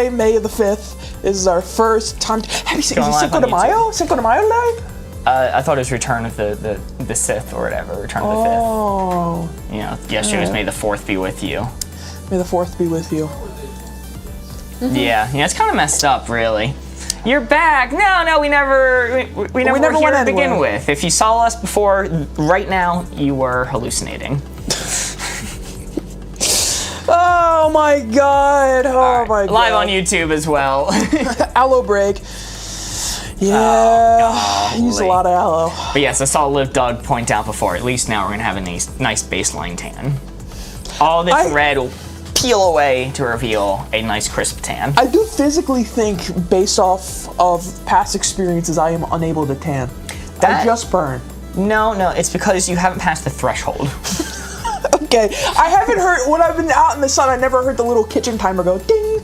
today, May the 5th. This is our first time. Have you seen Cinco de Mayo? Cinco de Mayo today? I thought it was Return of the Sith or whatever. Return of the 5th. Oh. You know, yesterday was May the 4th be with you. May the 4th be with you. Yeah, it's kind of messed up, really. You're back. No, we never were here to begin with. If you saw us before, right now, you were hallucinating. Oh my god. Oh my god. Live on YouTube as well. Aloe break. Yeah, use a lot of aloe. But yes, I saw Liv Doug point out before, at least now we're gonna have a nice baseline tan. All this red will peel away to reveal a nice crisp tan. I do physically think, based off of past experiences, I am unable to tan. I just burn. No, it's because you haven't passed the threshold. Okay, I haven't heard, when I've been out in the sun, I never heard the little kitchen timer go ding.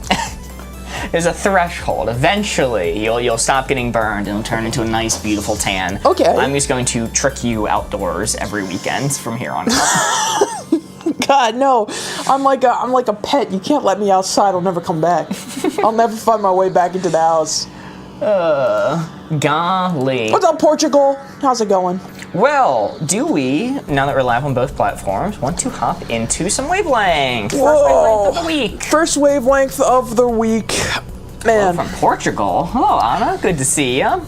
There's a threshold. Eventually, you'll stop getting burned and it'll turn into a nice, beautiful tan. Okay. I'm just going to trick you outdoors every weekend from here on out. God, no. I'm like a pet. You can't let me outside. I'll never come back. I'll never find my way back into the house. Golly. What's up, Portugal? How's it going? Well, do we, now that we're live on both platforms, want to hop into some wavelength? First wavelength of the week. First wavelength of the week. Man. From Portugal. Hello, Anna. Good to see you.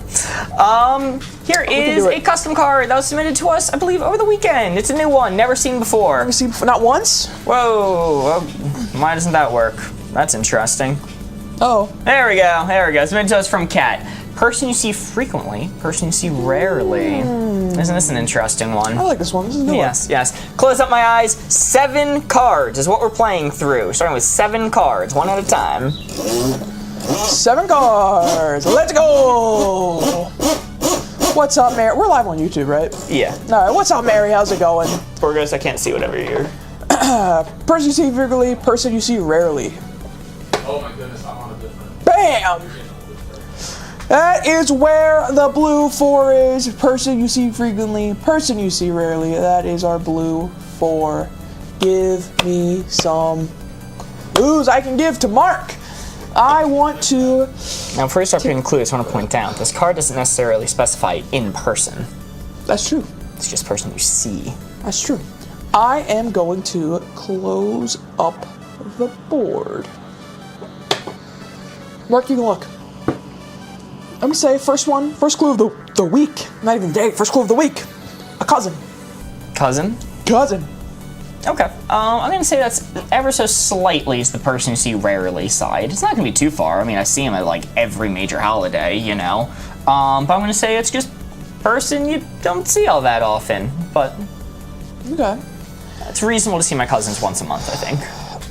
Here is a custom card that was submitted to us, I believe, over the weekend. It's a new one, never seen before. Never seen before? Not once? Whoa. Why doesn't that work? That's interesting. Oh. There we go. Submitted to us from Kat. Person you see frequently, person you see rarely. Isn't this an interesting one? I like this one. This is a new one. Yes. Close up my eyes. 7 cards is what we're playing through. Starting with 7 cards, one at a time. 7 cards. Let's go. What's up, Mary? We're live on YouTube, right? Yeah. All right. What's up, Mary? How's it going? Burgos, I can't see whatever you're. Person you see frequently, person you see rarely. Oh my goodness, I'm on a different. Bam! That is where the blue 4 is. Person you see frequently, person you see rarely. That is our blue 4. Give me some clues I can give to Mark. I want to... Now, before you start putting clues, I want to point out, this card doesn't necessarily specify in person. That's true. It's just person you see. That's true. I am going to close up the board. Mark, you can look. I'm gonna say first clue of the week. Not even day, first clue of the week. A cousin. Cousin? Cousin. Okay. I'm gonna say that's ever so slightly is the person you see rarely side. It's not gonna be too far. I mean, I see him at like every major holiday, you know. But I'm gonna say it's just person you don't see all that often. But Okay. it's reasonable to see my cousins once a month, I think.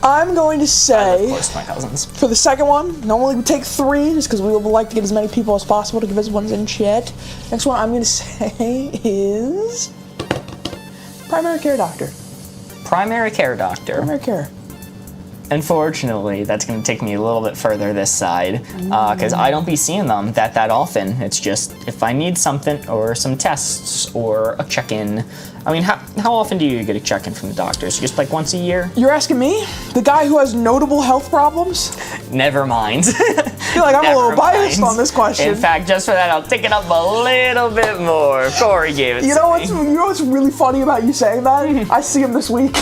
I'm going to say, Close to my cousins. for the second one, normally we take 3, just because we would like to get as many people as possible to give us ones in chat. Next one I'm going to say is primary care doctor. Primary care doctor. Primary care. Unfortunately, that's going to take me a little bit further this side, because I don't be seeing them that often. It's just if I need something or some tests or a check-in. I mean, how often do you get a check-in from the doctors? Just like once a year? You're asking me? The guy who has notable health problems? Never mind. I feel like I'm a little biased on this question. In fact, just for that, I'll take it up a little bit more. Corey gave it to me. You know what's really funny about you saying that? I see him this week.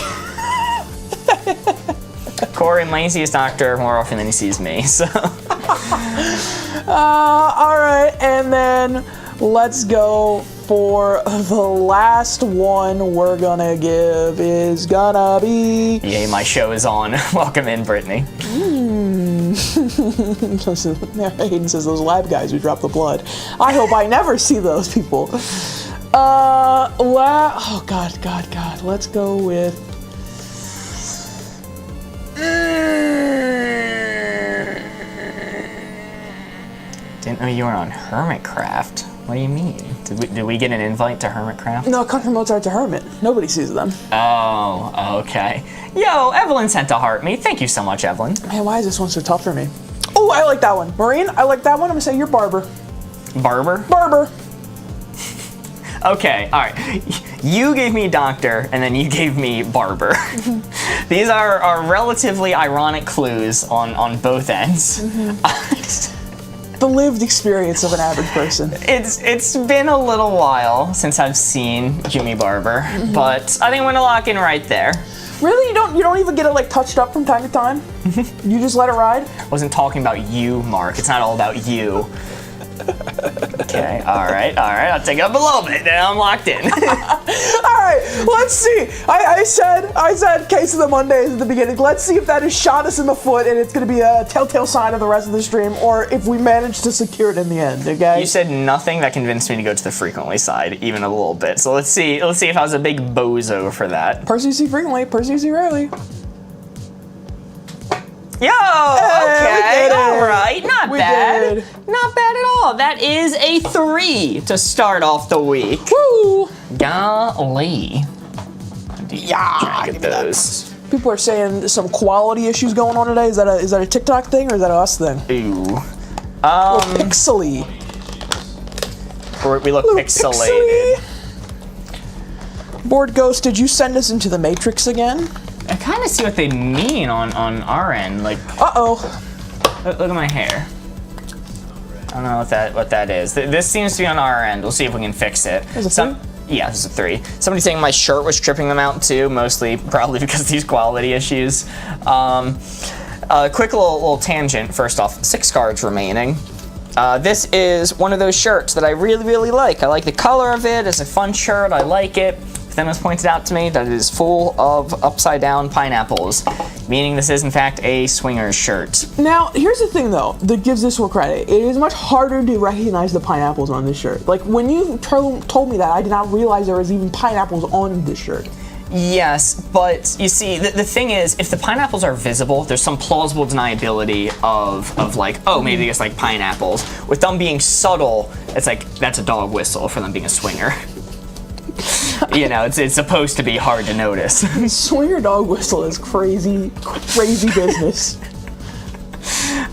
Corey might see his doctor more often than he sees me, so. Alright, and then let's go for the last one we're gonna give is gonna be... Yay, my show is on. Welcome in, Brittany. Hayden says those lab guys who drop the blood. I hope I never see those people. Oh God. Let's go with... Didn't know you were on Hermitcraft. What do you mean? Did we get an invite to Hermitcraft? No, Country Mozart's a hermit. Nobody sees them. Oh, okay. Yo, Evelyn sent to heart me. Thank you so much, Evelyn. Man, why is this one so tough for me? Oh, I like that one. Maureen, I like that one. I'm gonna say you're Barber. Barber? Barber. Okay, all right. You gave me doctor, and then you gave me barber. These are relatively ironic clues on both ends. The lived experience of an average person. It's been a little while since I've seen Jimmy Barber, but I think I'm gonna lock in right there. Really? You don't even get it like touched up from time to time? You just let it ride? I wasn't talking about you, Mark. It's not all about you. Okay, all right. I'll take it up a little bit, then I'm locked in. All right, let's see. I said case of the Mondays at the beginning. Let's see if that has shot us in the foot and it's going to be a telltale sign of the rest of the stream, or if we manage to secure it in the end. Okay. You said nothing that convinced me to go to the frequently side, even a little bit. So let's see if I was a big bozo for that. Person you see frequently, person you see rarely. Yo, okay, all right, not We bad. did. Not bad at all. That is a 3 to start off the week. Woo! Golly. Yeah, Get those. People are saying some quality issues going on today. Is that a TikTok thing or is that a us thing? Ooh. Pixely. We look pixelated. Board Ghost, did you send us into the Matrix again? I kind of see what they mean on our end. Like, Uh-oh. look at my hair. I don't know what that is. This seems to be on our end. We'll see if we can fix it. Is it 3? Yeah, this is a 3. Somebody's saying my shirt was tripping them out too, mostly probably because of these quality issues. Quick little tangent. First off, 6 cards remaining. This is one of those shirts that I really, really like. I like the color of it. It's a fun shirt. I like it. Then it was pointed out to me that it is full of upside down pineapples, meaning this is in fact a swingers shirt. Now, here's the thing though, that gives this one credit. It is much harder to recognize the pineapples on this shirt. Like, when you told me that, I did not realize there was even pineapples on this shirt. Yes, but you see, the thing is, if the pineapples are visible, there's some plausible deniability of like, oh, maybe it's like pineapples. With them being subtle, it's like, that's a dog whistle for them being a swinger. You know, it's supposed to be hard to notice. Swinger dog whistle is crazy business.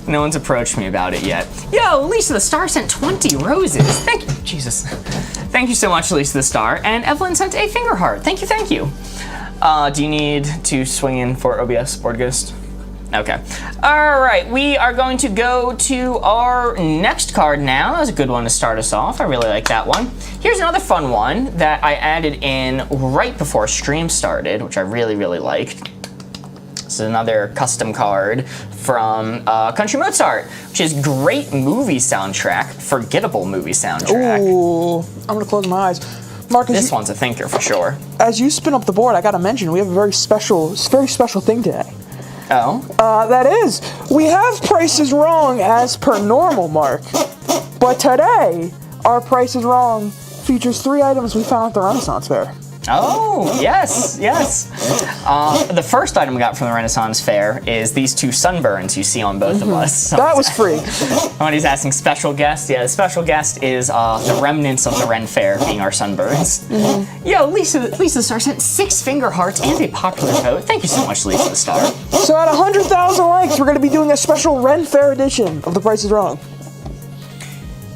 No one's approached me about it yet. Yo, Lisa the Star sent 20 roses. Thank you. Jesus. Thank you so much, Lisa the Star. And Evelyn sent a finger heart. Thank you. Do you need to swing in for OBS, Board Ghost? Okay. All right, we are going to go to our next card now. That was a good one to start us off. I really like that one. Here's another fun one that I added in right before stream started, which I really, really liked. This is another custom card from Country Mozart, which is great movie soundtrack, forgettable movie soundtrack. Ooh, I'm gonna close my eyes. Marcus, This one's a thinker for sure. as you spin up the board, I gotta mention we have a very special thing today. Oh? That is, we have prices wrong as per normal, Mark. But today, our Price is Wrong features 3 items we found at the Renaissance Fair. Oh, yes. The first item we got from the Renaissance Fair is these 2 sunburns you see on both of us. That was free. Somebody's asking special guest. Yeah, the special guest is the remnants of the Ren Fair being our sunburns. Yo, Lisa Star sent 6 finger hearts and a popular vote. Thank you so much, Lisa the Star. So at 100,000 likes, we're gonna be doing a special Ren Fair edition of The Price is Wrong.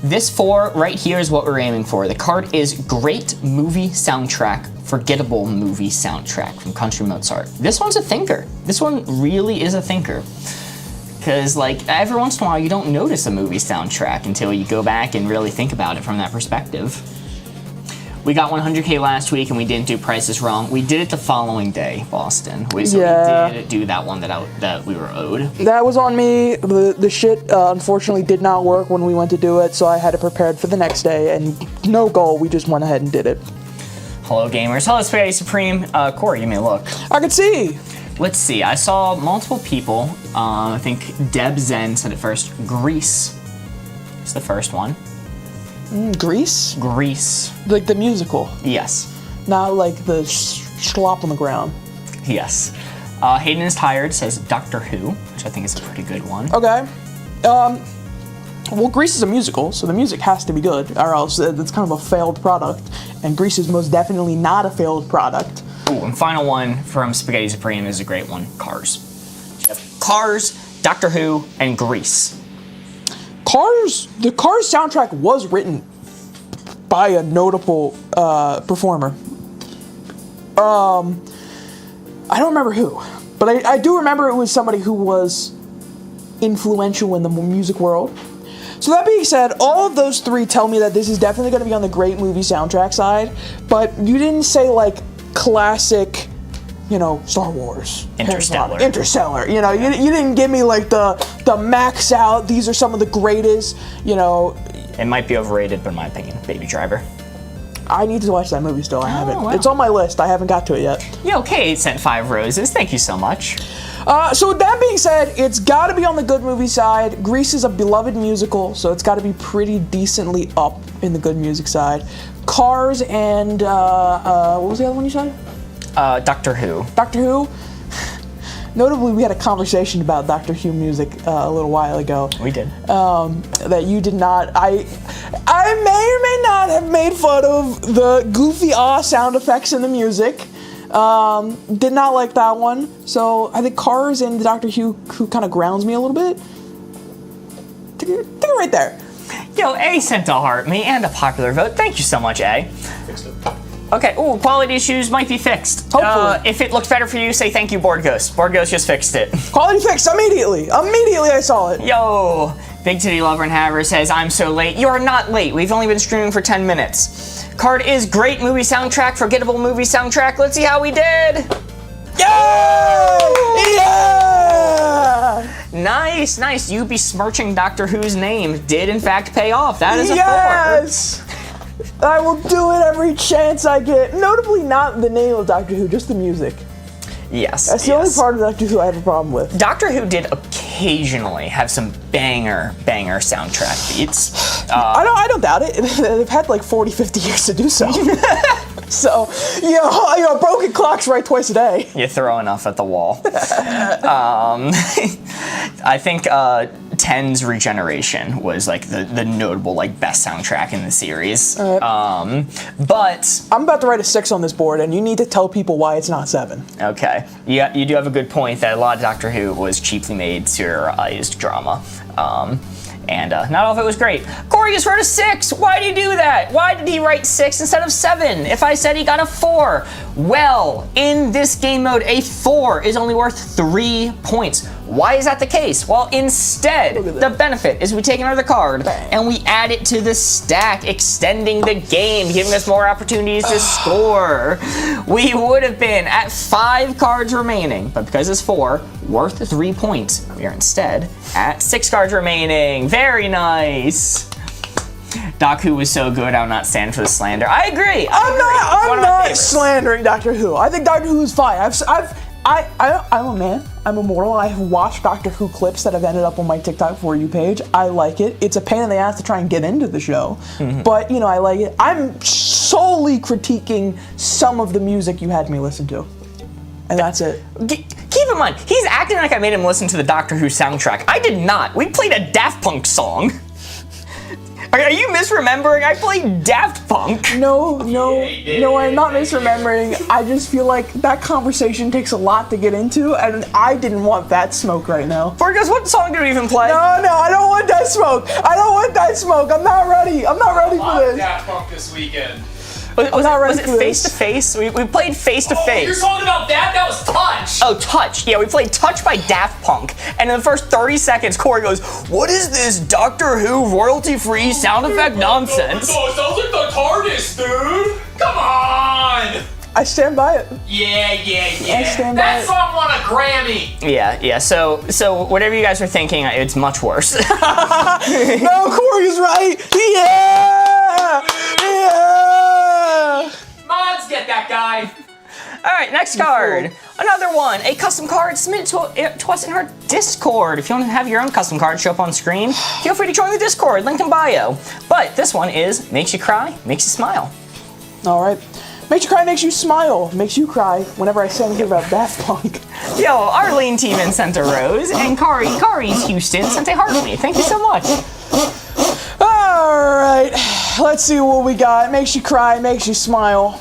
This 4 right here is what we're aiming for. The card is Great Movie Soundtrack, Forgettable Movie Soundtrack from Country Mozart. This one's a thinker. This one really is a thinker. Because, like, every once in a while you don't notice a movie soundtrack until you go back and really think about it from that perspective. We got 100K last week and we didn't do Price is Wrong. We did it the following day, Boston. We did do that one that we were owed. That was on me. The shit unfortunately did not work when we went to do it, so I had it prepared for the next day, and no goal, we just went ahead and did it. Hello, gamers. Hello, Spaghetti Supreme. Corey, you may look. I could see. Let's see. I saw multiple people. I think Deb Zen said it first. Grease. It's the first one. Grease? Grease. Like the musical, Yes. not like the slop on the ground. Yes. Hayden is Tired says Doctor Who, which I think is a pretty good one. Okay. Well, Grease is a musical, so the music has to be good, or else it's kind of a failed product. And Grease is most definitely not a failed product. Ooh, and final one from Spaghetti Supreme is a great one. Cars. You have Cars, Doctor Who, and Grease. The Cars soundtrack was written by a notable performer. I don't remember who, but I do remember it was somebody who was influential in the music world. So that being said, all of those three tell me that this is definitely going to be on the great movie soundtrack side, but you didn't say like classic, you know, Star Wars, Interstellar. You know, you didn't give me like the max out. These are some of the greatest. You know, it might be overrated, but in my opinion, Baby Driver. I need to watch that movie still. I haven't. Wow. It's on my list. I haven't got to it yet. Yo, Kate sent 5 roses. Thank you so much. So with that being said, it's got to be on the good movie side. Grease is a beloved musical, so it's got to be pretty decently up in the good music side. Cars and what was the other one you said? Doctor Who. Doctor Who. Notably, we had a conversation about Doctor Who music a little while ago. We did. That you did not. I may or may not have made fun of the goofy sound effects in the music. Did not like that one. So I think Cars and the Doctor Who kind of grounds me a little bit. Take it right there. Yo, A sent a heart me and a popular vote. Thank you so much, A. Fixed it. Okay, ooh, quality issues might be fixed. Hopefully. If it looked better for you, say thank you, Board Ghost. Board Ghost just fixed it. Quality fixed immediately. Immediately I saw it. Yo, Big Titty Lover and Haver says, I'm so late. You are not late. We've only been streaming for 10 minutes. Card is great movie soundtrack, forgettable movie soundtrack. Let's see how we did. Yay! Yeah! Nice, nice. You besmirching Doctor Who's name did in fact pay off. That is a 4. Yes! I will do it every chance I get. Notably not the name of Doctor Who, just the music. Yes. That's the only part of Doctor Who I have a problem with. Doctor Who did occasionally have some banger soundtrack beats. I don't doubt it. They've had like 40, 50 years to do so. So, you know, broken clock's right twice a day. You throw enough at the wall. I think 10's Regeneration was like the notable like best soundtrack in the series. But I'm about to write a 6 on this board, and you need to tell people why it's not 7. okay, yeah, you do have a good point that a lot of Doctor Who was cheaply made serialized drama. And not all of it was great. Corey just wrote a 6. Why did he do that? Why did he write 6 instead of 7? If I said he got a 4. Well, in this game mode, a 4 is only worth 3 points. Why is that the case? Well, instead, the benefit is we take another card and we add it to the stack, extending the game, giving us more opportunities to score. We would have been at 5 cards remaining, but because it's 4, worth 3 points. We are instead at 6 cards remaining. Very nice. Doc Who was so good, I'm not standing for the slander. I agree. I'm not slandering Doctor Who. I think Doctor Who is fine. I'm a man. I'm immortal. I have watched Doctor Who clips that have ended up on my TikTok For You page. I like it. It's a pain in the ass to try and get into the show, but you know I like it. I'm solely critiquing some of the music you had me listen to, and that's it. Keep in mind, he's acting like I made him listen to the Doctor Who soundtrack. I did not. We played a Daft Punk song. Are you misremembering? I played Daft Punk. No, I'm not misremembering. I just feel like that conversation takes a lot to get into, and I didn't want that smoke right now. Because what song did we even play? No, I don't want that smoke. I don't want that smoke. I'm not ready. I'm not ready for this. Daft Punk this weekend. Was it Face to Face? We played Face to Oh, you're Face. talking about that? That was Touch. Oh, Touch. Yeah, we played Touch by Daft Punk. And in the first 30 seconds, Corey goes, "What is this Doctor Who royalty-free sound effect nonsense?" No, it sounds like the TARDIS, dude. Come on. I stand by it. Yeah. I stand by That it. song won a Grammy. Yeah. So whatever you guys are thinking, it's much worse. No, Corey's right. Yeah. Mods, get that guy. All right, next card. Another one, a custom card submitted to us in our Discord. If you want to have your own custom card show up on screen, feel free to join the Discord, link in bio. But this one is makes you cry, makes you smile. All right. Makes you cry, makes you smile, makes you cry whenever I say anything about Daft Punk. Yo, Arlene Teeman sent a rose, and Kari's Houston sent a heart to me. Thank you so much. All right. Let's see what we got. Makes you cry, makes you smile.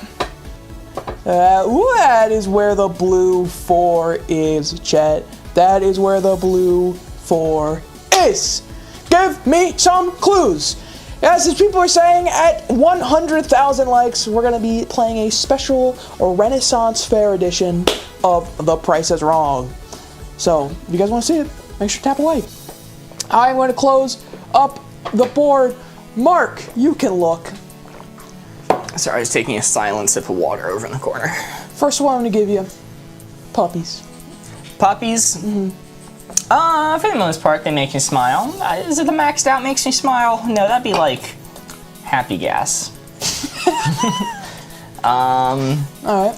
That is where the blue 4 is, Chet. That is where the blue 4 is. Give me some clues. Yes, as people are saying, at 100,000 likes, we're going to be playing a special or Renaissance Fair edition of The Price is Wrong. So, if you guys want to see it, make sure to tap away. I'm going to close up the board. Mark, you can look. Sorry, I was taking a silent sip of water over in the corner. First one I'm going to give you, puppies. Puppies? Mm-hmm. For the most part, they make me smile. Is it the maxed out makes me smile? No, that'd be like happy gas. Alright.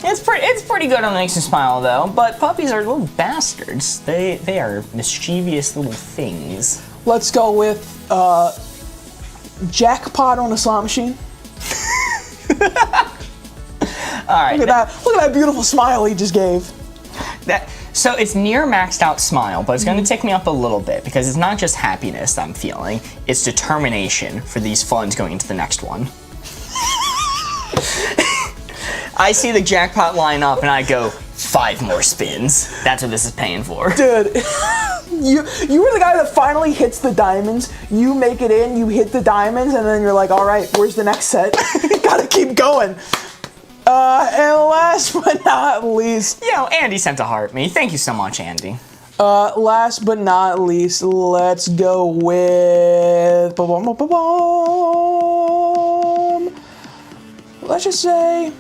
It's pretty good on makes me smile though, but puppies are little bastards. They are mischievous little things. Let's go with jackpot on a slot machine. Alright. Look at that beautiful smile he just gave. So it's near maxed out smile, but it's going to tick me up a little bit because it's not just happiness that I'm feeling, it's determination for these funds going into the next one. I see the jackpot line up and I go, 5 more spins. That's what this is paying for. Dude, you were the guy that finally hits the diamonds. You make it in, you hit the diamonds, and then you're like, all right, where's the next set? Gotta keep going. And last but not least... You know, Andy sent a heart me. Thank you so much, Andy. Last but not least, let's go with... Let's just say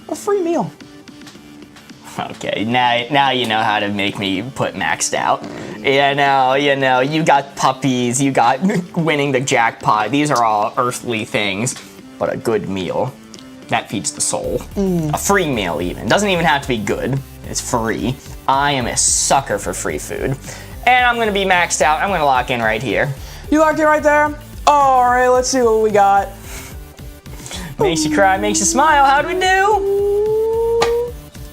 a free meal. Okay, now you know how to make me put maxed out. You know, you got puppies, you got winning the jackpot. These are all earthly things, but a good meal. That feeds the soul. A free meal even. Doesn't even have to be good. It's free. I am a sucker for free food. And I'm gonna be maxed out. I'm gonna lock in right here. You locked it right there? All right, let's see what we got. Makes you cry, makes you smile. How'd we do?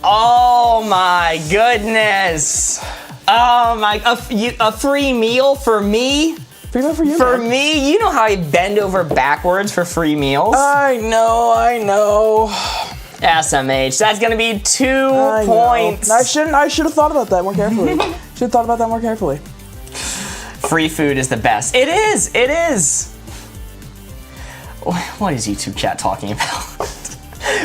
Oh my goodness. Oh my, a free meal for me? Free meal for you, For man. me, you know how I bend over backwards for free meals? I know. SMH, that's gonna be 2 I points. know. I should have thought about that more carefully. Should have thought about that more carefully. Free food is the best. It is. What is YouTube chat talking about?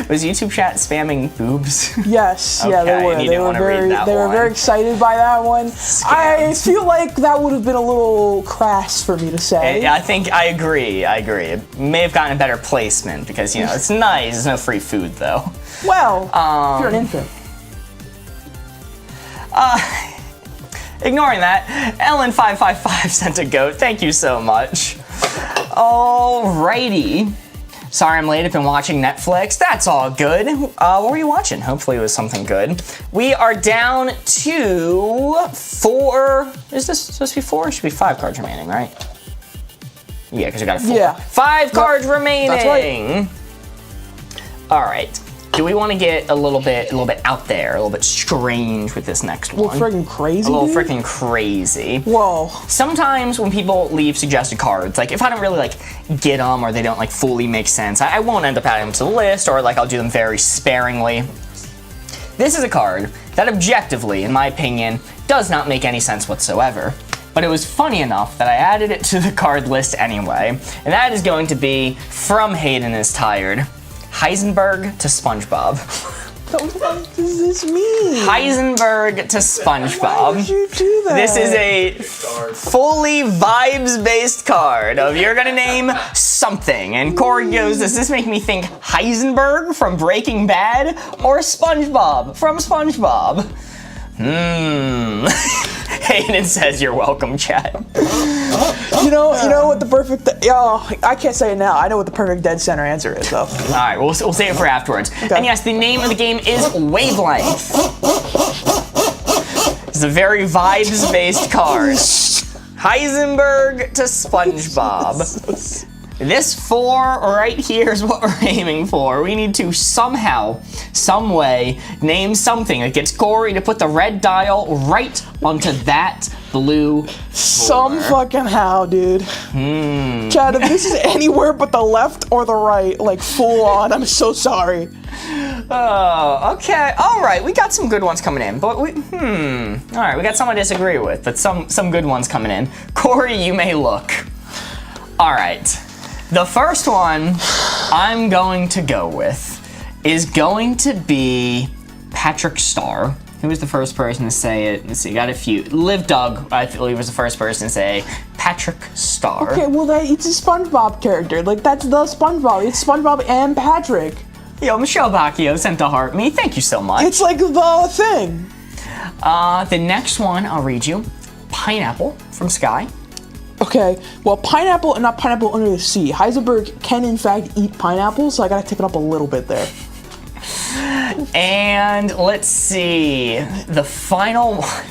Was YouTube chat spamming boobs? Yes, Okay, yeah, they were. you They didn't were wanna read that They were one. very excited by that one. I feel like that would have been a little crass for me to say. I think I agree. It may have gotten a better placement because, you know, it's nice. There's no free food though. Well, if you're an infant. Ignoring that, Ellen555 sent a goat. Thank you so much. Alrighty. Sorry I'm late, I've been watching Netflix. That's all good. What were you watching? Hopefully it was something good. We are down to 4. Is this supposed to be 4? It should be 5 cards remaining, right? Yeah, because we got a 4. Yeah. 5 cards remaining. That's right. All right. Do we want to get a little bit out there, a little bit strange with this next one? A little freaking crazy, A little dude? freaking crazy. Whoa. Sometimes when people leave suggested cards, like if I don't really like get them or they don't like fully make sense, I won't end up adding them to the list, or like I'll do them very sparingly. This is a card that objectively, in my opinion, does not make any sense whatsoever. But it was funny enough that I added it to the card list anyway, and that is going to be From Hayden is Tired, Heisenberg to SpongeBob. What does this mean? Heisenberg to SpongeBob. Why did you do that? This is a fully vibes-based card of you're gonna name something. And Corey goes, does this make me think Heisenberg from Breaking Bad or SpongeBob from SpongeBob? Hayden says you're welcome, chat. You know what the perfect... I can't say it now. I know what the perfect dead center answer is, though. All right, we'll say it for afterwards. Okay. And yes, the name of the game is Wavelength. It's a very vibes-based card. Heisenberg to SpongeBob. This 4 right here is what we're aiming for. We need to somehow, some way, name something that gets Corey to put the red dial right onto that blue 4. Some fucking how, dude. Chad, if this is anywhere but the left or the right, like full on, I'm so sorry. Oh, okay. All right, we got some good ones coming in, but All right, we got some I disagree with, but some good ones coming in. Corey, you may look. All right. The first one I'm going to go with is going to be Patrick Starr. Who was the first person to say it? Let's see, got a few. Liv Doug, I believe, was the first person to say Patrick Starr. Okay, well, it's a SpongeBob character. Like, that's the SpongeBob. It's SpongeBob and Patrick. Yo, Michelle Bacchio sent to heart me. Thank you so much. It's like the thing. The next one, I'll read you. Pineapple from Sky. Okay, well, pineapple and not pineapple under the sea. Heisenberg can, in fact, eat pineapples, so I gotta tip it up a little bit there. And let's see, the final one.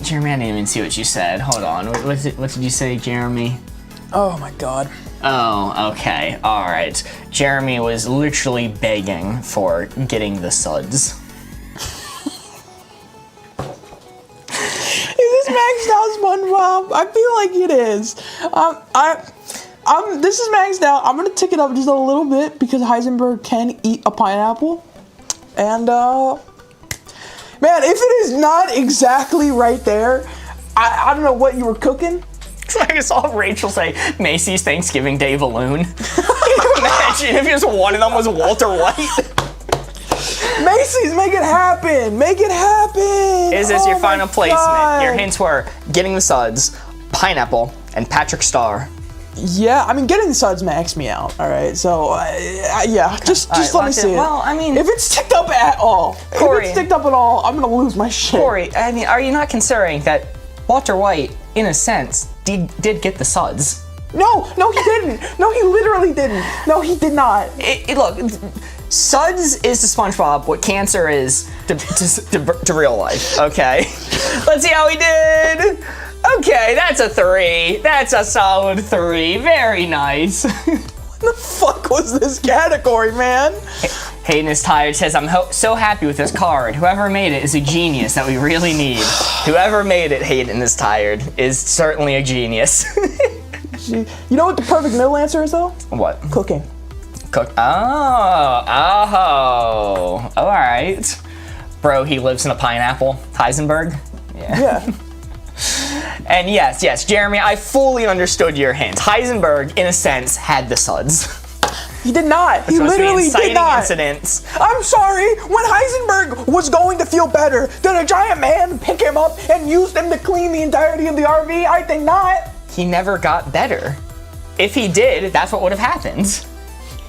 Jeremy, I didn't even see what you said. Hold on. What did you say, Jeremy? Oh my god. Oh, okay. All right. Jeremy was literally begging for getting the suds. Is this maxed out SpongeBob? I feel like it is. This is maxed out. I'm gonna tick it up just a little bit because Heisenberg can eat a pineapple. And man, if it is not exactly right there, I don't know what you were cooking. I saw Rachel say Macy's Thanksgiving Day balloon. Can you imagine if just one of them was Walter White? Macy's, make it happen! Make it happen! Is this your final placement? God. Your hints were getting the suds, pineapple, and Patrick Starr. Yeah, I mean, getting the suds maxed me out. All right, so yeah, just let me see it. Well, I mean, if it's ticked up at all, Corey, if it's ticked up at all, I'm gonna lose my shit. Corey, I mean, are you not considering that Walter White, in a sense, did get the suds? No, he didn't. No, he literally didn't. No, he did not. Look, suds is to SpongeBob what cancer is to real life. Okay, let's see how he did. Okay, that's a 3. That's a solid 3. Very nice. What the fuck was this category, man? Hayden is tired, says, I'm so happy with this card. Whoever made it is a genius that we really need. Whoever made it, Hayden is tired, is certainly a genius. You know what the perfect middle answer is, though? What? Cooking. Oh, all right. Bro, he lives in a pineapple. Heisenberg? Yeah. And yes, Jeremy, I fully understood your hint. Heisenberg, in a sense, had the suds. He did not. He literally did not. Incidents. I'm sorry. When Heisenberg was going to feel better, did a giant man pick him up and use him to clean the entirety of the RV? I think not. He never got better. If he did, that's what would have happened.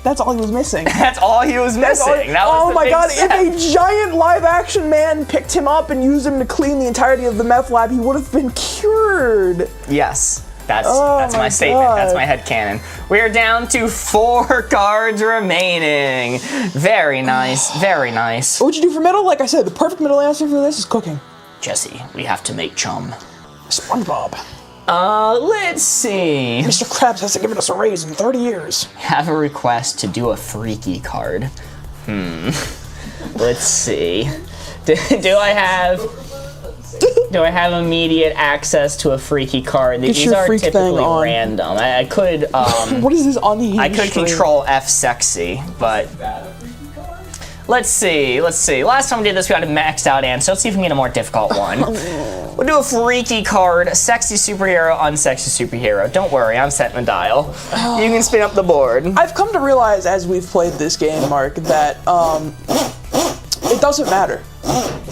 That's all he was missing. That's all he was missing. Oh my god, if a giant live action man picked him up and used him to clean the entirety of the meth lab, he would have been cured. Yes. That's my statement. God. That's my headcanon. We are down to 4 cards remaining. Very nice. Very nice. What'd you do for middle? Like I said, the perfect middle answer for this is cooking. Jesse, we have to make chum. SpongeBob. Let's see. Mr. Krabs has to give us a raise in 30 years. Have a request to do a freaky card. Let's see. Do I have immediate access to a freaky card? Get These your are freak thing typically on. random. I could What is this on the I could control F sexy, but let's see. Last time we did this, we had a maxed out answer. Let's see if we can get a more difficult one. We'll do a freaky card, sexy superhero, unsexy superhero. Don't worry, I'm setting the dial. You can spin up the board. I've come to realize as we've played this game, Mark, that it doesn't matter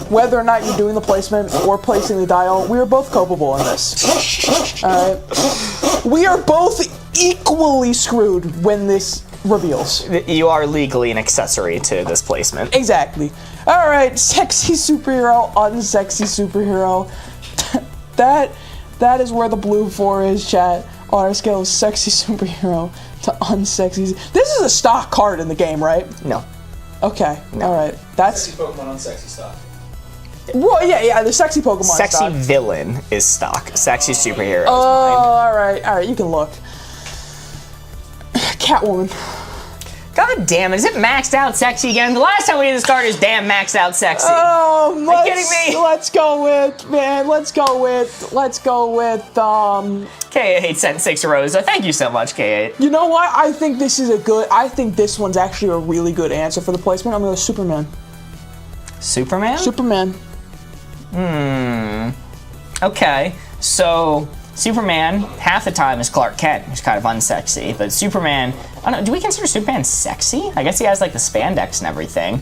whether or not you're doing the placement or placing the dial. We are both culpable in this. All right, we are both equally screwed when this reveals. You are legally an accessory to this placement. Exactly. All right, sexy superhero, unsexy superhero. That is where the blue 4 is, chat. On our scale of sexy superhero to unsexy. This is a stock card in the game, right? No. Okay. No. All right. That's Sexy Pokemon, unsexy stuff. Well, yeah. The sexy Pokemon. Sexy stock. villain is stock. Sexy superhero is mine. All right. You can look. Catwoman. God damn it, is it maxed out sexy again? The last time we did this card is damn maxed out sexy. Are you kidding me? Let's go with K8 sent 6 Rosa. Thank you so much, K8. You know what? I think this one's actually a really good answer for the placement. I'm gonna go Superman. Superman? Superman. Okay, so Superman half the time is Clark Kent, who's kind of unsexy, but Superman, I don't know, do we consider Superman sexy? I guess he has like the spandex and everything.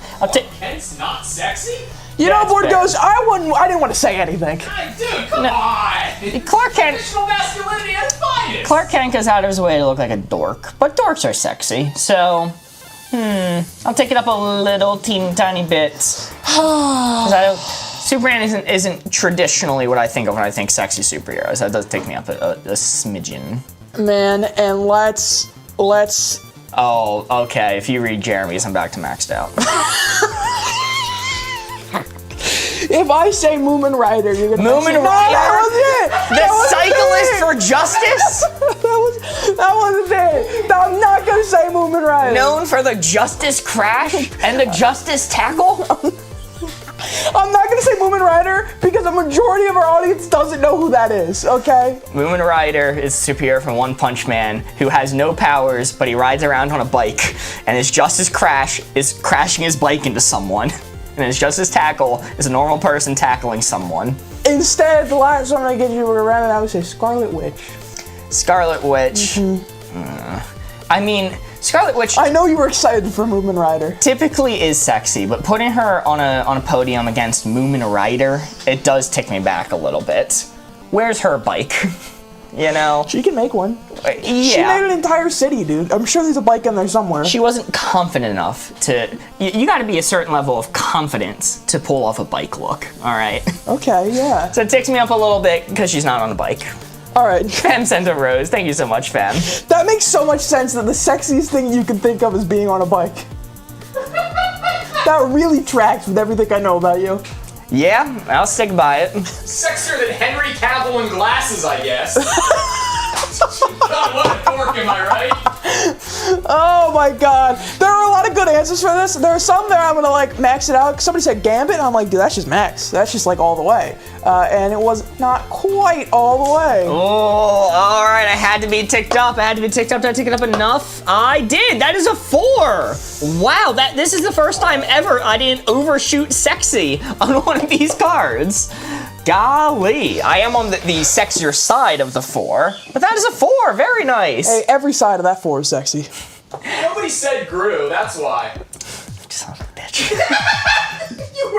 Kent's not sexy? You know, That's Board fair. goes, I didn't want to say anything. Hey, dude, come on! Clark Kent, Traditional masculinity at its finest! Clark Kent goes out of his way to look like a dork, but dorks are sexy, so, I'll take it up a little teeny tiny bit. 'Cause Superman isn't traditionally what I think of when I think sexy superheroes. That does take me up a smidgen. Man, and let's. Oh, okay. If you read Jeremy's, I'm back to maxed out. If I say Moomin Rider, you're gonna. Moomin No, Rider? that was it. The cyclist for justice? That wasn't it. I'm not gonna say Moomin Rider. Known for the justice crash and the justice tackle? I'm not gonna say Moomin Rider because the majority of our audience doesn't know who that is. Okay. Moomin Rider is a superhero from One Punch Man who has no powers, but he rides around on a bike, and his justice crash is crashing his bike into someone. And his justice tackle is a normal person tackling someone. Instead, the last one I get you were around, and I would say Scarlet Witch. Scarlet Witch. I mean, Scarlet Witch I know you were excited for Moomin Rider. typically is sexy, but putting her on a podium against Moomin Rider, it does tick me back a little bit. Where's her bike? You know? She can make one. Yeah. She made an entire city, dude. I'm sure there's a bike in there somewhere. She wasn't confident enough to. You got to be a certain level of confidence to pull off a bike look. All right. Okay, yeah. So it ticks me up a little bit because she's not on a bike. All right. Fam sent a rose. Thank you so much, Fam. That makes so much sense that the sexiest thing you can think of is being on a bike. That really tracks with everything I know about you. Yeah, I'll stick by it. Sexier than Henry Cavill in glasses, I guess. God, what a dork, am I right? Oh my god. There are a lot of good answers for this. There are some there I'm gonna like max it out. Somebody said Gambit, and I'm like, dude, that's just max. That's just like all the way. And it was not quite all the way. Oh, all right. I had to be ticked up. Did I tick it up enough? I did. That is a 4. Wow, this is the first time ever I didn't overshoot sexy on one of these cards. Golly, I am on the sexier side of the 4, but that is a 4. Very nice. Hey, every side of that 4 is sexy. Nobody said Gru, that's why. Son of a bitch. You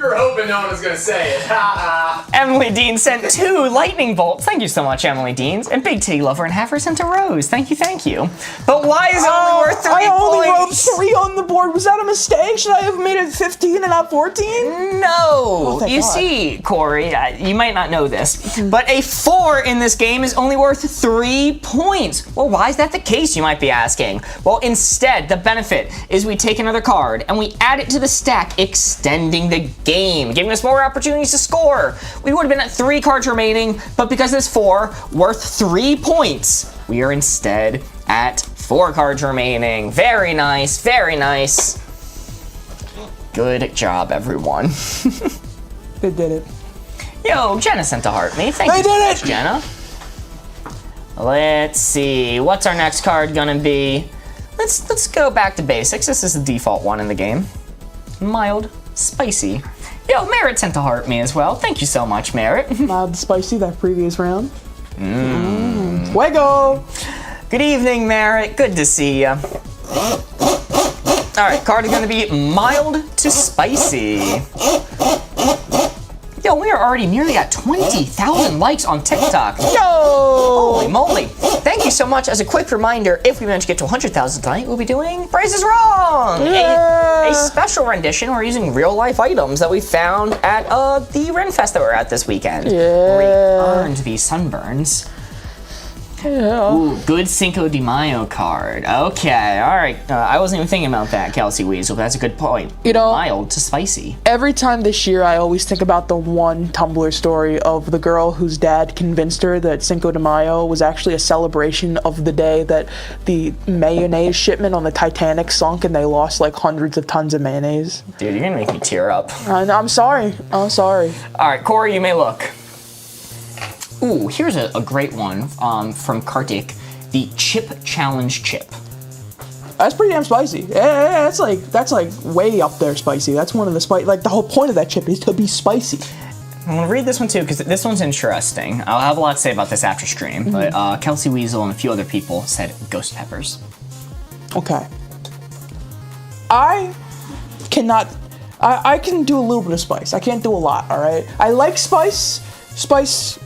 were hoping no one was gonna say it. Emily Dean sent 2 lightning bolts. Thank you so much, Emily Deans. And Big T Lover and Heifer sent a rose. Thank you. But why is it only worth 3 I only wrote points? 3 on the board. Was that a mistake? Should I have made it 15 and not 14? No. thank You God. see, Corey, you might not know this, but a 4 in this game is only worth 3 points. Well, why is that the case, you might be asking? Well, instead, the benefit is we take another card and we add it to the stack, extending the game, giving us more opportunities to score. We would have been at 3 cards remaining, but because this 4 worth 3 points, we are instead at 4 cards remaining. Very nice, very nice. Good job, everyone. They did it. Yo, Jenna sent a heart me. Thank They you so did much, it! Jenna. Let's see, what's our next card gonna be? Let's go back to basics. This is the default one in the game. Mild, spicy. Yo, Merritt sent a heart me as well. Thank you so much, Merritt. Mild spicy that previous round. Fuego! Good evening, Merritt. Good to see ya. All right, card is gonna be mild to spicy. Yo, we are already nearly at 20,000 likes on TikTok. Yo! Holy moly. Thank you so much. As a quick reminder, if we manage to get to 100,000 tonight, we'll be doing Price is Wrong. Yeah. A special rendition. We're using real life items that we found at the Renfest that we're at this weekend. Yeah. Where we earned these sunburns. Yeah. Ooh, good Cinco de Mayo card. Okay, all right. I wasn't even thinking about that, Kelsey Weasel, but that's a good point. You know- Mild to spicy. Every time this year, I always think about the one Tumblr story of the girl whose dad convinced her that Cinco de Mayo was actually a celebration of the day that the mayonnaise shipment on the Titanic sunk and they lost like hundreds of tons of mayonnaise. Dude, you're gonna make me tear up. I'm sorry. I'm sorry. All right, Corey, you may look. Ooh, here's a great one from Kartik, the Chip Challenge Chip. That's pretty damn spicy. Yeah, that's like way up there spicy. That's one of the spicy. Like the whole point of that chip is to be spicy. I'm gonna read this one too because this one's interesting. I'll have a lot to say about this after stream, but Kelsey Weasel and a few other people said ghost peppers. Okay. I cannot. I can do a little bit of spice. I can't do a lot. All right. I like spice. Spice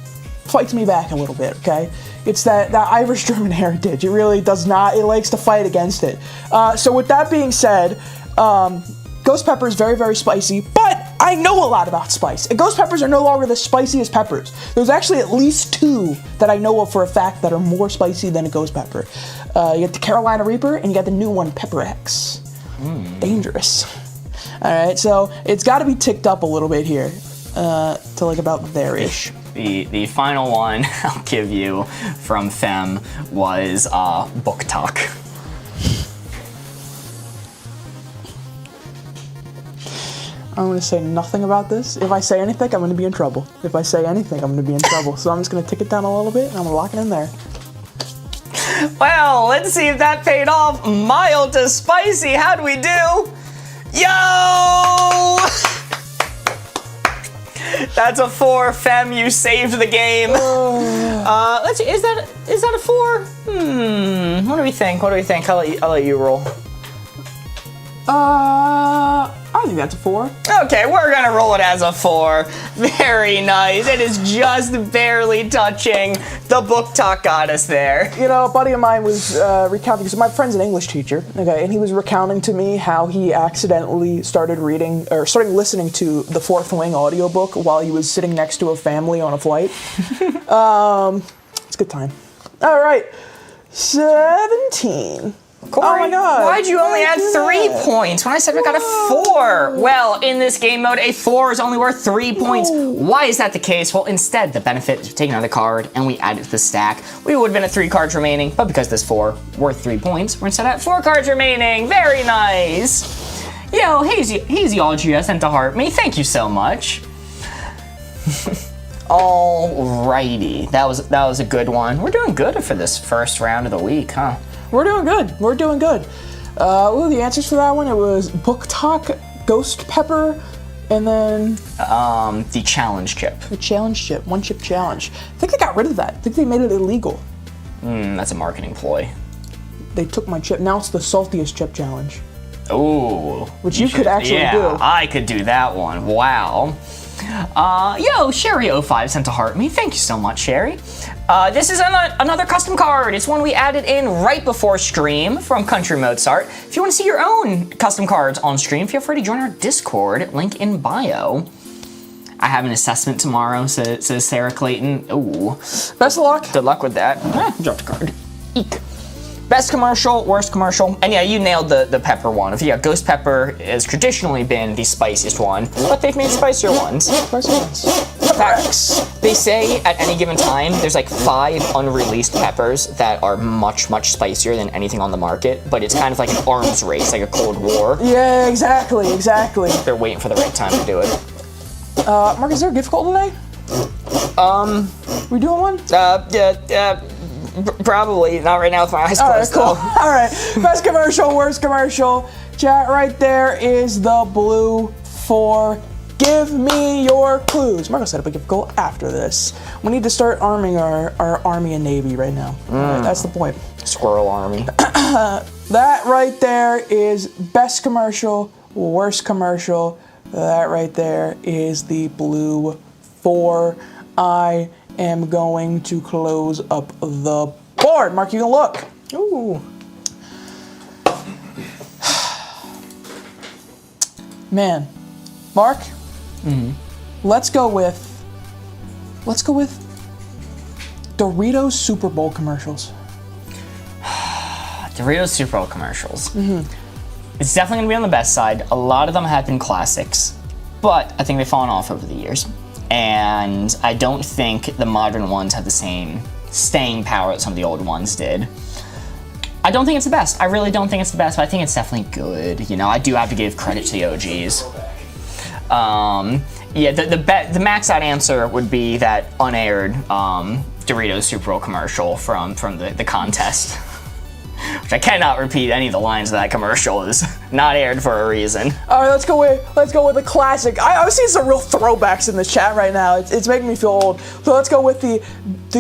fights me back a little bit. Okay. It's that Irish German heritage. It really does not. It likes to fight against it. So with that being said, ghost pepper is very, very spicy, but I know a lot about spice. And ghost peppers are no longer the spiciest peppers. There's actually at least 2 that I know of for a fact that are more spicy than a ghost pepper. You got the Carolina Reaper, and you got the new one, Pepper X. Dangerous. All right, so it's got to be ticked up a little bit here to like about there-ish. The final one I'll give you from Fem was book talk. I'm going to say nothing about this. If I say anything, I'm going to be in trouble. If I say anything, I'm going to be in trouble. So I'm just going to tick it down a little bit, and I'm going to lock it in there. Well, let's see if that paid off. Mild to spicy, how'd we do? Yo! That's a 4, Fem, you saved the game. Let's see, is that a 4? What do we think? I'll let you roll. I think that's a 4. Okay, we're gonna roll it as a 4. Very nice. It is just barely touching. The book talk got us there. You know, a buddy of mine was recounting, because my friend's an English teacher, okay, and he was recounting to me how he accidentally started listening to the Fourth Wing audiobook while he was sitting next to a family on a flight. It's a good time. All right, 17. Corey, oh my god. Why'd you only add 3 points when I said we got a 4? Well, in this game mode, a 4 is only worth 3 points. Why is that the case? Well, instead, the benefit is taking another card and we add it to the stack. We would have been at 3 cards remaining, but because this 4 worth 3 points, we're instead at 4 cards remaining. Very nice. Yo, Hazy All GS and to heart me. Thank you so much. Alrighty, that was a good one. We're doing good for this first round of the week, huh? We're doing good. We're doing good. What were the answers for that one? It was book talk, ghost pepper, and then the challenge chip. The challenge chip, 1 chip challenge. I think they got rid of that. I think they made it illegal. That's a marketing ploy. They took my chip. Now it's the saltiest chip challenge. Ooh. Which you could actually do. I could do that one. Wow. Yo, Sherry05 sent a heart me. Thank you so much, Sherry. This is another custom card. It's one we added in right before stream from Country Mozart. If you want to see your own custom cards on stream, feel free to join our Discord, link in bio. I have an assessment tomorrow, says Sarah Clayton. Ooh. Best of luck. Good luck with that. Dropped a card. Eek. Best commercial, worst commercial, and yeah, you nailed the pepper one. If you got ghost pepper has traditionally been the spiciest one, but they've made spicier ones. They say at any given time there's like 5 unreleased peppers that are much spicier than anything on the market, but it's kind of like an arms race, like a Cold War. Yeah, exactly. They're waiting for the right time to do it. Mark, is there a gift call today? We doing one? Yeah. Probably not right now with my eyes closed. Cool. All right. Best commercial, worst commercial. Chat right there is the blue 4. Give me your clues. Marco set up a gift goal after this. We need to start arming our army and navy right now. All right, that's the point. Squirrel army. That right there is best commercial, worst commercial. That right there is the blue 4. I am going to close up the board. Mark, you can look. Ooh. Man. Mark? Let's go with Doritos Super Bowl commercials. Doritos Super Bowl commercials. It's definitely gonna be on the best side. A lot of them have been classics, but I think they've fallen off over the years. And I don't think the modern ones have the same staying power that some of the old ones did. I don't think it's the best. I really don't think it's the best, but I think it's definitely good. You know, I do have to give credit to the OGs. Yeah, the max out answer would be that unaired Doritos Super Bowl commercial from the contest, which I cannot repeat any of the lines of that commercial. Is Not aired for a reason. All right, let's go with a classic. I was seeing some real throwbacks in the chat right now. It's making me feel old. So let's go with the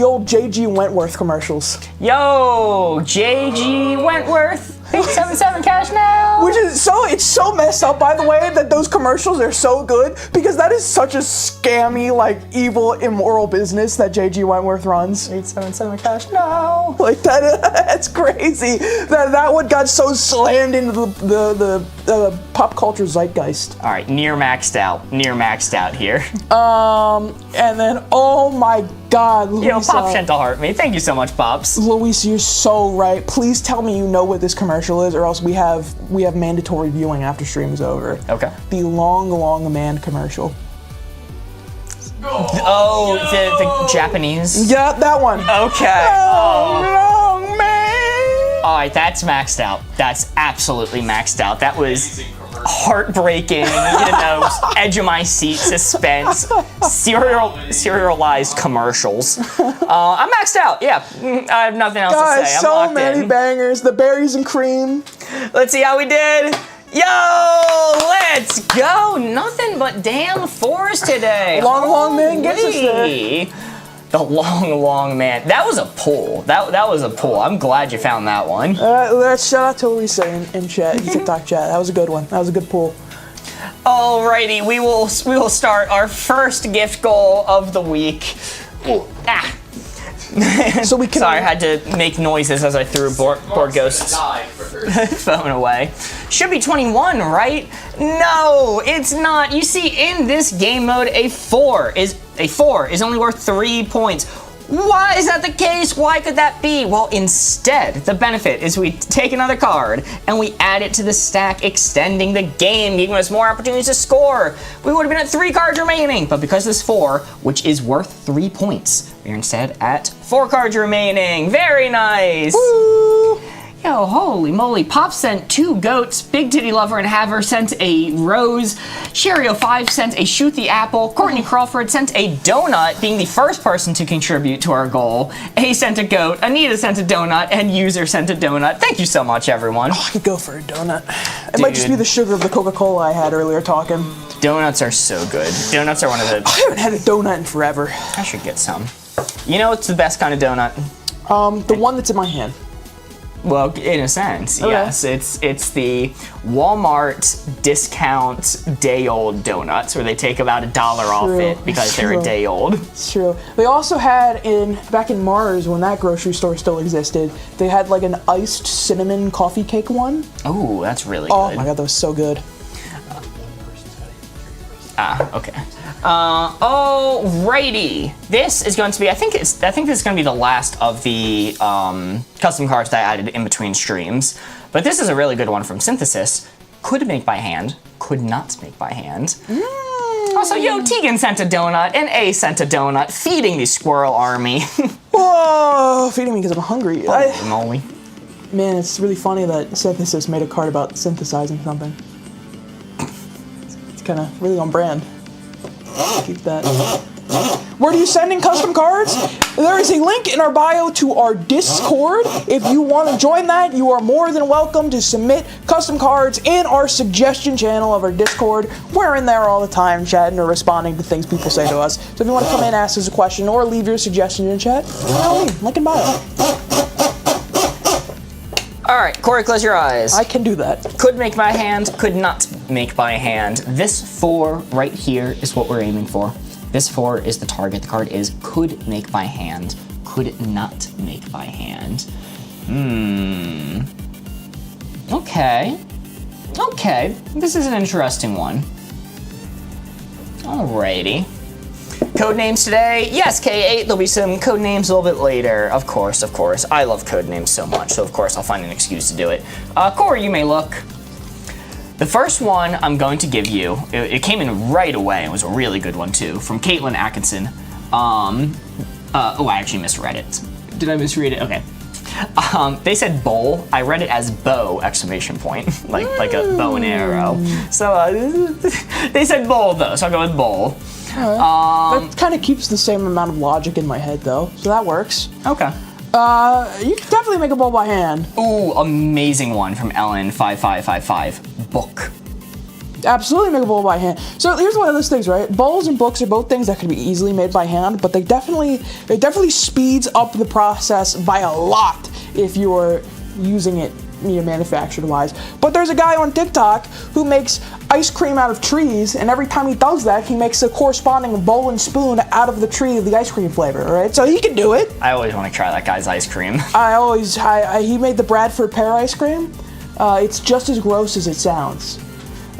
old J.G. Wentworth commercials. Yo, J.G. Wentworth. 877 cash now. Which is it's so messed up, by the way, that those commercials are so good because that is such a scammy, like evil, immoral business that J.G. Wentworth runs. 877 cash now. Like that's crazy. That one got so slammed into the pop culture zeitgeist. All right, near maxed out here. And then oh my God, Luisa. Yo, Pop Gentle Heart me. Thank you so much, Pops. Luis, you're so right. Please tell me you know what this commercial is, or else we have mandatory viewing after stream is over. Okay. The long man commercial. Oh, the Japanese. Yeah, that one. Okay. Long man. All right, that's maxed out. That's absolutely maxed out. That was heartbreaking, edge of my seat suspense, serialized commercials. I'm maxed out. Yeah, I have nothing else to say. I'm so locked many in. bangers. The berries and cream. Let's see how we did. Yo, let's go. Nothing but damn fours today. Long man gets us there. The long man. That was a pull. That was a pull. I'm glad you found that one. Let's shout out to Lisa in chat, in TikTok chat. That was a good one. That was a good pull. Alrighty, we will start our first gift goal of the week. Ooh, So we can. Sorry, I had to make noises as I threw Board Ghost's phone away. Should be 21, right? No, it's not. You see, in this game mode, a 4 is only worth 3 points. Why is that the case? Why could that be? Well, instead, the benefit is we take another card and we add it to the stack, extending the game, giving us more opportunities to score. We would have been at 3 cards remaining, but because this 4, which is worth 3 points, we're instead at 4 cards remaining. Very nice. Woo. Yo, holy moly. Pop sent 2 goats. Big Titty Lover and Haver sent a rose. Sherry05 sent a shoot the apple. Courtney Crawford sent a donut, being the first person to contribute to our goal. A sent a goat. Anita sent a donut. And User sent a donut. Thank you so much, everyone. Oh, I could go for a donut. It might just be the sugar of the Coca-Cola I had earlier talking. Donuts are so good. Donuts are one of the... I haven't had a donut in forever. I should get some. You know what's the best kind of donut? The one that's in my hand. Well, in a sense, Okay. yes. It's the Walmart discount day-old donuts where they take about $1 off it because they're a day old. It's true. They also had back in Mars when that grocery store still existed, they had like an iced cinnamon coffee cake one. Oh, that's really Oh good. my God, that was so good. Okay. Alrighty. This is going to be, I think this is going to be the last of the custom cards that I added in between streams. But this is a really good one from Synthesis. Could make by hand, could not make by hand. Also, yo, Tegan sent a donut, and A sent a donut, feeding the squirrel army. Whoa, feeding me because I'm hungry. Holy moly. Man, it's really funny that Synthesis made a card about synthesizing something. It's kind of really on brand. Keep that. Where are you sending custom cards? There is a link in our bio to our Discord. If you want to join that, you are more than welcome to submit custom cards in our suggestion channel of our Discord. We're in there all the time chatting or responding to things people say to us. So if you want to come in, ask us a question, or leave your suggestion in chat, link in bio. Alright, Corey, close your eyes. I can do that. Could make by hand, could not make by hand. This 4 right here is what we're aiming for. This 4 is the target. The card is could make by hand, could not make by hand. Okay. Okay, this is an interesting one. Alrighty. Code names today? Yes, K8. There'll be some code names a little bit later. Of course, of course. I love code names so much, so of course I'll find an excuse to do it. Corey, you may look. The first one I'm going to give you, it came in right away. It was a really good one too, from Caitlin Atkinson. I actually misread it. Did I misread it? Okay. They said bowl. I read it as bow, exclamation point, like a bow and arrow. So they said bowl though, so I'll go with bowl. That kind of keeps the same amount of logic in my head though, so that works. Okay. You can definitely make a bowl by hand. Ooh, amazing one from Ellen5555. book. Absolutely make a bowl by hand. So here's one of those things, right? Bowls and books are both things that can be easily made by hand, but it definitely speeds up the process by a lot if you are using it, manufactured wise. But there's a guy on TikTok who makes ice cream out of trees, and every time he does that, he makes a corresponding bowl and spoon out of the tree of the ice cream flavor, right? So he can do it. I always want to try that guy's ice cream. He made the Bradford pear ice cream. It's just as gross as it sounds.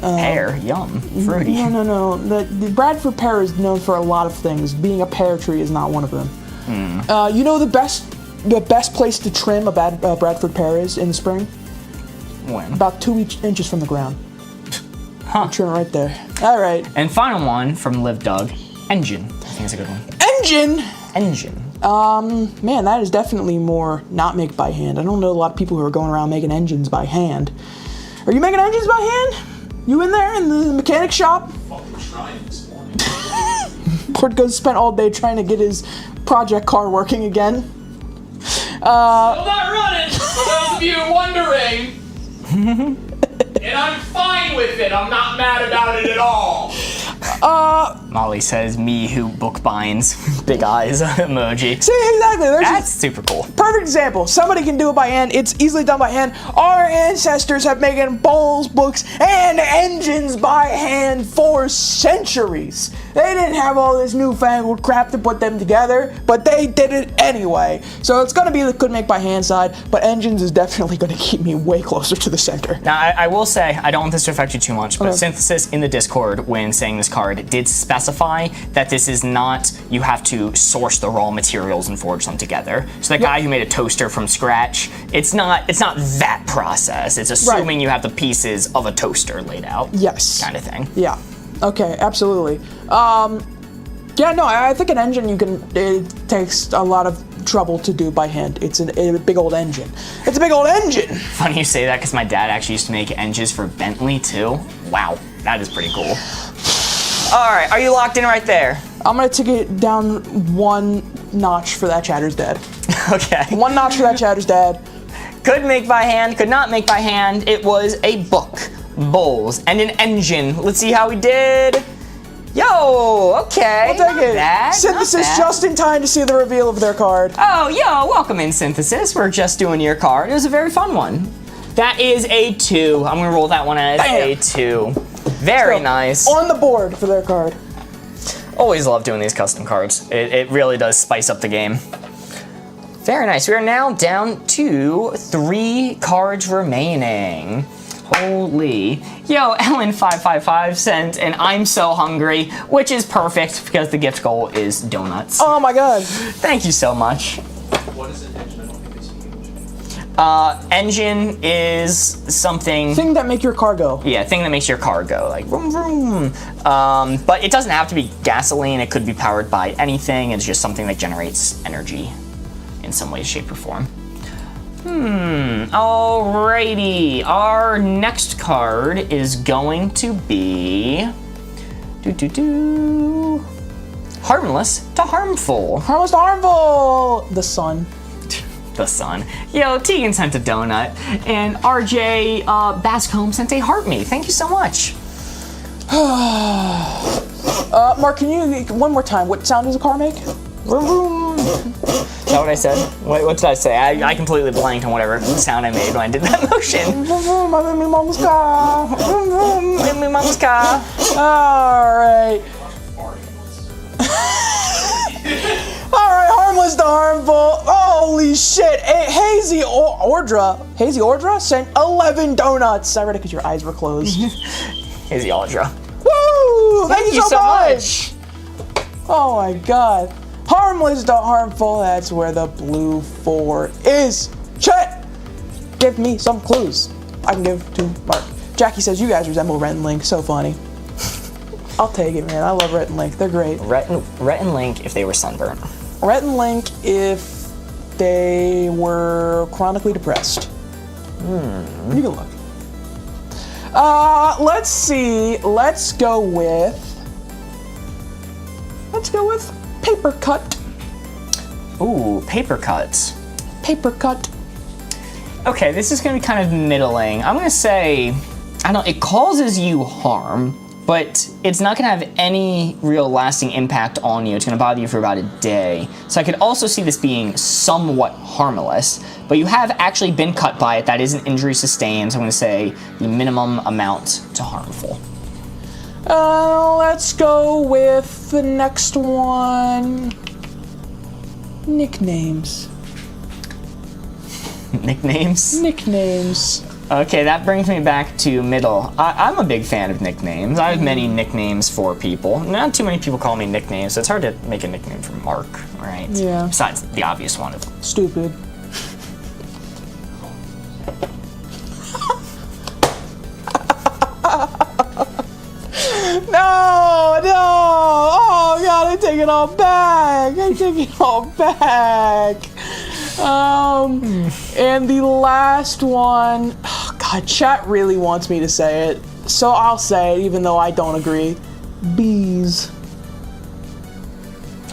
Pear, yum, fruity. No. The Bradford pear is known for a lot of things. Being a pear tree is not one of them. You know the best place to trim a Bradford pear is in the spring? When? About 2 inches from the ground. Huh. Trim it right there. All right. And final one from Live Doug, engine. I think it's a good one. Engine. Engine. Man, that is definitely more not make by hand. I don't know a lot of people who are going around making engines by hand. Are you making engines by hand? You in there in the mechanic shop? Fucking trying this morning. Boardgoes spent all day trying to get his project car working again. Still not running, for those of you wondering. And I'm fine with it. I'm not mad about it at all. Molly says, me who book binds. Big eyes emoji. See, exactly. That's super cool. Perfect example. Somebody can do it by hand. It's easily done by hand. Our ancestors have made bowls, books, and engines by hand for centuries. They didn't have all this newfangled crap to put them together, but they did it anyway. So it's going to be the could make by hand side, but engines is definitely going to keep me way closer to the center. Now, I will say, I don't want this to affect you too much, but Okay. Synthesis in the Discord, when saying this card, did specify that this is not, you have to source the raw materials and forge them together. So the guy who made a toaster from scratch, it's not that process. It's assuming you have the pieces of a toaster laid out. Yes. Kind of thing. Yeah. Okay, absolutely. Yeah, no, I think an engine it takes a lot of trouble to do by hand. It's a big old engine. It's a big old engine! Funny you say that because my dad actually used to make engines for Bentley too. Wow, that is pretty cool. All right, are you locked in right there? I'm gonna take it down one notch for that Chatter's dad. Okay. One notch for that Chatter's dad. Could make by hand, could not make by hand. It was a book, bowls, and an engine. Let's see how we did. Yo, okay. We'll take it. Bad, Synthesis not bad. just in time to see the reveal of their card. Oh, yo, welcome in, Synthesis. We're just doing your card. It was a very fun one. That is a 2. I'm gonna roll that one as a 2. Very nice. On the board for their card. Always love doing these custom cards. It really does spice up the game. Very nice. We are now down to 3 cards remaining. Holy. Yo, Ellen555 sent and I'm so hungry, which is perfect because the gift goal is donuts. Oh my god. Thank you so much. What is an engine? I don't think I see engine. Engine is something... Thing that make your car go. Yeah, thing that makes your car go, like vroom vroom. But it doesn't have to be gasoline. It could be powered by anything. It's just something that generates energy in some way, shape, or form. Alrighty. Our next card is going to be Harmless to Harmful. Harmless to harmful. The sun. The sun. Yo, Tegan sent a donut, and RJ Bascombe sent a heart me. Thank you so much. Mark, can you one more time? What sound does a car make? Vroom, vroom. Is that what I said? What did I say? I completely blanked on whatever sound I made when I did that motion. I'm in my mama's car. In my mom's car. All right. All right, harmless to harmful. Holy shit. Hazy Ordra sent 11 donuts. I read it because your eyes were closed. Here's the Aldra. Woo! Thank you so much. Oh my god. Harmless to harmful. That's where the blue 4 is. Chet, give me some clues I can give to Mark. Jackie says you guys resemble Rhett and Link. So funny. I'll take it, man. I love Rhett and Link. They're great. Rhett and Link if they were sunburnt. Rhett and Link if they were chronically depressed. You can look. Let's see. Let's go with paper cut. Ooh, paper cuts. Paper cut. Okay, this is gonna be kind of middling. I'm gonna say I don't know, it causes you harm, but it's not gonna have any real lasting impact on you. It's gonna bother you for about a day. So I could also see this being somewhat harmless, but you have actually been cut by it. That is an injury sustained, so I'm gonna say the minimum amount to harmful. Let's go with the next one. Nicknames. Nicknames? Nicknames. Okay, that brings me back to middle. I'm a big fan of nicknames. I have many nicknames for people. Not too many people call me nicknames, so it's hard to make a nickname for Mark, right? Yeah. Besides the obvious one of Stupid. No! Oh God! I take it all back. I take it all back. And the last one, oh God, chat really wants me to say it, so I'll say it even though I don't agree. Bees.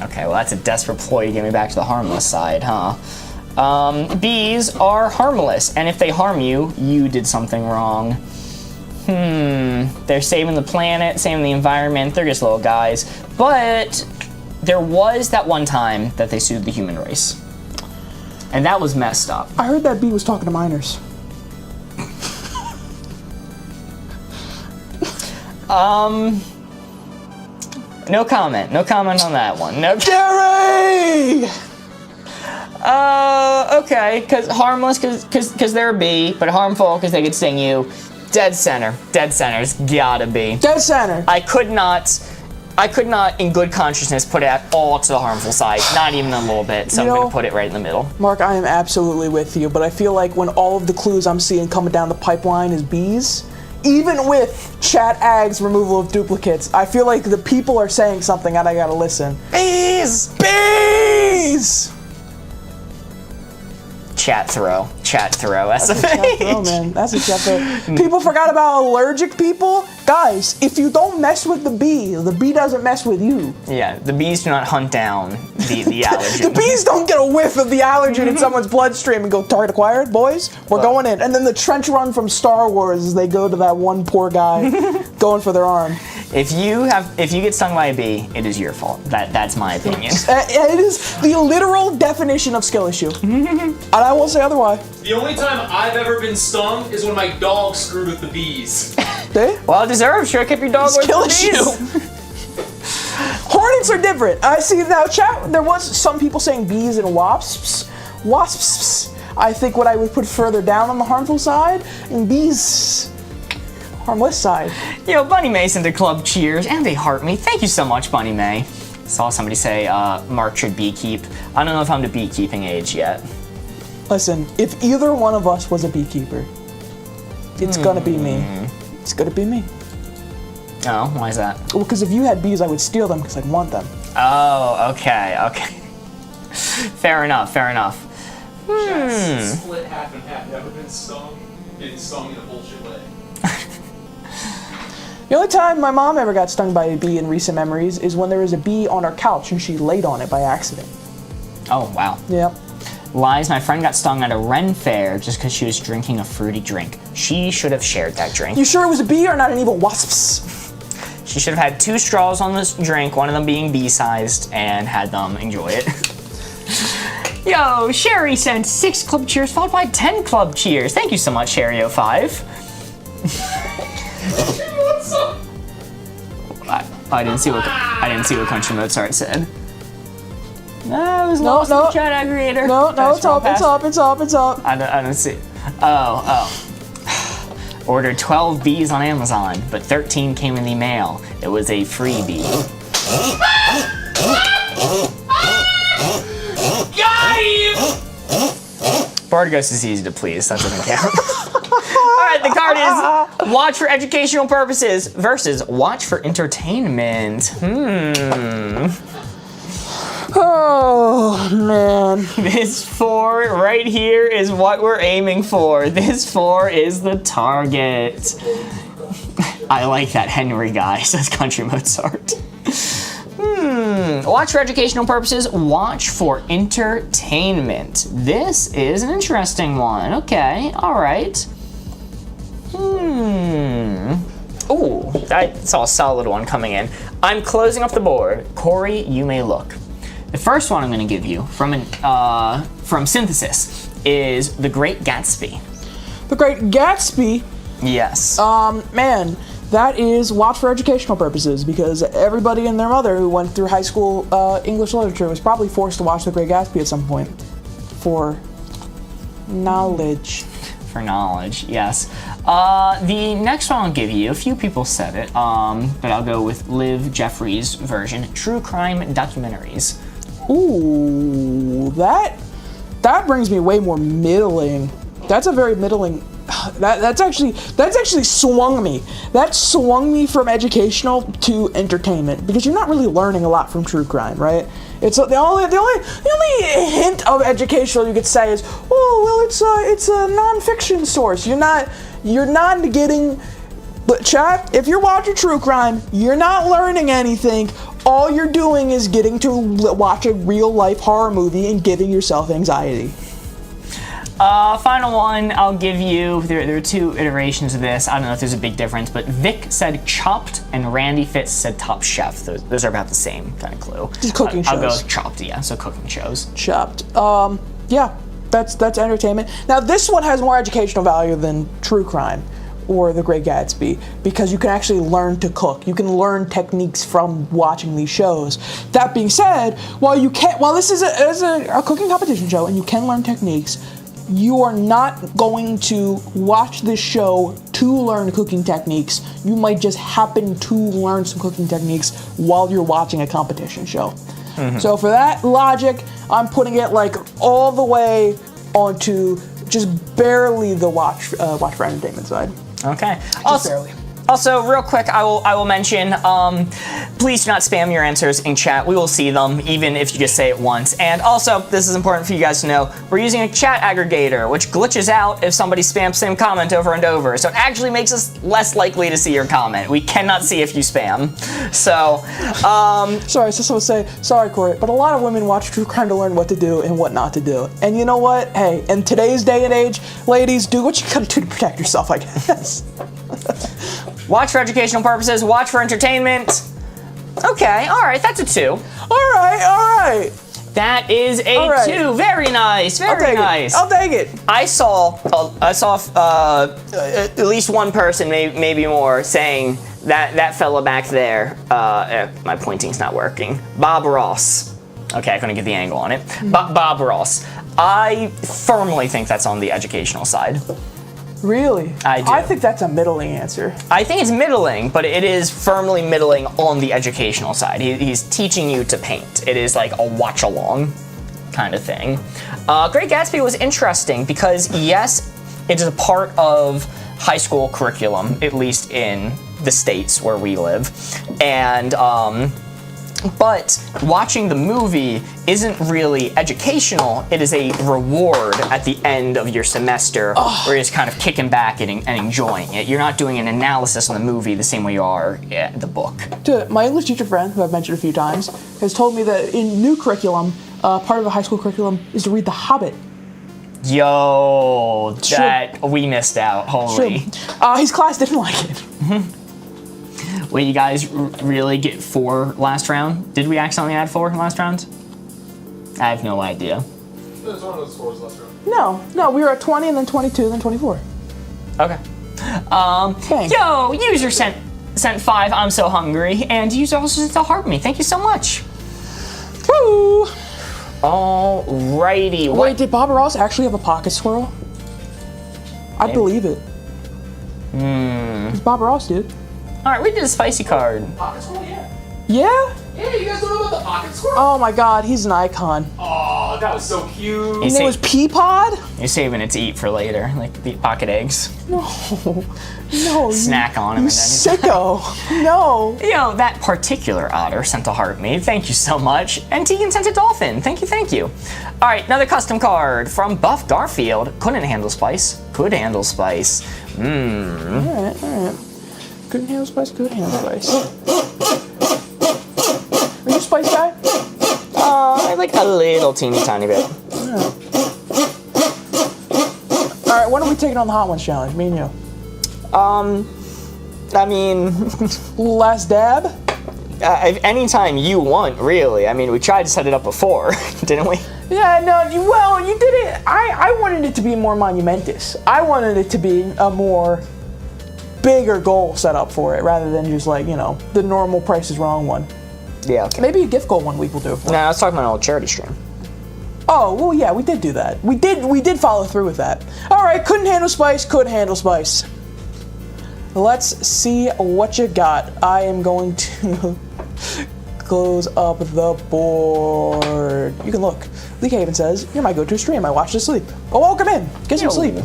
Okay, well that's a desperate ploy to get me back to the harmless side, huh? Bees are harmless, and if they harm you, you did something wrong. They're saving the planet, saving the environment, they're just little guys. But there was that one time that they sued the human race. And that was messed up. I heard that bee was talking to minors. No comment. No comment on that one. No. Gary! Okay, because harmless, because they're a bee, but harmful because they could sting you. Dead center. Dead center's gotta be. Dead center. I could not, in good consciousness, put it at all to the harmful side. Not even a little bit. So I'm gonna put it right in the middle. Mark, I am absolutely with you, but I feel like when all of the clues I'm seeing coming down the pipeline is bees, even with chat ags removal of duplicates, I feel like the people are saying something and I gotta listen. Bees! Bees! Chat throw. Chat throw. That's a chat throw, man. That's a chat throw. People forgot about allergic people. Guys, if you don't mess with the bee doesn't mess with you. Yeah, the bees do not hunt down the allergen. The bees don't get a whiff of the allergen in someone's bloodstream and go, target acquired, boys, we're going in. And then the trench run from Star Wars as they go to that one poor guy going for their arm. If you get stung by a bee, it is your fault. That's my opinion. It is the literal definition of skill issue. And I won't say otherwise. The only time I've ever been stung is when my dog screwed with the bees. Well deserved. Should have kept your dog away from the bees. Hornets are different. I see now, chat. There was some people saying bees and wasps. Wasps. I think what I would put further down on the harmful side, and bees, harmless side. Yo, Bunny May sent a club cheers, and they heart me. Thank you so much, Bunny May. Saw somebody say Mark should beekeep. I don't know if I'm to beekeeping age yet. Listen, if either one of us was a beekeeper, it's gonna be me. It's gonna be me. Oh, why is that? Well, because if you had bees, I would steal them because I'd want them. Oh, okay. Fair enough. Split half and half. Never been stung. Getting stung in a bullshit way. The only time my mom ever got stung by a bee in recent memories is when there was a bee on her couch and she laid on it by accident. Oh, wow. Yep. Lies, my friend got stung at a Ren fair just because she was drinking a fruity drink. She should have shared that drink. You sure it was a bee or not an evil wasps? She should have had 2 straws on this drink, one of them being bee-sized, and had them enjoy it. Yo, Sherry sent 6 club cheers followed by 10 club cheers. Thank you so much, Sherry05. What's up? I didn't see what Country Mozart said. No, it was lost in the chat aggregator. No, it's up. I don't see. Oh. Ordered 12 bees on Amazon, but 13 came in the mail. It was a freebie. Got him! Boardgos is easy to please. That doesn't count. Alright, the card is watch for educational purposes versus watch for entertainment. Oh, man. This 4 right here is what we're aiming for. This 4 is the target. I like that Henry guy, says Country Mozart. Watch for educational purposes, watch for entertainment. This is an interesting one. Okay, alright. Ooh, I saw a solid one coming in. I'm closing up the board. Corey, you may look. The first one I'm going to give you from Synthesis is The Great Gatsby. The Great Gatsby. Yes. Man, that is watched for educational purposes because everybody and their mother who went through high school English literature was probably forced to watch The Great Gatsby at some point for knowledge. For knowledge, yes. The next one I'll give you, a few people said it, but I'll go with Liv Jeffries' version, True Crime Documentaries. Ooh, that brings me way more middling. That's a very middling. That's actually swung me. That swung me from educational to entertainment because you're not really learning a lot from true crime, right? It's the only hint of educational you could say is, oh well, it's a non-fiction source. You're not getting. But chat, if you're watching true crime, you're not learning anything. All you're doing is getting to watch a real life horror movie and giving yourself anxiety. Final one I'll give you. There are two iterations of this. I don't know if there's a big difference, but Vic said Chopped and Randy Fitz said Top Chef. Those are about the same kind of clue. Just cooking shows. I'll go with Chopped, yeah, so cooking shows. Chopped. Yeah, that's entertainment. Now this one has more educational value than true crime or The Great Gatsby because you can actually learn to cook. You can learn techniques from watching these shows. That being said, while this is a cooking competition show and you can learn techniques, you are not going to watch this show to learn cooking techniques. You might just happen to learn some cooking techniques while you're watching a competition show. Mm-hmm. So for that logic, I'm putting it like all the way onto just barely the watch for entertainment side. Okay. Just barely. Also, real quick, I will mention, please do not spam your answers in chat. We will see them, even if you just say it once. And also, this is important for you guys to know, we're using a chat aggregator, which glitches out if somebody spams the same comment over and over. So it actually makes us less likely to see your comment. We cannot see if you spam. So, Sorry, so someone say, sorry, Corey, but a lot of women watch true crime to learn what to do and what not to do. And you know what? Hey, in today's day and age, ladies, do what you gotta do to protect yourself, I guess. Watch for educational purposes, watch for entertainment. Okay, all right, that's a 2. All right. That is a 2. Very nice, very nice. I'll take it. I saw at least one person, maybe more, saying that fella back there. My pointing's not working. Bob Ross. Okay, I couldn't get the angle on it. Bob Ross. I firmly think that's on the educational side. Really? I do. I think that's a middling answer. I think it's middling, but it is firmly middling on the educational side. He's teaching you to paint. It is like a watch-along kind of thing. Great Gatsby was interesting because, yes, it is a part of high school curriculum, at least in the States where we live. And, but watching the movie isn't really educational. It is a reward at the end of your semester where you're just kind of kicking back and enjoying it. You're not doing an analysis on the movie the same way you are the book. My English teacher friend, who I've mentioned a few times, has told me that in new curriculum, part of the high school curriculum is to read The Hobbit. Yo, we missed out. Holy. His class didn't like it. Mm-hmm. Wait, you guys really get 4 last round? Did we accidentally add 4 last round? I have no idea. There's one of those scores last round. No, we were at 20 and then 22, then 24. Okay. Yo, user sent 5, I'm so hungry, and user also sent to heart me. Thank you so much. Woo! Alrighty. Wait, did Bob Ross actually have a pocket squirrel? I believe it. It's Bob Ross, dude. Alright, we did a spicy card. Pocket squirrel, yeah. Yeah? Yeah, you guys don't know about the pocket squirrel? Oh my god, he's an icon. Oh, that was so cute. His name was Peapod? You're saving it to eat for later, like the pocket eggs. No. Snack on him. You sicko. No. Yo, that particular otter sent a heart me. Thank you so much. And Tegan sent a dolphin. Thank you. All right, another custom card from Buff Garfield. Couldn't handle spice. Could handle spice. All right. Couldn't handle spice, could handle spice. Are you a spice guy? I like a little teeny tiny bit. All right, when are we taking on the Hot Ones challenge? Me and you. I mean, Last dab? anytime you want, really. I mean, we tried to set it up before, didn't we? Yeah, no, well, you did it. I wanted it to be more monumentous. I wanted it to be a more bigger goal set up for it rather than just like, the normal Price is Wrong one. Yeah, okay. Maybe a gift goal one week will do it for No, I was talking about an old charity stream. Oh, well, yeah, we did do that. We did follow through with that. All right, couldn't handle spice, could handle spice. Let's see what you got. I am going to close up the board. You can look. Lee Haven says, "You're my go-to stream. I watch to sleep." Oh, welcome in. Get some sleep.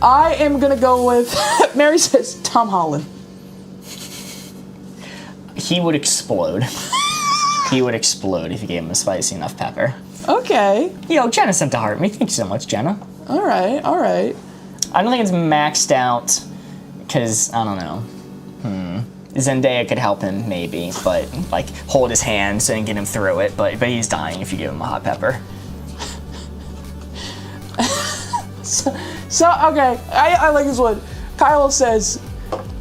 I am gonna go with. Mary says Tom Holland. He would explode. He would explode if you gave him a spicy enough pepper. Okay. Jenna sent to heart me. Thank you so much, Jenna. All right. All right. I don't think it's maxed out because I don't know. Zendaya could help him maybe, but like hold his hand so and get him through it. But he's dying if you give him a hot pepper. So okay, I like this one. Kyle says,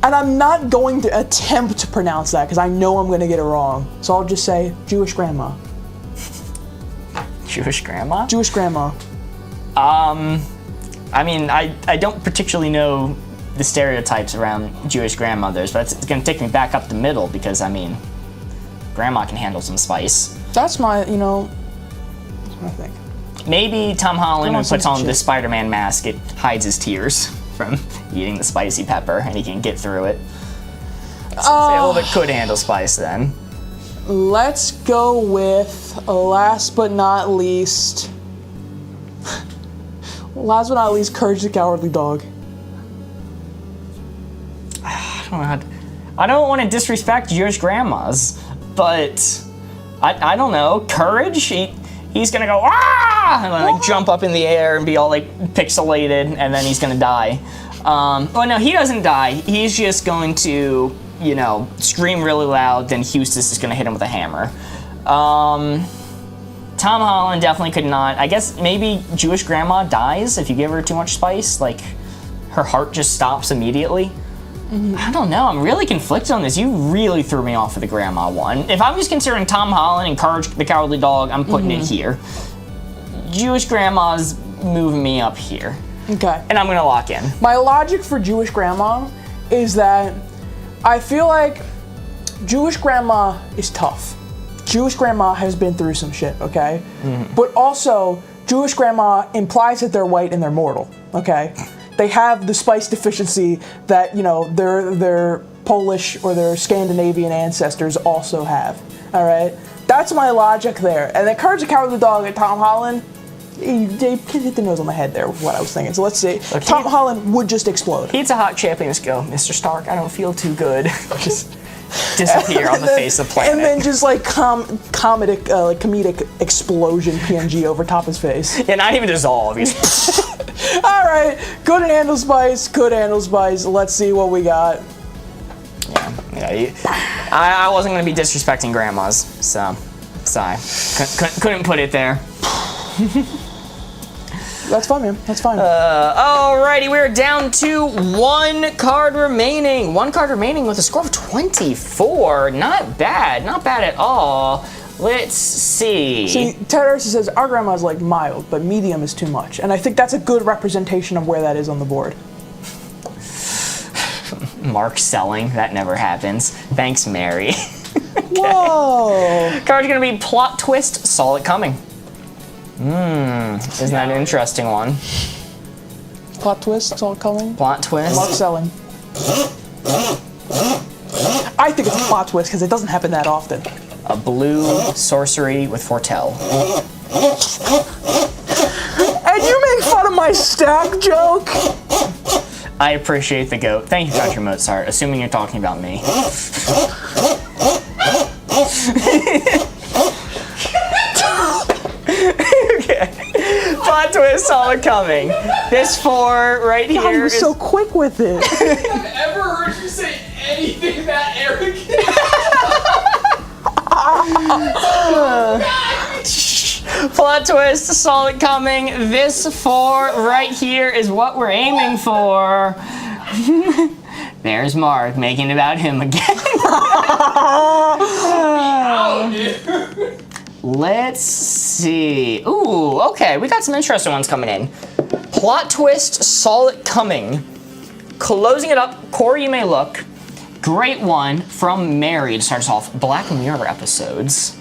and I'm not going to attempt to pronounce that because I know I'm going to get it wrong. So I'll just say Jewish grandma. Jewish grandma? Jewish grandma. I mean, I don't particularly know the stereotypes around Jewish grandmothers, but it's going to take me back up the middle because, I mean, grandma can handle some spice. That's my, that's what I think. Maybe Tom Holland, when he puts on the shit. Spider-Man mask, it hides his tears from eating the spicy pepper, and he can get through it. So say a little bit could handle spice then. Let's go with last but not least, Courage the Cowardly Dog. I don't want to disrespect Jewish grandmas, but I don't know. Courage? He's gonna go ah, and then like jump up in the air and be all like pixelated, and then he's gonna die. Oh no, he doesn't die. He's just going to, scream really loud. Then Eustace is gonna hit him with a hammer. Tom Holland definitely could not. I guess maybe Jewish grandma dies if you give her too much spice. Like her heart just stops immediately. I don't know. I'm really conflicted on this. You really threw me off with the grandma one. If I'm just considering Tom Holland and Courage the Cowardly Dog, I'm putting it here. Jewish grandma's moving me up here. Okay. And I'm going to lock in. My logic for Jewish grandma is that I feel like Jewish grandma is tough. Jewish grandma has been through some shit, okay? But also, Jewish grandma implies that they're white and they're mortal, okay? They have the spice deficiency that, their Polish or their Scandinavian ancestors also have, all right? That's my logic there. And then Courage the Cowardly Dog and Tom Holland, they hit the nose on the head there with what I was thinking. So let's see. Look, Tom Holland would just explode. He's a hot champion. Just go, Mr. Stark, I don't feel too good. Just disappear on the face of the planet. And then just like comedic explosion PNG over top his face. Yeah, not even dissolve. All right, couldn't handle spice, could handle spice. Let's see what we got. Yeah, I wasn't going to be disrespecting grandmas, so sorry. Couldn't put it there. That's fine, man. That's fine. Alrighty, we're down to one card remaining. One card remaining with a score of 24. Not bad. Not bad at all. Let's see. See, Ted Ersa says our grandma's like mild, but medium is too much. And I think that's a good representation of where that is on the board. Mark selling. That never happens. Thanks, Mary. Whoa. Card's gonna be Plot Twist. Saw it coming. Isn't that an interesting one? Plot twist, it's all coming. Plot twist. Mark selling. I think it's a plot twist because it doesn't happen that often. A blue sorcery with foretell. And you make fun of my stack joke? I appreciate the goat. Thank you, Country Mozart. Assuming you're talking about me. Okay. Plot twist, saw it coming. This 4 right here. God, you're so quick with it. I've ever heard you say anything that arrogant. Plot twist, saw it coming. This 4 right here is what we're aiming for. There's Mark making it about him again. Let's see. Ooh, okay, we got some interesting ones coming in. Plot twist, saw it coming. Closing it up, Corey, you may look. Great one from Mary to start us off. Black Mirror episodes.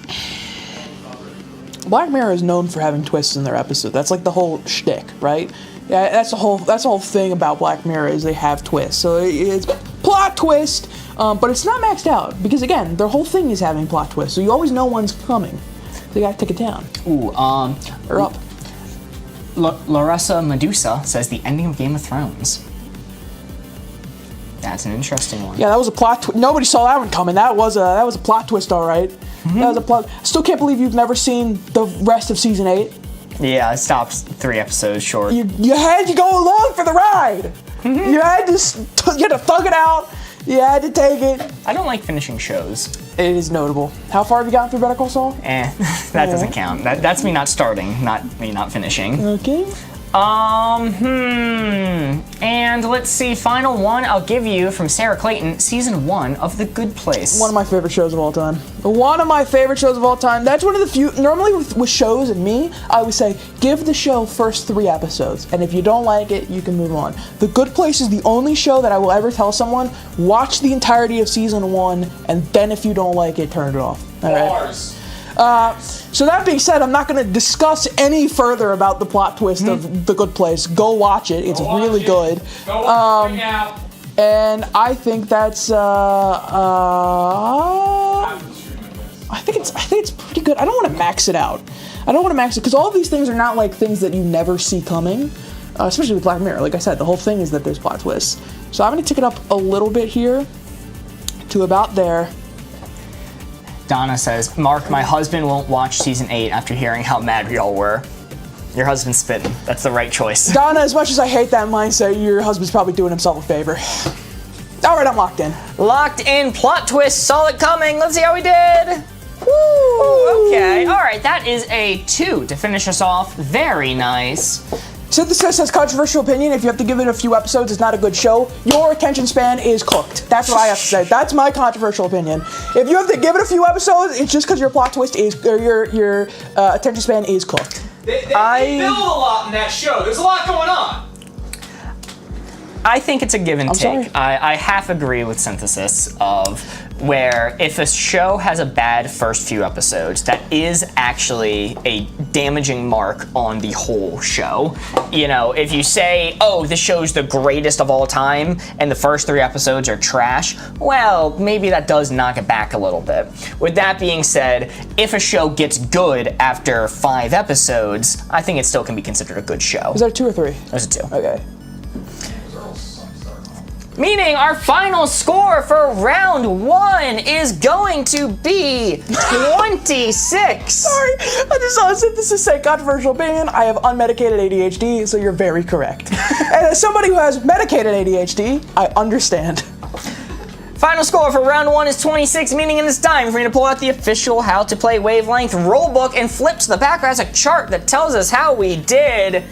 Black Mirror is known for having twists in their episode. That's like the whole shtick, right? Yeah, that's the whole thing about Black Mirror is they have twists. So it's plot twist, but it's not maxed out because again, their whole thing is having plot twists. So you always know one's coming. So you gotta take it down. Ooh, or up. Larissa Medusa says the ending of Game of Thrones. That's an interesting one. Yeah, that was a plot. Nobody saw that one coming. That was a plot twist, all right. That was a plot. Still can't believe you've never seen the rest of season 8. Yeah, it stops 3 episodes short. You had to go along for the ride. You had to thug it out. You had to take it. I don't like finishing shows. It is notable. How far have you gotten through Better Call Saul? That doesn't count. That's me not starting, not me not finishing. Okay. And let's see, final one I'll give you from Sarah Clayton, season 1 of The Good Place. One of my favorite shows of all time. One of my favorite shows of all time. That's one of the few, normally with shows and me, I would say, give the show first 3 episodes. And if you don't like it, you can move on. The Good Place is the only show that I will ever tell someone, watch the entirety of season 1, and then if you don't like it, turn it off. All right? So that being said, I'm not going to discuss any further about the plot twist of The Good Place. Go watch it. It's really good. Go watch it right now. And I think that's I think it's pretty good. I don't want to max it out. I don't want to max it because all of these things are not like things that you never see coming. Especially with Black Mirror. Like I said, the whole thing is that there's plot twists. So I'm going to tick it up a little bit here to about there. Donna says, Mark, my husband won't watch season 8 after hearing how mad y'all were. Your husband's spitting. That's the right choice. Donna, as much as I hate that mindset, your husband's probably doing himself a favor. All right, I'm locked in. Locked in, plot twist, saw it coming. Let's see how we did. Woo! Okay, all right, that is a 2 to finish us off. Very nice. Synthesis has controversial opinion. If you have to give it a few episodes, it's not a good show. Your attention span is cooked. That's what I have to say. That's my controversial opinion. If you have to give it a few episodes, it's just because your plot twist is, or your attention span is cooked. They build a lot in that show. There's a lot going on. I think it's a give and take. Sorry. I half agree with Synthesis of where if a show has a bad first few episodes, that is actually a damaging mark on the whole show. You know, if you say, oh, this show's the greatest of all time, and the first 3 episodes are trash, well, maybe that does knock it back a little bit. With that being said, if a show gets good after 5 episodes, I think it still can be considered a good show. Is that a 2 or 3? There's a 2. Okay. Meaning our final score for round 1 is going to be 26. Sorry, I just saw Synthesis say controversial opinion. I have unmedicated ADHD, so you're very correct. And as somebody who has medicated ADHD, I understand. Final score for round 1 is 26, meaning it is time for me to pull out the official How to Play Wavelength rulebook and flip to the back where it has a chart that tells us how we did.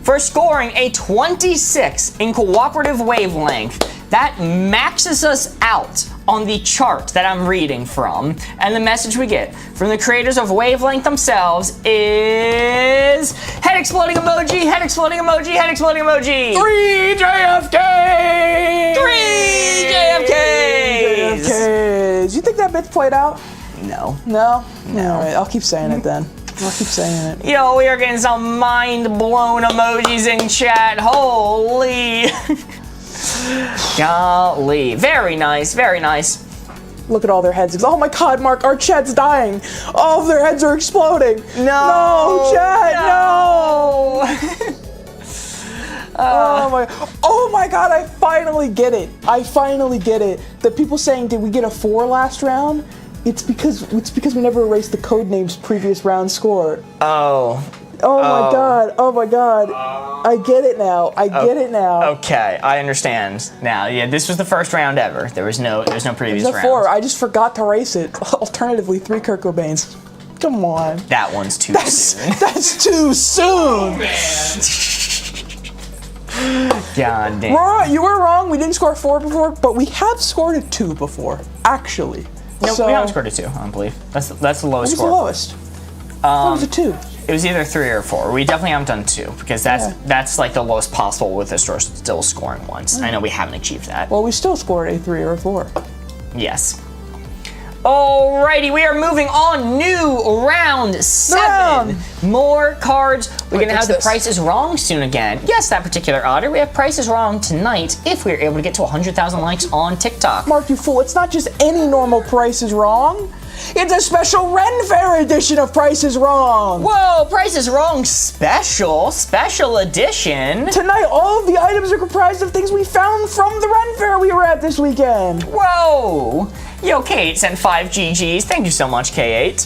For scoring a 26 in cooperative wavelength, that maxes us out on the chart that I'm reading from. And the message we get from the creators of Wavelength themselves is head exploding emoji, head exploding emoji, head exploding emoji. 3 JFK! 3 JFKs! JFKs. You think that bit's played out? No. No? No. All right, I'll keep saying it then. I'll keep saying it. Yo, we are getting some mind-blown emojis in chat. Holy. Golly. Very nice, very nice. Look at all their heads. Oh my god, Mark, our chat's dying. All of their heads are exploding. No, chat, no. Oh my god, I finally get it. I finally get it. The people saying, did we get a 4 last round? It's because we never erased the Codenames previous round score. Oh. Oh my god. Oh my god. I get it now. I get it now. Okay, I understand now. Yeah, this was the first round ever. There's no previous round. 4. I just forgot to erase it. Alternatively, 3 Kurt Cobains. Come on. That one's too soon. That's too soon. Man. God damn. Rora, you were wrong. We didn't score 4 before, but we have scored a 2 before, actually. No, So, we haven't scored a 2, I don't believe. That's the lowest What's the score. lowest? What was a 2? It was either 3 or 4. We definitely haven't done 2 because that's like the lowest possible with the store still scoring once. I know we haven't achieved that. Well, we still scored a 3 or a 4. Yes. Alrighty, we are moving on. New round 7. More cards. We're gonna have the Price is Wrong soon again. Yes, that particular order. We have Price is Wrong tonight if we're able to get to 100,000 likes on TikTok. Mark, you fool. It's not just any normal Price is Wrong. It's a special Ren Fair edition of Price is Wrong. Whoa, Price is Wrong special edition. Tonight, all of the items are comprised of things we found from the Ren Fair we were at this weekend. Whoa. Yo, K8 sent 5 GGs. Thank you so much, K8.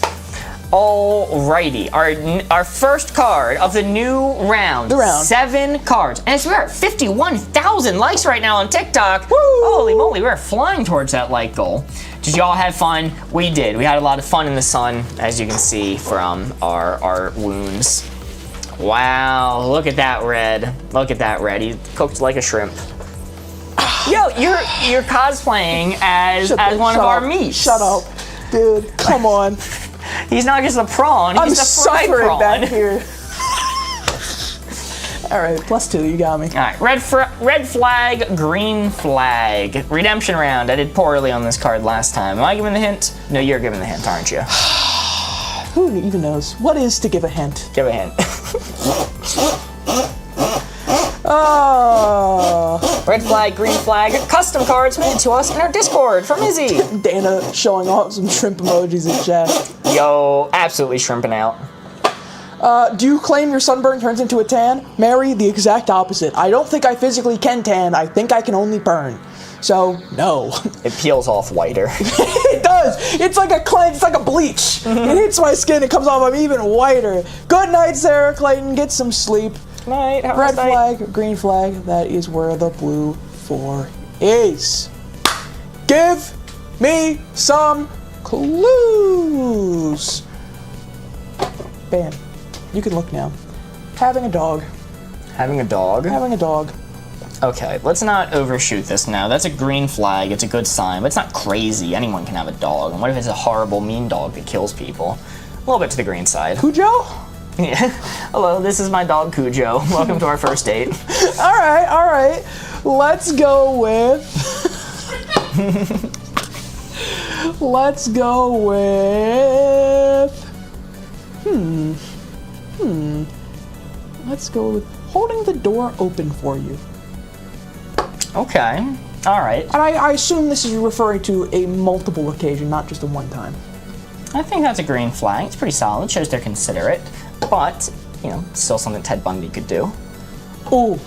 Alrighty, our first card of the new round. 7 cards. And we're at 51,000 likes right now on TikTok. Woo! Holy moly, we're flying towards that like goal. Did y'all have fun? We did. We had a lot of fun in the sun, as you can see from our wounds. Wow, look at that red. Look at that red. He cooked like a shrimp. Yo, you're cosplaying as one of our meats. Shut up, dude. Come on. He's not just a prawn. He's a fried suffering prawn. back here. All right, +2. You got me. All right, red flag, green flag. Redemption round. I did poorly on this card last time. Am I giving the hint? No, you're giving the hint, aren't you? Who even knows? What is to give a hint? Give a hint. Oh. Red flag, green flag. Custom cards made to us in our Discord from Izzy. Dana showing off some shrimp emojis in chat. Yo, absolutely shrimping out. Do you claim your sunburn turns into a tan? Mary, the exact opposite. I don't think I physically can tan. I think I can only burn. So, no. It peels off whiter. It does. It's like a cleanse. It's like a bleach. It hits my skin. It comes off. I'm even whiter. Good night, Sarah Clayton. Get some sleep. Night. Red flag, green flag. That is where the blue 4 is. Give me some clues. Bam. You can look now. Having a dog. Having a dog? Having a dog. Okay, let's not overshoot this now. That's a green flag. It's a good sign, but it's not crazy. Anyone can have a dog. And what if it's a horrible, mean dog that kills people? A little bit to the green side. Cujo? Yeah. Hello, this is my dog Cujo. Welcome to our first date. All right. Let's go with... Let's go with... Let's go with holding the door open for you. Okay. All right. And I assume this is referring to a multiple occasion, not just a one time. I think that's a green flag. It's pretty solid. Shows they're considerate. But, you know, still something Ted Bundy could do. Ooh,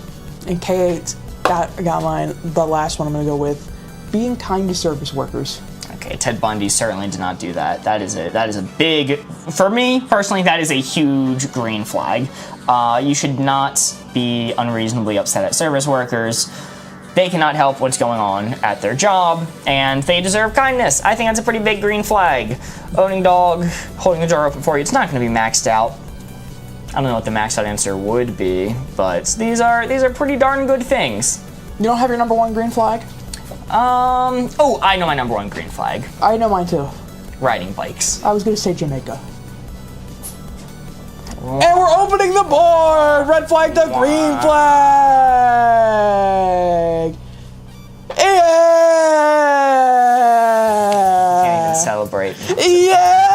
and K8, got mine. The last one I'm going to go with, being kind to service workers. Okay, Ted Bundy certainly did not do that. That is a big, for me personally, that is a huge green flag. You should not be unreasonably upset at service workers. They cannot help what's going on at their job, and they deserve kindness. I think that's a pretty big green flag. Owning dog, holding the door open for you, it's not going to be maxed out. I don't know what the maxed out answer would be, but these are pretty darn good things. You don't have your number 1 green flag? Oh, I know my number 1 green flag. I know mine too. Riding bikes. I was going to say Jamaica. And we're opening the board! Red flag to green flag! Yeah! Can't even celebrate. Yeah!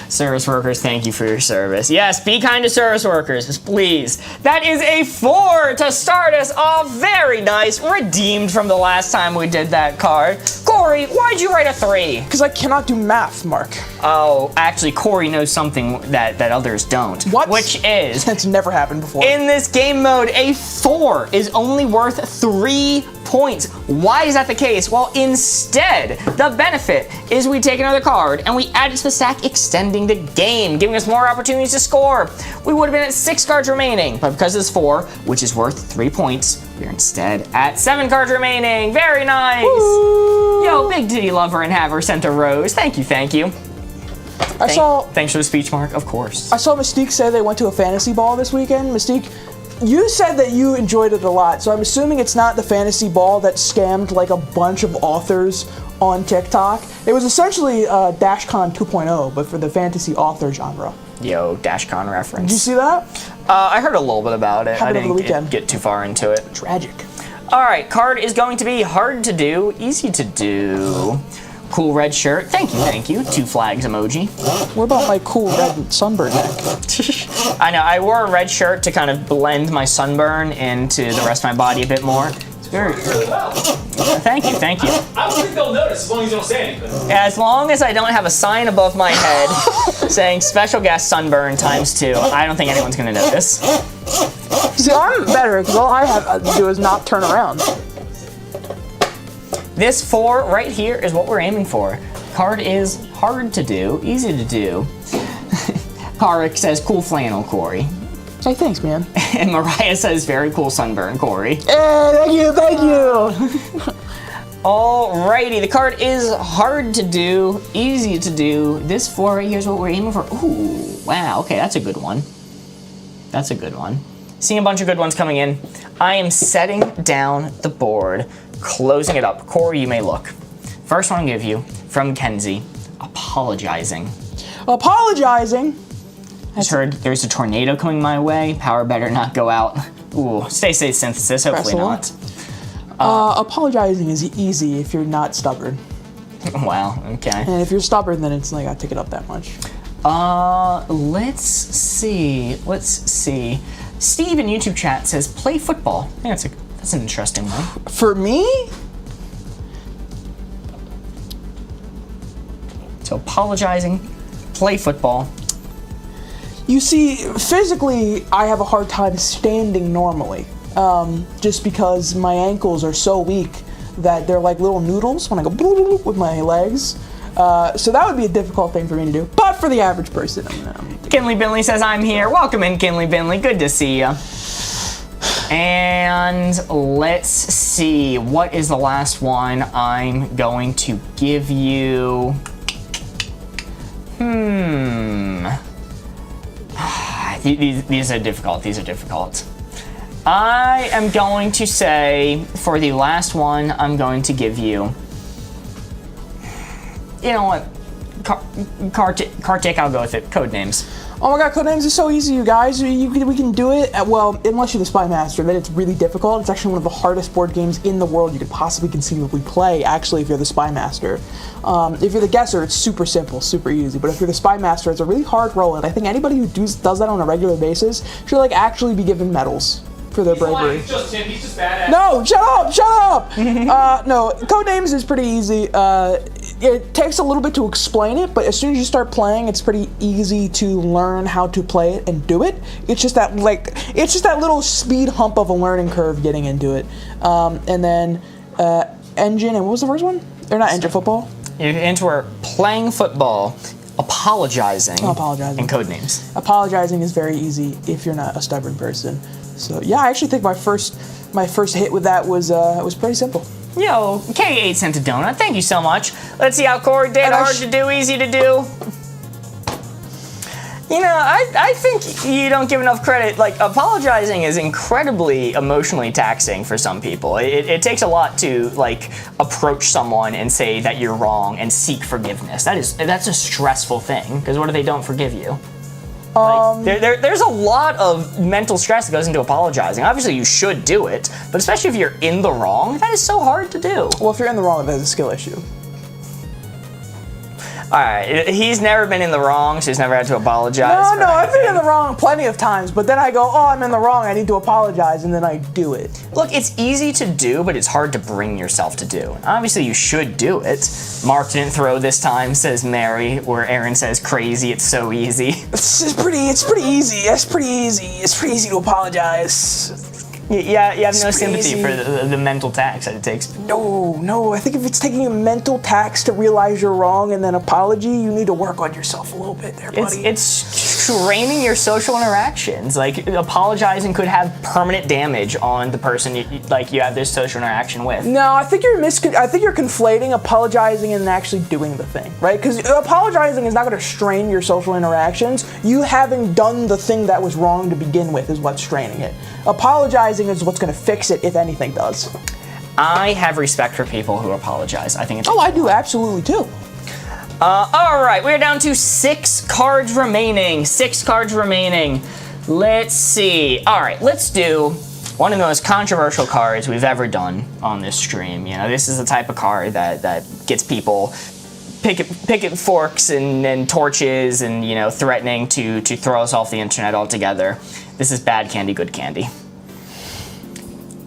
Service workers, thank you for your service. Yes, be kind to service workers, please. That is a 4 to start us off. Very nice. Redeemed from the last time we did that card. Corey, why'd you write a 3? Because I cannot do math, Mark. Oh, actually, Corey knows something that others don't. What? Which is... That's never happened before. In this game mode, a 4 is only worth 3 points. Why is that the case? Well, instead, the benefit is we take another card and we add it to the stack, extending the game, giving us more opportunities to score. We would have been at 6 cards remaining, but because there's 4, which is worth 3 points, we're instead at 7 cards remaining. Very nice. Woo! Yo, Big Titty Lover and Haver sent a rose. Thank you, thank you. Thanks for the speech, Mark, of course. I saw Mystique say they went to a fantasy ball this weekend. Mystique, you said that you enjoyed it a lot, so I'm assuming it's not the fantasy ball that scammed like a bunch of authors on TikTok. It was essentially DashCon 2.0, but for the fantasy author genre. Yo, DashCon reference. Did you see that? I heard a little bit about it. I Happened over the didn't weekend. get too far into it. Tragic. All right, card is going to be hard to do, easy to do. Cool red shirt. Thank you. 2 flags emoji. What about my cool red sunburn neck? I know, I wore a red shirt to kind of blend my sunburn into the rest of my body a bit more. It's very... Thank you. I don't think they'll notice as long as you don't say anything. As long as I don't have a sign above my head saying special guest sunburn ×2, I don't think anyone's gonna notice. See, I'm better, because all I have to do is not turn around. This 4 right here is what we're aiming for. Card is hard to do, easy to do. Karik says, cool flannel, Corey. Hey, thanks, man. And Mariah says, very cool sunburn, Corey. Hey, thank you. Alrighty, the card is hard to do, easy to do. This 4 right here is what we're aiming for. Ooh, wow, okay, that's a good one. That's a good one. Seeing a bunch of good ones coming in. I am setting down the board, closing it up. Corey, you may look. First one I'll give you from Kenzie, apologizing. Apologizing? Just heard there's a tornado coming my way. Power better not go out. Ooh, stay safe, synthesis, hopefully not. Apologizing is easy if you're not stubborn. Wow, okay. And if you're stubborn, then it's like, I take it up that much. Let's see. Steve in YouTube chat says, play football. I think that's an interesting one. For me? So apologizing, play football. You see, physically, I have a hard time standing normally. Just because my ankles are so weak that they're like little noodles when I go with my legs. So that would be a difficult thing for me to do. But for the average person, Kinley Binley says, I'm here. Welcome in, Kinley Binley. Good to see you. And let's see. What is the last one I'm going to give you? These are difficult. I am going to say, for the last one, I'm going to give you... You know what? Kartik, I'll go with it. Codenames. Oh my god, Codenames is so easy, you guys. We can do it. Well, unless you're the Spy Master, then it's really difficult. It's actually one of the hardest board games in the world you could possibly conceivably play, actually, if you're the Spy Master. If you're the Guesser, it's super simple, super easy. But if you're the Spy Master, it's a really hard role, and I think anybody who does that on a regular basis should, like, actually be given medals for their bravery. He's just him. He's just badass. No, shut up! No, Codenames is pretty easy. It takes a little bit to explain it, but as soon as you start playing, it's pretty easy to learn how to play it and do it. It's just that little speed hump of a learning curve getting into it. And then Engine, and what was the first one? They're not Engine Football. You're into playing football, apologizing, and Codenames. Apologizing is very easy if you're not a stubborn person. So yeah, I actually think my first hit with that was pretty simple. Yo, K8 sent a donut. Thank you so much. Let's see how Corey did. Hard to do, easy to do. You know, I think you don't give enough credit. Like, apologizing is incredibly emotionally taxing for some people. It takes a lot to, like, approach someone and say that you're wrong and seek forgiveness. That's a stressful thing, because what if they don't forgive you? Like, there's a lot of mental stress that goes into apologizing. Obviously, you should do it, but especially if you're in the wrong, that is so hard to do. Well, if you're in the wrong, that's a skill issue. Alright, he's never been in the wrong, so he's never had to apologize. No, I've been in the wrong plenty of times, but then I go, oh, I'm in the wrong, I need to apologize, and then I do it. Look, it's easy to do, but it's hard to bring yourself to do. Obviously, you should do it. Mark didn't throw this time, says Mary, where Aaron says crazy, it's so easy. It's pretty easy. It's pretty easy to apologize. Yeah, you have no It's sympathy crazy. for the mental tax that it takes. No. I think if it's taking a mental tax to realize you're wrong and then apology, you need to work on yourself a little bit there, buddy. It's straining your social interactions. Like, apologizing could have permanent damage on the person you have this social interaction with. No, I think you're conflating apologizing and actually doing the thing, right? Because apologizing is not going to strain your social interactions. You having done the thing that was wrong to begin with is what's straining it. Apologizing is what's going to fix it, if anything does. I have respect for people who apologize. I think it's. Oh, I do absolutely too. All right, we're down to 6 cards remaining. 6 cards remaining. Let's see. All right, let's do one of the most controversial cards we've ever done on this stream. You know, this is the type of card that gets people picking forks and torches and, you know, threatening to throw us off the internet altogether. This is bad candy, good candy.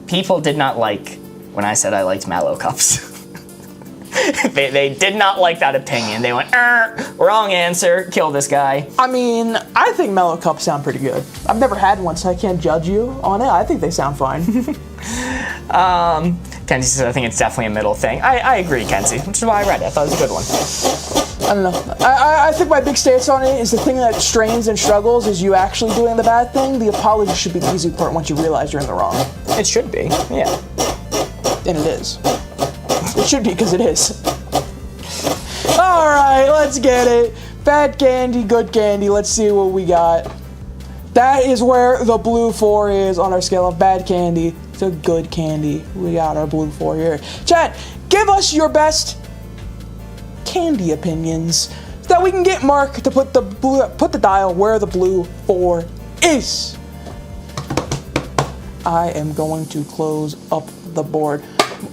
People did not like when I said I liked Mallow Cups. They did not like that opinion. They went, wrong answer, kill this guy. I mean, I think Mellow Cups sound pretty good. I've never had one, so I can't judge you on it. I think they sound fine. Kenzie says, I think it's definitely a middle thing. I agree, Kenzie, which is why I read it. I thought it was a good one. I don't know. I think my big stance on it is the thing that strains and struggles is you actually doing the bad thing. The apology should be the easy part once you realize you're in the wrong. It should be, yeah. And it is. It should be, because it is. All right, let's get it. Bad candy, good candy. Let's see what we got. That is where the blue 4 is on our scale of bad candy to good candy. We got our blue 4 here. Chat, give us your best candy opinions so that we can get Mark to put the dial where the blue 4 is. I am going to close up the board.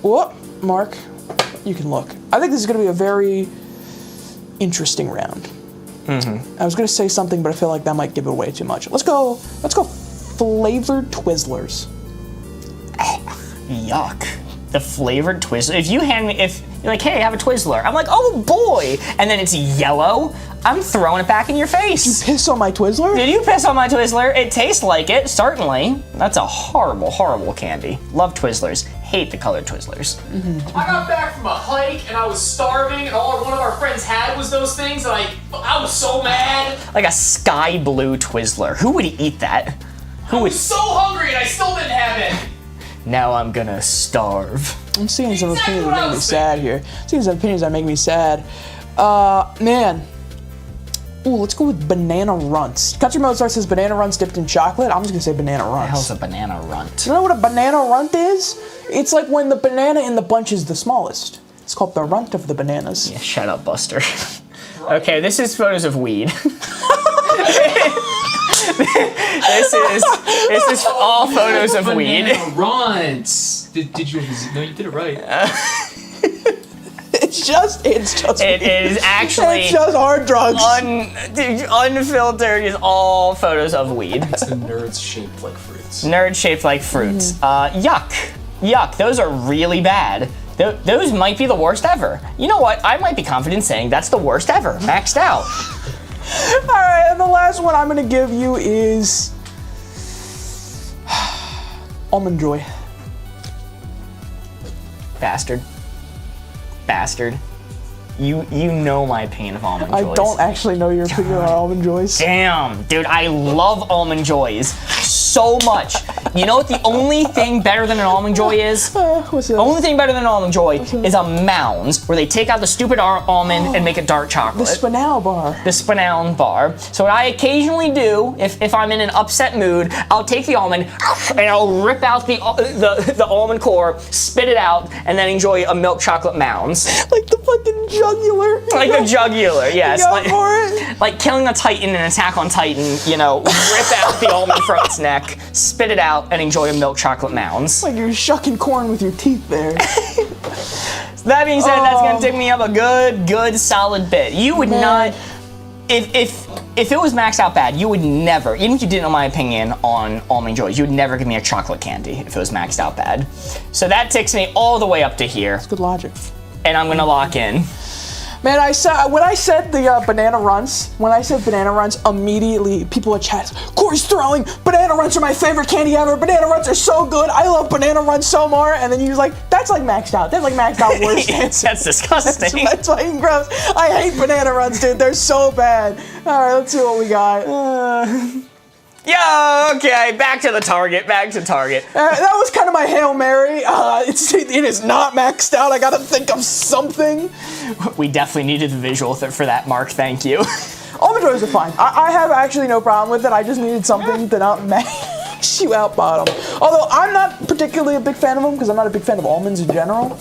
Whoop, Mark, you can look. I think this is going to be a very interesting round. Mm-hmm. I was going to say something, but I feel like that might give it away too much. Let's go flavored Twizzlers. Yuck. The flavored Twizzler. If you're like, hey, have a Twizzler, I'm like, oh boy, and then it's yellow, I'm throwing it back in your face. You piss on my Twizzler? Did you piss on my Twizzler? It tastes like it, certainly. That's a horrible, horrible candy. Love Twizzlers. Hate the colored Twizzlers. Mm-hmm. I got back from a hike and I was starving and all one of our friends had was those things and I was so mad. Like a sky blue Twizzler. Who would eat that? I was so hungry and I still didn't have it. Now I'm gonna starve. I'm seeing some opinions that make me sad here. Seeing some opinions that make me sad. Man. Ooh, let's go with banana runts. Country Mozart says banana runts dipped in chocolate. I'm just gonna say banana runts. What the hell's a banana runt? You know what a banana runt is? It's like when the banana in the bunch is the smallest. It's called the runt of the bananas. Yeah, shut up, Buster. Okay, this is photos of weed. This is all photos of weed. Runts. Did you? No, you did it right. It's just. It is actually. It's just hard drugs. Unfiltered is all photos of weed. It's the nerds shaped like fruits. Nerds shaped like fruits. Yuck. Those are really bad. Those might be the worst ever. You know what? I might be confident saying that's the worst ever. Maxed out. All right, and the last one I'm gonna give you is Almond Joy. Bastard. You know my opinion of Almond Joys. I don't actually know your opinion on Almond Joys. Damn, dude, I love Almond Joys so much. You know what the only thing better than an Almond Joy is? What's that? Only thing better than an Almond Joy is a Mounds, where they take out the stupid almond and make it dark chocolate. The Spinal bar. The Spinal bar. So what I occasionally do, if I'm in an upset mood, I'll take the almond and I'll rip out the almond core, spit it out, and then enjoy a milk chocolate Mounds. Like the fucking jugular. Like a jugular, yes. Like, like killing a Titan in Attack on Titan, you know, rip out the almond from its neck, spit it out, and enjoy a milk chocolate Mounds. like you're shucking corn with your teeth there. So that being said, that's gonna take me up a good solid bit. You would not, if it was maxed out bad, you would never, even if you didn't know my opinion on Almond Joys, you would never give me a chocolate candy if it was maxed out bad. So that takes me all the way up to here. That's good logic. And I'm gonna lock in. Man, when I said the banana runs, immediately people in chat, Corey's throwing, banana runs are my favorite candy ever, banana runs are so good, I love banana runs so more, and then he was like, that's like maxed out, worse. That's disgusting. That's fucking gross. I hate banana runs, dude, they're so bad. Alright, let's see what we got. Yeah, okay, back to target. That was kind of my Hail Mary. It is not maxed out. I gotta think of something. We definitely needed the visual for that, Mark. Thank you. Almond Joys are fine. I have actually no problem with it. I just needed something to not max you out bottom. Although I'm not particularly a big fan of them because I'm not a big fan of almonds in general.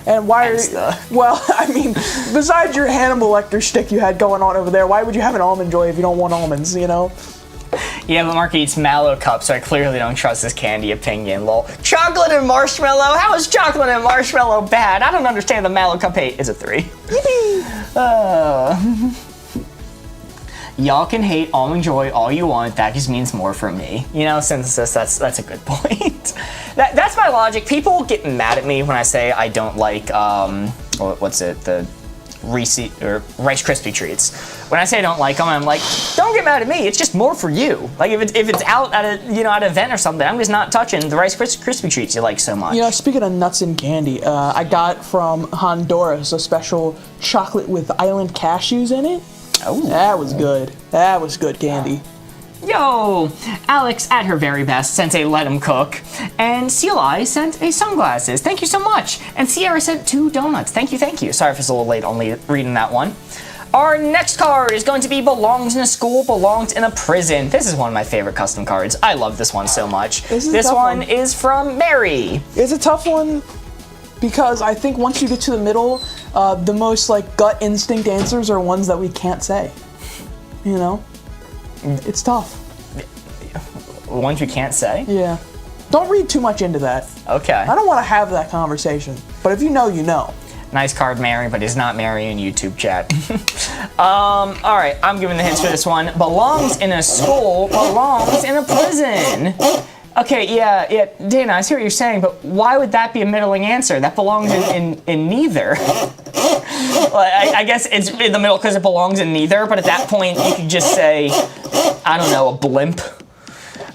And why are you... Well, I mean, besides your Hannibal Lecter shtick you had going on over there, why would you have an Almond Joy if you don't want almonds, you know? Yeah, but Mark eats mallow cups, so I clearly don't trust his candy opinion, lol. Chocolate and marshmallow? How is chocolate and marshmallow bad? I don't understand the mallow cup hate. It's a 3. Yippee! Y'all can hate Almond Joy all you want, that just means more for me. You know, Synthesis, that's a good point. That's my logic. People get mad at me when I say I don't like, the Rice Krispie treats. When I say I don't like them, I'm like, don't get mad at me. It's just more for you. Like if it's out at at an event or something, I'm just not touching the Rice Krispie treats you like so much. You know, speaking of nuts and candy, I got from Honduras a special chocolate with island cashews in it. Oh, that was good. That was good candy. Yo, Alex at her very best sent a let 'em cook, and Seal Eye sent a sunglasses. Thank you so much. And Sierra sent 2 donuts. Thank you. Sorry if it's a little late only reading that one. Our next card is going to be belongs in a school, belongs in a prison. This is one of my favorite custom cards. I love this one so much. This one is from Mary. It's a tough one because I think once you get to the middle, the most like gut instinct answers are ones that we can't say. You know? It's tough. Ones you can't say? Yeah. Don't read too much into that. Okay. I don't want to have that conversation. But if you know, you know. Nice card, Mary, but it's not Mary in YouTube chat. Alright, I'm giving the hints for this one. Belongs in a school, belongs in a prison. Okay, yeah, Dana, I see what you're saying, but why would that be a middling answer? That belongs in neither. Well, I guess it's in the middle because it belongs in neither, but at that point you could just say, I don't know, a blimp.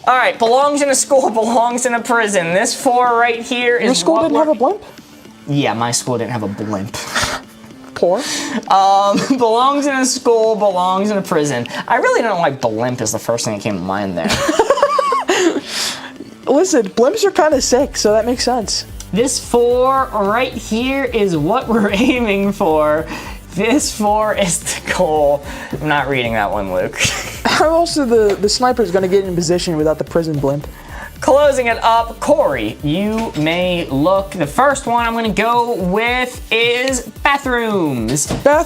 Alright, belongs in a school, belongs in a prison. This 4 right here is. Your school didn't have a blimp? Yeah, my school didn't have a blimp. Poor. Belongs in a school, belongs in a prison. I really don't know why blimp is the first thing that came to mind there. Listen, blimps are kind of sick, so that makes sense. This 4 right here is what we're aiming for. This 4 is the goal. I'm not reading that one, Luke. How else are the snipers going to get in position without the prison blimp? Closing it up, Corey, you may look. The first one I'm going to go with is bathrooms. I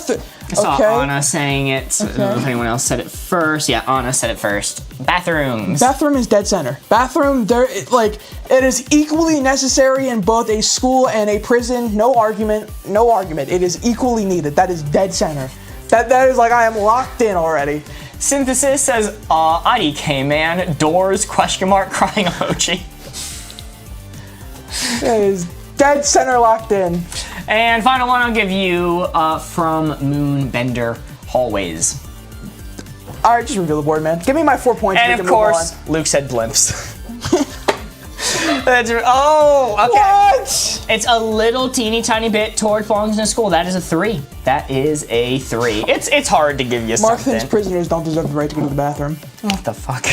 saw Anna saying it. I don't know if anyone else said it first. Yeah, Anna said it first. Bathrooms. Bathroom is dead center. Bathroom, it is equally necessary in both a school and a prison. No argument. It is equally needed. That is dead center. That is like I am locked in already. Synthesis says, IDK man, doors, question mark, crying emoji. It is dead center locked in. And final one I'll give you from Moonbender, hallways. All right, just reveal the board, man. Give me my 4 points. And of course, Luke said blimps. That's, oh, okay. What? It's a little teeny tiny bit toward belongs in a school. That is a 3. That is a 3. It's hard to give you Mark something. thinks prisoners don't deserve the right to go to the bathroom. What the fuck?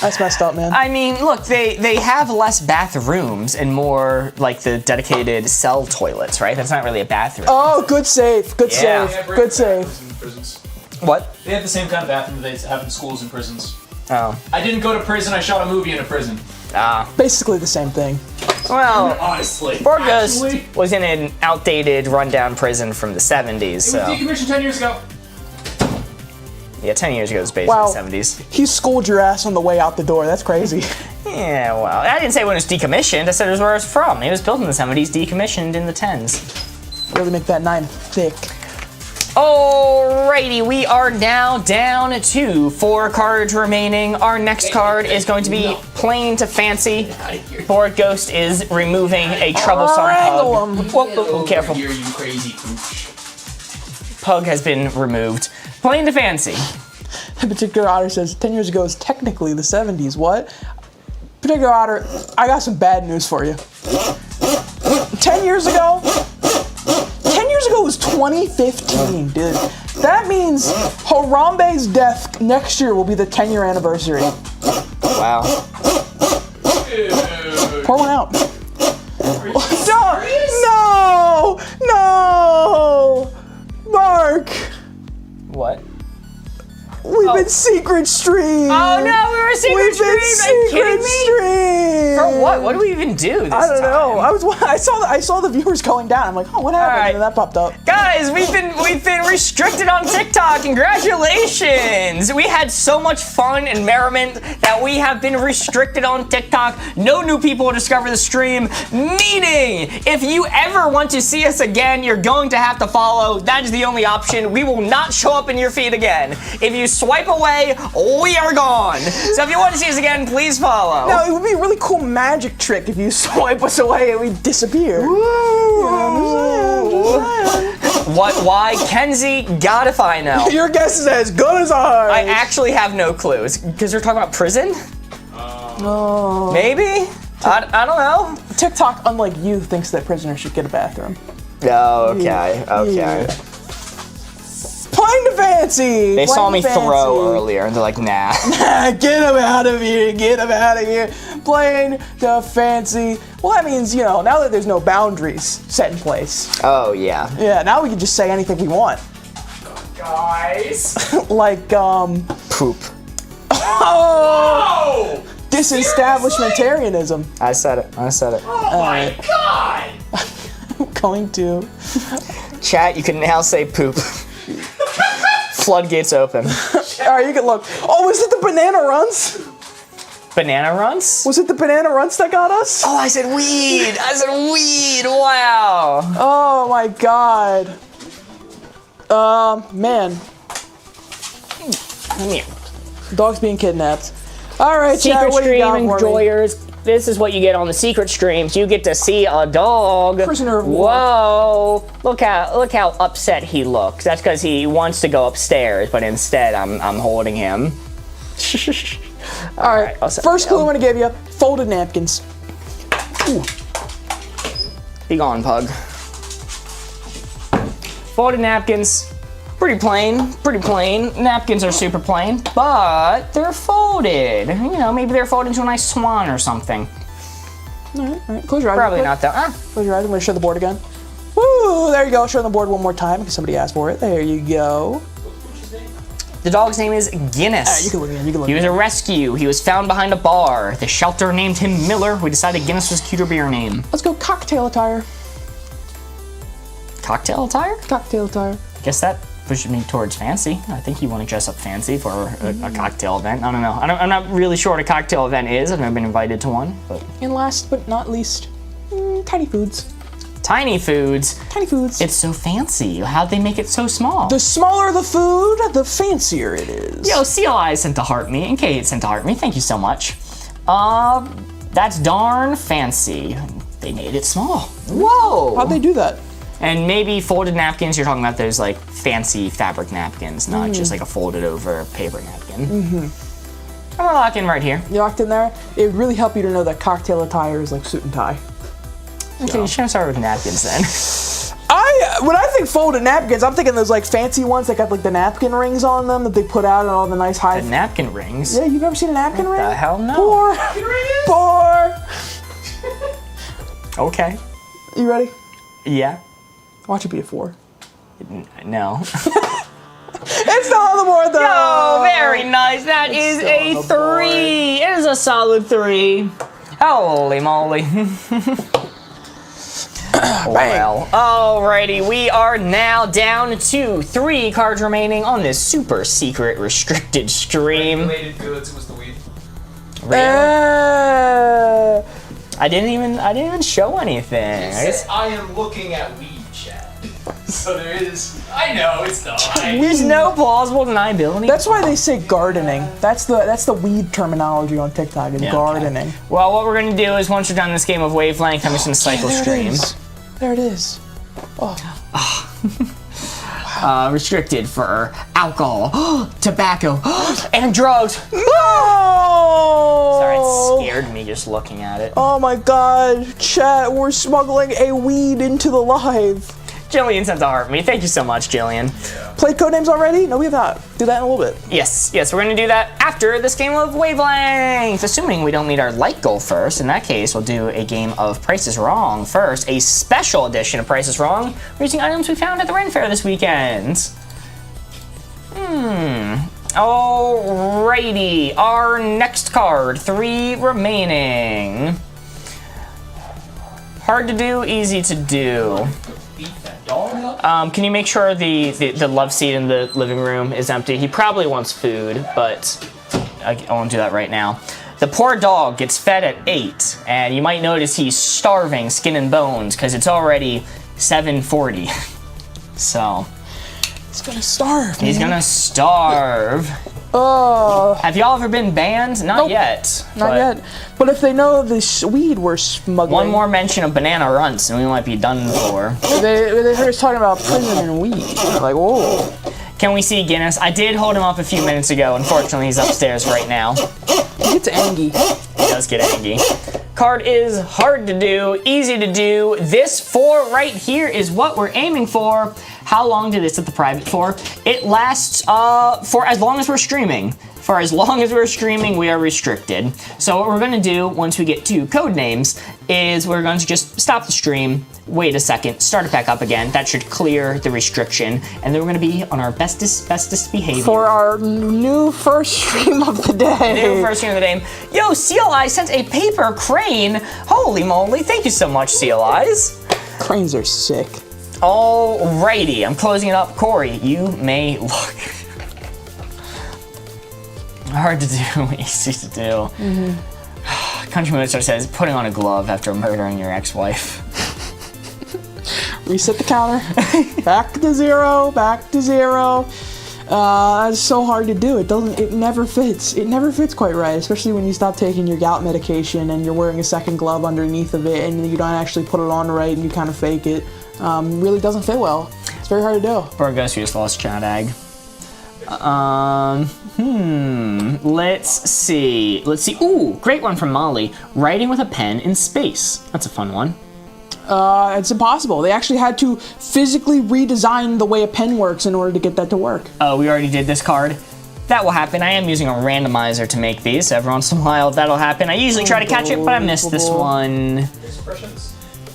That's messed up, man. I mean, look, they have less bathrooms and more like the dedicated cell toilets, right? That's not really a bathroom. Oh, good save. Good Yeah. save. Good save. In prisons. What? They have the same kind of bathroom that they have in schools and prisons. Oh. I didn't go to prison, I shot a movie in a prison. Basically the same thing. Well, Honestly. Boardghamers was in an outdated, rundown prison from the 70s, It was so. decommissioned 10 years ago. Yeah, 10 years ago it was based in the 70s. He schooled your ass on the way out the door. That's crazy. Yeah, well, I didn't say when it was decommissioned. I said it was where it was from. It was built in the 70s, decommissioned in the 10s. Really make that 9 thick. Alrighty, we are now down to 4 cards remaining. Our next card is going to be plain to fancy. Board Ghost is removing a troublesome hug. Wrangle 'em. Whoa, careful. Here, you crazy pooch. Pug has been removed. Plain to fancy. The particular otter says 10 years ago is technically the 70s. What? Particular otter, I got some bad news for you. 10 years ago? 10 years ago was 2015, dude. That means Harambe's death next year will be the 10-year anniversary. Wow. Pour one out. No! No! Mark! What? We've been secret stream. Oh no, we were secret stream. Are you kidding me? Stream. For what? What do we even do this I don't know. time? I saw the viewers going down. I'm like, oh, what happened? All right. And then that popped up. Guys, we've been restricted on TikTok. Congratulations! We had so much fun and merriment that we have been restricted on TikTok. No new people will discover the stream. Meaning, if you ever want to see us again, you're going to have to follow. That is the only option. We will not show up in your feed again. If you swipe away, we are gone. So if you want to see us again, please follow. Now, it would be a really cool magic trick if you swipe us away and we disappear. What? Why? Kenzie, God if I know. Your guess is as good as ours. I actually have no clues. Because they're talking about prison? No. Maybe? I don't know. TikTok, unlike you, thinks that prisoners should get a bathroom. Oh, okay. Okay. Yeah. Plain to fancy. They saw me Plain to throw fancy. earlier and they're like, nah. Get him out of here. Get him out of here. Plain to fancy. Well, that means, you know, now that there's no boundaries set in place. Oh, yeah. Yeah, now we can just say anything we want. Guys. Like, Poop. oh! Oh! Disestablishmentarianism. I said it. I said it. Oh my god! I'm going to. Chat, you can now say poop. Floodgates open. Alright, you can look. Oh, was it the banana runs? Banana runs? Was it the banana runs that got us? Oh, I said weed. I said weed. Wow. Oh my god. Man. Come here. Dog's being kidnapped. Alright, Secret chat, what do you stream got for me? enjoyers. This is what you get on the secret streams. You get to see a dog. Prisoner of war. Whoa! Look how upset he looks. That's because he wants to go upstairs, but instead I'm holding him. Alright, first clue I'm gonna give you: folded napkins. Ooh. Be gone, Pug. Folded napkins. Pretty plain, pretty plain. Napkins are super plain, but they're folded. You know, maybe they're folded into a nice swan or something. Alright. Close your eyes. Probably real not quick. that. Close your eyes. I'm gonna show the board again. Woo! There you go. Show the board one more time because somebody asked for it. There you go. The dog's name is Guinness. Alright, you can look again. You can look. He was a rescue. He was found behind a bar. The shelter named him Miller. We decided Guinness was a cuter beer name. Let's go cocktail attire. Cocktail attire? Cocktail attire. Guess that pushes me towards fancy. I think you want to dress up fancy for a cocktail event. I don't know. I'm not really sure what a cocktail event is. I've never been invited to one. But And last but not least, tiny foods. Tiny foods. Tiny foods. It's so fancy. How'd they make it so small? The smaller the food, the fancier it is. Yo, CLI sent to heart me, and Kate sent to heart me. Thank you so much. That's darn fancy. They made it small. Whoa! How'd they do that? And maybe folded napkins, you're talking about those like fancy fabric napkins, not just like a folded over paper napkin. I'm gonna lock in right here. You locked in there? It would really help you to know that cocktail attire is like suit and tie. Okay, you shouldn't start with napkins then. When I think folded napkins, I'm thinking those like fancy ones that got like the napkin rings on them that they put out and all the nice high. The napkin rings? Yeah, you've never seen a napkin ring? The hell no. Poor. Okay. You ready? Yeah. Watch it be a 4. No. It's still on the board though. Oh, very nice. That is a 3. It is a solid 3. Holy moly. Well, alrighty, we are now down to 3 cards remaining on this super secret restricted stream. Related goods was the weed. Really? I didn't even show anything. I am looking at weed chat. So there is. I know it's not. There's no plausible deniability. That's why they say gardening. That's the weed terminology on TikTok is gardening. Okay. Well, what we're gonna do is once we're done this game of wavelength, I'm just gonna cycle streams. There it is. Oh. restricted for alcohol, tobacco, and drugs. No! Sorry, it scared me just looking at it. Oh my god, chat, we're smuggling a weed into the live. Jillian sent a heart me. Thank you so much, Jillian. Played Codenames already? No, we have not. Do that in a little bit. Yes, we're gonna do that after this game of Wavelength, assuming we don't meet our light goal first. In that case, we'll do a game of Price is Wrong first, a special edition of Price is Wrong, using items we found at the Ren Fair this weekend. Alrighty, our next card, 3 remaining. Hard to do, easy to do. Can you make sure the love seat in the living room is empty? He probably wants food, but I won't do that right now. The poor dog gets fed at 8, and you might notice he's starving, skin and bones, because it's already 7:40. So He's gonna starve. he's gonna starve. Oh. Have y'all ever been banned? Not Nope. yet. Not yet. But if they know this weed we're smuggling. One more mention of banana runts, and we might be done for. They heard us talking about prison and weed. They're like, whoa. Can we see Guinness? I did hold him up a few minutes ago. Unfortunately, he's upstairs right now. He gets angry. He does get angry. Card is hard to do, easy to do. This 4 right here is what we're aiming for. How long did they set the private for? It lasts for as long as we're streaming. For as long as we're streaming, we are restricted. So what we're gonna do once we get to code names is we're going to just stop the stream, wait a second, start it back up again. That should clear the restriction. And then we're gonna be on our bestest behavior. For our new first stream of the day. New first stream of the day. Yo, Seal Eyes sent a paper crane. Holy moly, thank you so much, Seal Eyes. Cranes are sick. Alrighty, I'm closing it up. Corey, you may look. Hard to do, easy to do. Country Minister says, putting on a glove after murdering your ex-wife. Reset the counter. Back to zero. Back to zero. It's so hard to do. It never fits. It never fits quite right, especially when you stop taking your gout medication and you're wearing a second glove underneath of it and you don't actually put it on right and you kind of fake it. Really doesn't fit well. It's very hard to do. Burgos, you just lost chat ag. Let's see. Ooh, great one from Molly. Writing with a pen in space. That's a fun one. It's impossible. They actually had to physically redesign the way a pen works in order to get that to work. Oh, we already did this card. That will happen. I am using a randomizer to make these, so every once in a while that'll happen. I usually try to catch it, but I missed this one.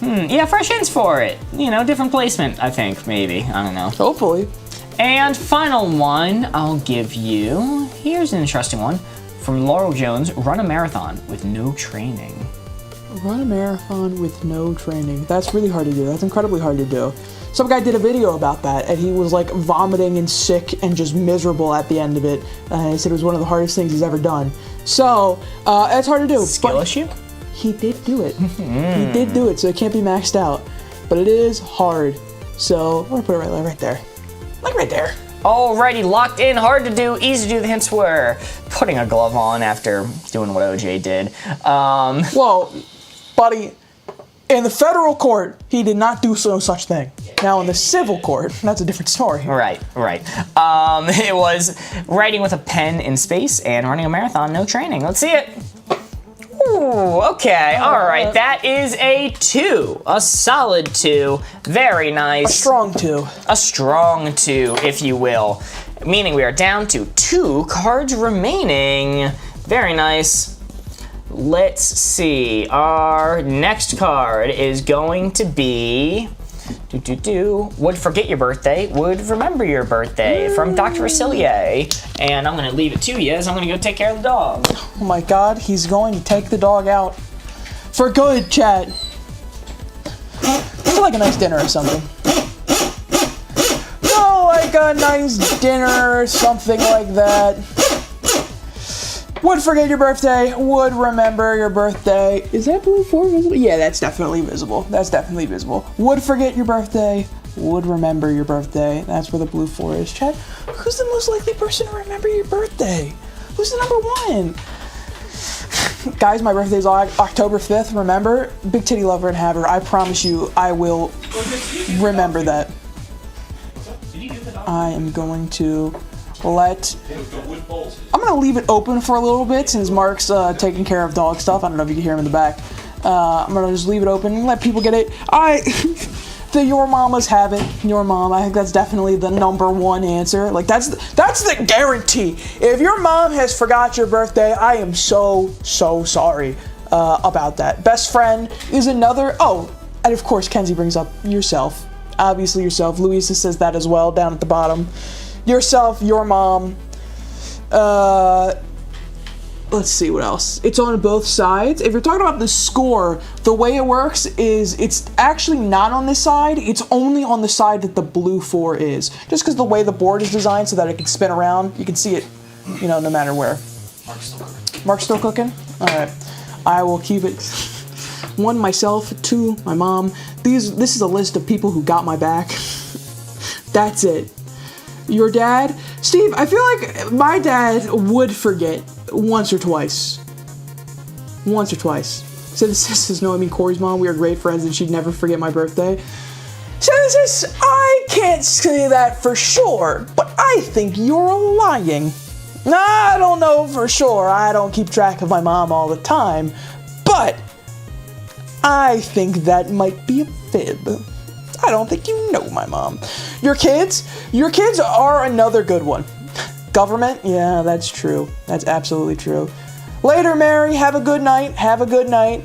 Yeah, fresh hints for it. You know, different placement, I think, maybe. I don't know. Hopefully. And final one, I'll give you. Here's an interesting one from Laurel Jones. Run a marathon with no training. Run a marathon with no training. That's really hard to do. That's incredibly hard to do. Some guy did a video about that, and he was like vomiting and sick and just miserable at the end of it. And he said it was one of the hardest things he's ever done. So, it's hard to do. Skill issue? He did do it. He did do it, so it can't be maxed out. But it is hard. So, I'm gonna put it right there. Like right there. Alrighty, locked in, hard to do, easy to do. The hints were putting a glove on after doing what OJ did. Whoa, buddy. In the federal court, he did not do such thing. Now in the civil court, that's a different story. Right. It was writing with a pen in space and running a marathon, no training. Let's see it. Ooh, okay, all right. That is a 2, a solid 2. Very nice. A strong 2. A strong 2, if you will. Meaning we are down to 2 cards remaining. Very nice. Let's see. Our next card is going to be would forget your birthday, would remember your birthday from Dr. Facilier. And I'm gonna leave it to you as I'm gonna go take care of the dog. Oh my god, he's going to take the dog out. For good, chat. It's like a nice dinner or something. Oh, like a nice dinner or something like that. Would forget your birthday, would remember your birthday. Is that blue 4 visible? Yeah, that's definitely visible. That's definitely visible. Would forget your birthday, would remember your birthday. That's where the blue 4 is. Chat, who's the most likely person to remember your birthday? Who's the number 1? Guys, my birthday is October 5th, remember? Big titty lover and haver. I promise you, I will remember that. Did you do the dog? I am going to I'm going to leave it open for a little bit since Mark's taking care of dog stuff. I don't know if you can hear him in the back. I'm going to just leave it open and let people get it. Your mamas have it. Your mom. I think that's definitely the #1 answer. Like, that's the guarantee. If your mom has forgot your birthday, I am so sorry about that. Best friend is another. Oh, and of course, Kenzie brings up yourself. Obviously yourself. Louisa says that as well down at the bottom. Yourself, your mom. Let's see what else. It's on both sides. If you're talking about the score, the way it works is it's actually not on this side. It's only on the side that the blue 4 is. Just because the way the board is designed so that it can spin around, you can see it, you know, no matter where. Mark's still cooking? All right. I will keep it. 1, myself. 2, my mom. This is a list of people who got my back. That's it. Your dad? Steve, I feel like my dad would forget once or twice. Once or twice. Synthesis, no, I mean Corey's mom. We are great friends and she'd never forget my birthday. Synthesis, I can't say that for sure, but I think you're lying. I don't know for sure. I don't keep track of my mom all the time, but I think that might be a fib. I don't think you know my mom. Your kids are another good one. Government? Yeah, that's true. That's absolutely true. Later, Mary. Have a good night. Have a good night.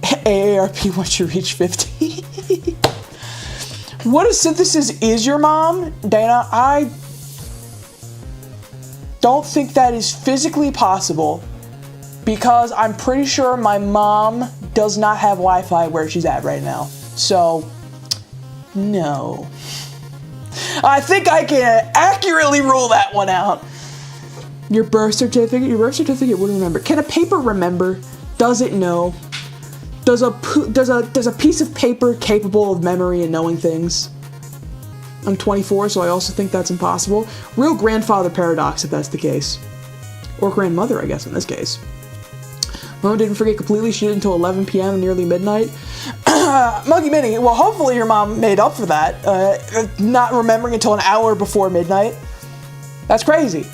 AARP once you reach 50. What if Synthesis is your mom? Dana, I don't think that is physically possible because I'm pretty sure my mom does not have Wi-Fi where she's at right now. So, no. I think I can accurately rule that one out. Your birth certificate wouldn't remember. Can a paper remember? Does it know? Does a piece of paper capable of memory and knowing things? I'm 24, so I also think that's impossible. Real grandfather paradox if that's the case. Or grandmother, I guess, in this case. Mom didn't forget completely. She did until 11 p.m. nearly midnight. Muggy Minnie, well, hopefully your mom made up for that. Not remembering until an hour before midnight. That's crazy.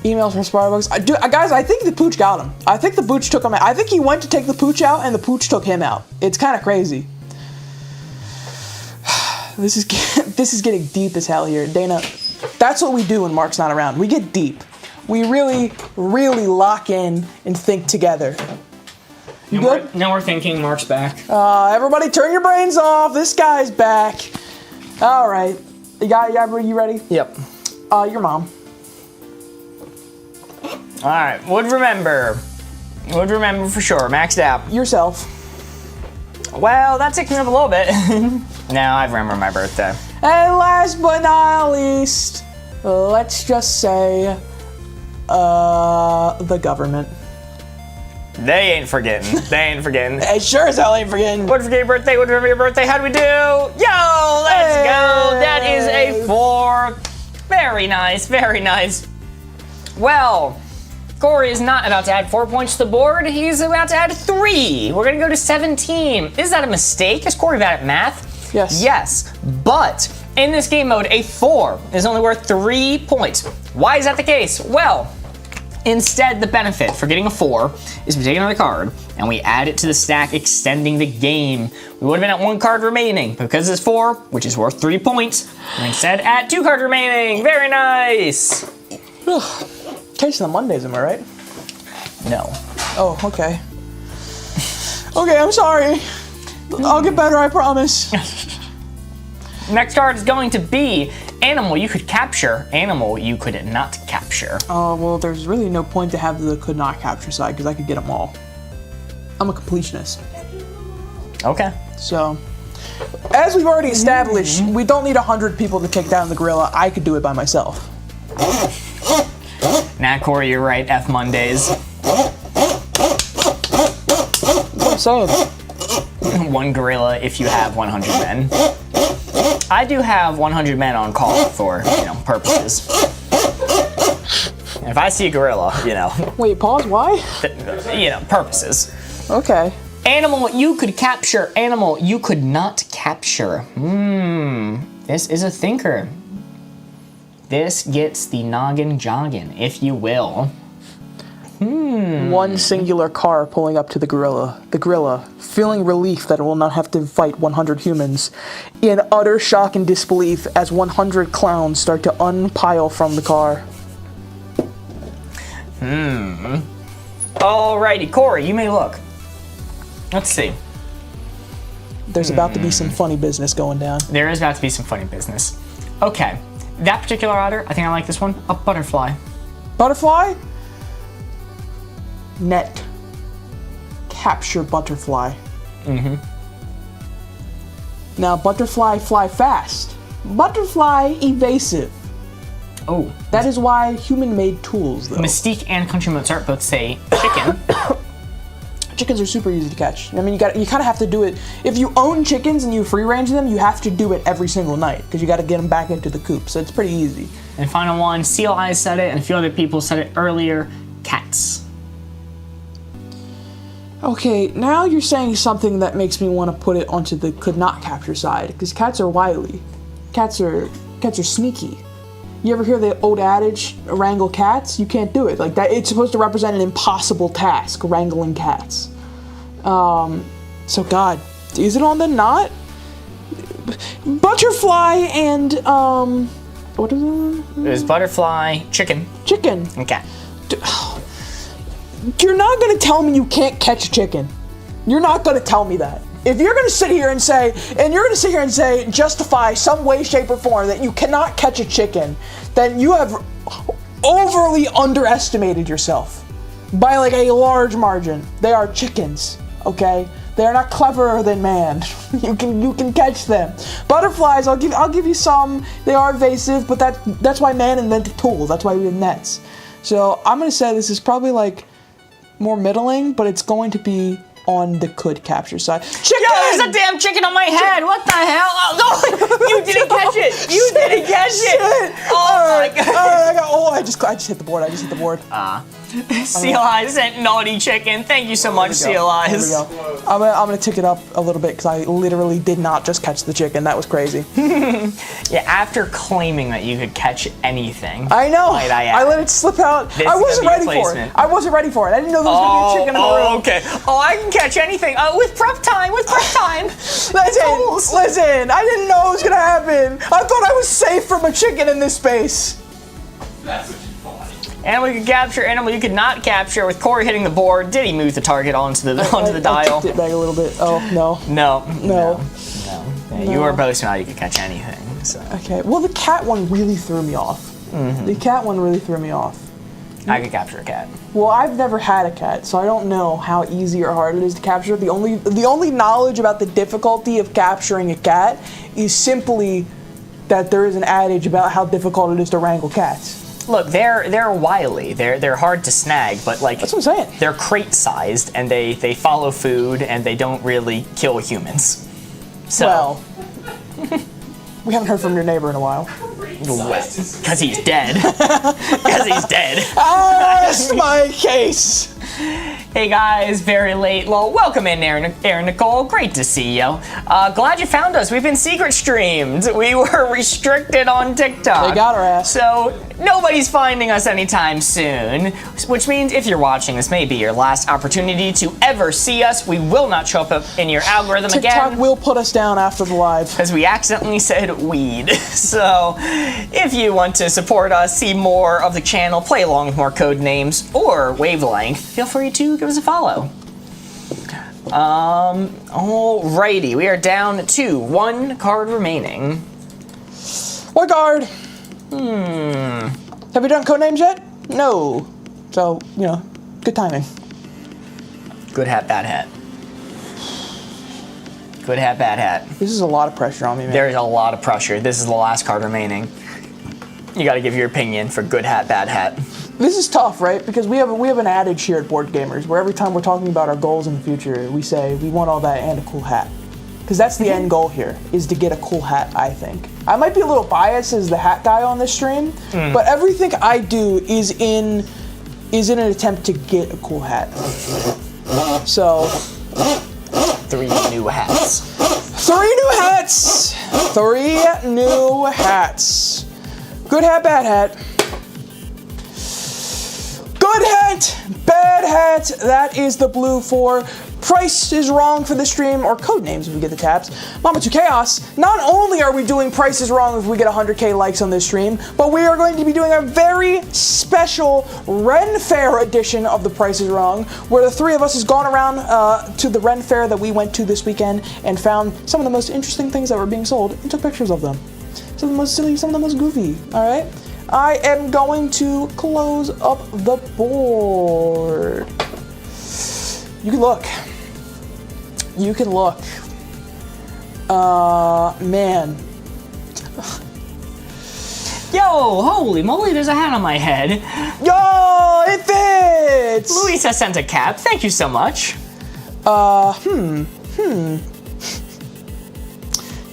Emails from Starbucks. Guys, I think the pooch got him. I think the pooch took him out. I think he went to take the pooch out, and the pooch took him out. It's kind of crazy. This is getting deep as hell here. Dana, that's what we do when Mark's not around. We get deep. We really, really lock in and think together. You good? Now we're thinking Mark's back. Everybody turn your brains off. This guy's back. All right. You ready? Yep. Your mom. All right. Would remember for sure. Maxed out. Yourself. Well, that takes me up a little bit. Now I remember my birthday. And last but not least, let's just say, the government. They ain't forgetting. They sure as hell ain't forgetting. Would forget your birthday, would remember your birthday. How do we do? Yo, let's go. That is a 4. Very nice, very nice. Well, Corey is not about to add 4 points to the board. He's about to add 3. We're gonna go to 17. Is that a mistake? Is Corey bad at math? Yes. Yes, but in this game mode, a 4 is only worth 3 points. Why is that the case? Well, instead, the benefit for getting a 4 is we take another card and we add it to the stack, extending the game. We would have been at 1 card remaining, but because it's 4, which is worth 3 points, we instead add 2 cards remaining. Very nice. Tasting the Mondays, am I right? No. Oh, okay. Okay, I'm sorry. I'll get better, I promise. Next card is going to be animal you could capture, animal you could not capture. Oh, well, there's really no point to have the could not capture side because I could get them all. I'm a completionist. Okay. So, as we've already established, we don't need 100 people to take down the gorilla. I could do it by myself. Nah, Corey, you're right. F Mondays. I'm saying. 1 gorilla if you have 100 men. I do have 100 men on call for, purposes. And if I see a gorilla, Wait, pause, why? Purposes. Okay. Animal you could capture, animal you could not capture. This is a thinker. This gets the noggin jogging, if you will. One singular car pulling up to the gorilla. The gorilla, feeling relief that it will not have to fight 100 humans, in utter shock and disbelief as 100 clowns start to unpile from the car. Alrighty, Corey, you may look. Let's see. There's about to be some funny business going down. There is about to be some funny business. Okay, that particular otter, I think I like this one. A butterfly. Butterfly? Net. Capture butterfly. Now, butterfly fly fast. Butterfly evasive. Oh. That is why human-made tools, though. Mystique and Country Mozart both say chicken. Chickens are super easy to catch. I mean, you kind of have to do it. If you own chickens and you free-range them, you have to do it every single night because you got to get them back into the coop. So it's pretty easy. And final one, Seal Eyes said it, and a few other people said it earlier. Cats. Okay, now you're saying something that makes me want to put it onto the could not capture side because cats are wily. Cats are sneaky. You ever hear the old adage, wrangle cats? You can't do it. Like that, it's supposed to represent an impossible task, wrangling cats. So God, is it on the not? Butterfly and, what is it? There's butterfly, chicken, Chicken. and cat. You're not gonna tell me you can't catch a chicken. You're not gonna tell me that. If you're gonna sit here and say, justify some way, shape, or form that you cannot catch a chicken, then you have overly underestimated yourself by like a large margin. They are chickens, okay? They are not cleverer than man. You can catch them. Butterflies, I'll give you some. They are evasive, but that's why man invented tools. That's why we have nets. So I'm gonna say this is probably like more middling, but it's going to be on the could capture side. Chicken! Yo, there's a damn chicken on my head! What the hell? Oh, no! You didn't catch it! You didn't catch it! Oh my god! I just hit the board. Seal Eyes sent naughty chicken. Thank you so much, Seal Eyes. There we go. I'm gonna tick it up a little bit because I literally did not just catch the chicken. That was crazy. Yeah, after claiming that you could catch anything. I know. I let it slip out. I wasn't ready for it. I didn't know there was gonna be a chicken in the room. Okay. Oh, I can catch anything. With prep time. Listen, I didn't know it was gonna happen. I thought I was safe from a chicken in this space. That's what you thought. Animal you could capture, animal you could not capture. With Corey hitting the board, did he move the target onto the dial? I tipped it back a little bit. Oh, no. No. No. You were boasting about you could catch anything. So. Okay, well, the cat one really threw me off. The cat one really threw me off. I could capture a cat. Well, I've never had a cat, so I don't know how easy or hard it is to capture. The only knowledge about the difficulty of capturing a cat is simply that there is an adage about how difficult it is to wrangle cats. Look, they're wily. They're hard to snag, but like that's what I'm saying. They're crate-sized and they follow food and they don't really kill humans. So well, we haven't heard from your neighbor in a while. Because he's dead. Because he's dead. That's my case. Hey guys, very late. Well, welcome in, Aaron Nicole. Great to see you. Glad you found us. We've been secret streamed. We were restricted on TikTok. They got our ass. So nobody's finding us anytime soon. Which means if you're watching, this may be your last opportunity to ever see us. We will not show up in your algorithm again. TikTok will put us down after the live. Because we accidentally said weed. So if you want to support us, see more of the channel, play along with more code names, or wavelength, feel free to give us a follow. Alrighty, we are down to one card remaining. What card? Have we done code names yet? No. So, good timing. Good hat, bad hat. Good hat, bad hat. This is a lot of pressure on me, man. There is a lot of pressure. This is the last card remaining. You gotta give your opinion for good hat, bad hat. This is tough, right? Because we have an adage here at BoardGamers where every time we're talking about our goals in the future, we say we want all that and a cool hat. Because that's the end goal here, is to get a cool hat, I think. I might be a little biased as the hat guy on this stream, but everything I do is in an attempt to get a cool hat. So 3 new hats. 3 new hats. 3 new hats. Good hat, bad hat. Good hat, bad hat. That is the blue 4. Price is wrong for the stream, or code names if we get the tabs. Mama 2 Chaos. Not only are we doing Price is Wrong if we get 100k likes on this stream, but we are going to be doing a very special Ren Fair edition of the Price is Wrong, where the 3 of us has gone around to the Ren Fair that we went to this weekend and found some of the most interesting things that were being sold and took pictures of them. Some of the most silly, some of the most goofy. All right. I am going to close up the board. You can look. You can look. Man. Yo, holy moly, there's a hat on my head. Yo, it fits! Luisa sent a cap. Thank you so much.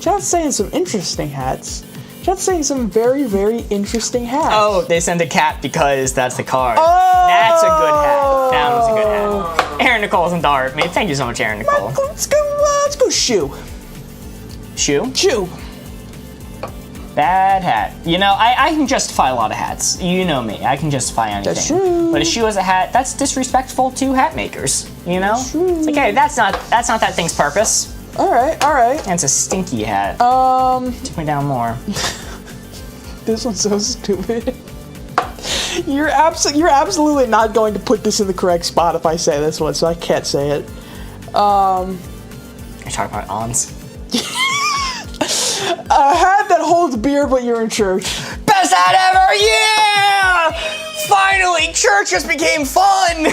Chat's saying some interesting hats. Chat's saying some very, very interesting hats. Oh, they sent a cap because that's the card. Oh! That's a good hat. That was a good hat. Aaron Nicole and Dart. Man, thank you so much, Aaron Nicole. Let's go shoe. Shoe? Shoe. Bad hat. You know, I can justify a lot of hats. You know me. I can justify anything. That's true. But a shoe as a hat, that's disrespectful to hat makers. You know? That's true. It's like, hey, that's not that thing's purpose. All right. And it's a stinky hat. Take me down more. This one's so stupid. You're absolutely not going to put this in the correct spot if I say this one, so I can't say it. You're talking about ons. A hat that holds beer, but you're in church. Best hat ever! Yeah! Finally, church just became fun.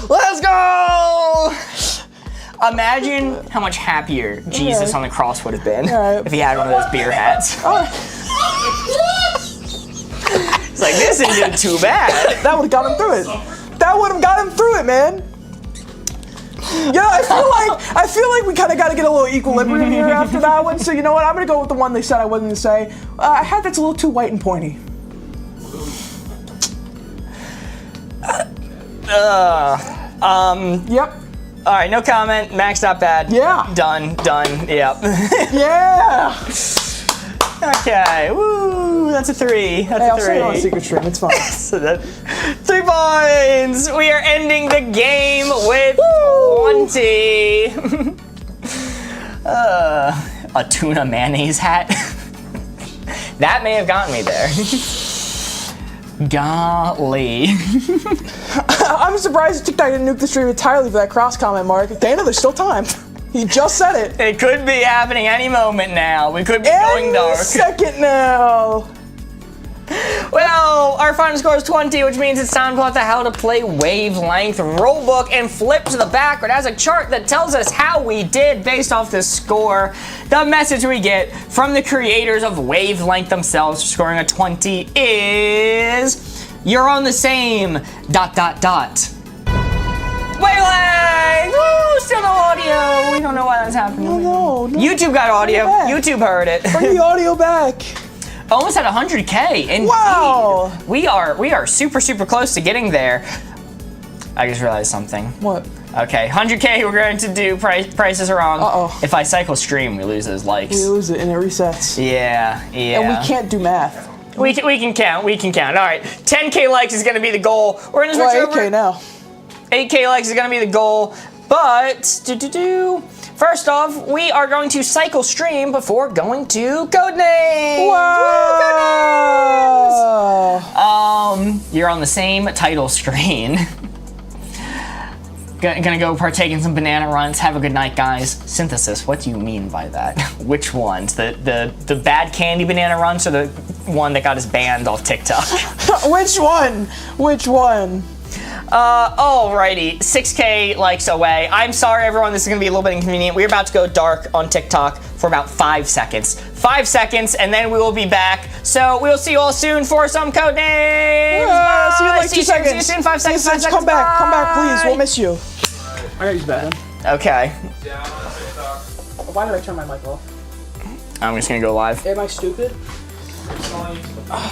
Let's go! Imagine how much happier Jesus on the cross would have been if he had one of those beer hats. It's like, this isn't too bad. That would have got him through it. That would have got him through it, man. Yeah, I feel like we kind of got to get a little equilibrium here after that one. So you know what? I'm gonna go with the one they said I wasn't gonna say. A hat that's a little too white and pointy. Yep. All right, no comment. Max not bad. Yeah. Done. Yep. Yeah. Okay. Woo. That's a 3. That's Hey, a I'll 3. say it on a secret stream. It's fine. So that 3 points. We are ending the game with 20. A tuna mayonnaise hat. That may have gotten me there. Golly. I'm surprised TikTok didn't nuke the stream entirely for that cross comment, Mark. Dana, there's still time. He just said it. It could be happening any moment now. We could be going dark. Any second now. Well, our final score is 20, which means it's time to have how to play Wavelength Rulebook and flip to the back. It has a chart that tells us how we did based off the score. The message we get from the creators of Wavelength themselves for scoring a 20 is, you're on the same ... Wavelength! Woo! Still no audio. We don't know why that's happening. No. YouTube got audio. YouTube heard it. Bring the audio back. Almost at 100K. Indeed. Wow. We are super close to getting there. I just realized something. What? Okay, 100K. We're going to do prices are wrong. Uh-oh. If I cycle stream, we lose those likes. We lose it and it resets. Yeah. And we can't do math. We can count. All right. 10K likes is going to be the goal. We're going to switch over. 8K now. 8K likes is going to be the goal. But first off, we are going to cycle stream before going to Codenames. Wow. You're on the same title screen. Gonna go partake in some banana runs. Have a good night, guys. Synthesis, what do you mean by that? Which ones? The bad candy banana runs or the one that got us banned off TikTok? Which one? Alrighty, 6K likes away. I'm sorry, everyone, this is gonna be a little bit inconvenient. We're about to go dark on TikTok for about 5 seconds. 5 seconds, and then we will be back. So we'll see you all soon for some Codenames. Yeah, see you in like 2 seconds. See you soon, 5 seconds. Come back, Bye. please. We'll miss you. I gotta use that. Okay. Why did I turn my mic off? I'm just gonna go live. Am I stupid?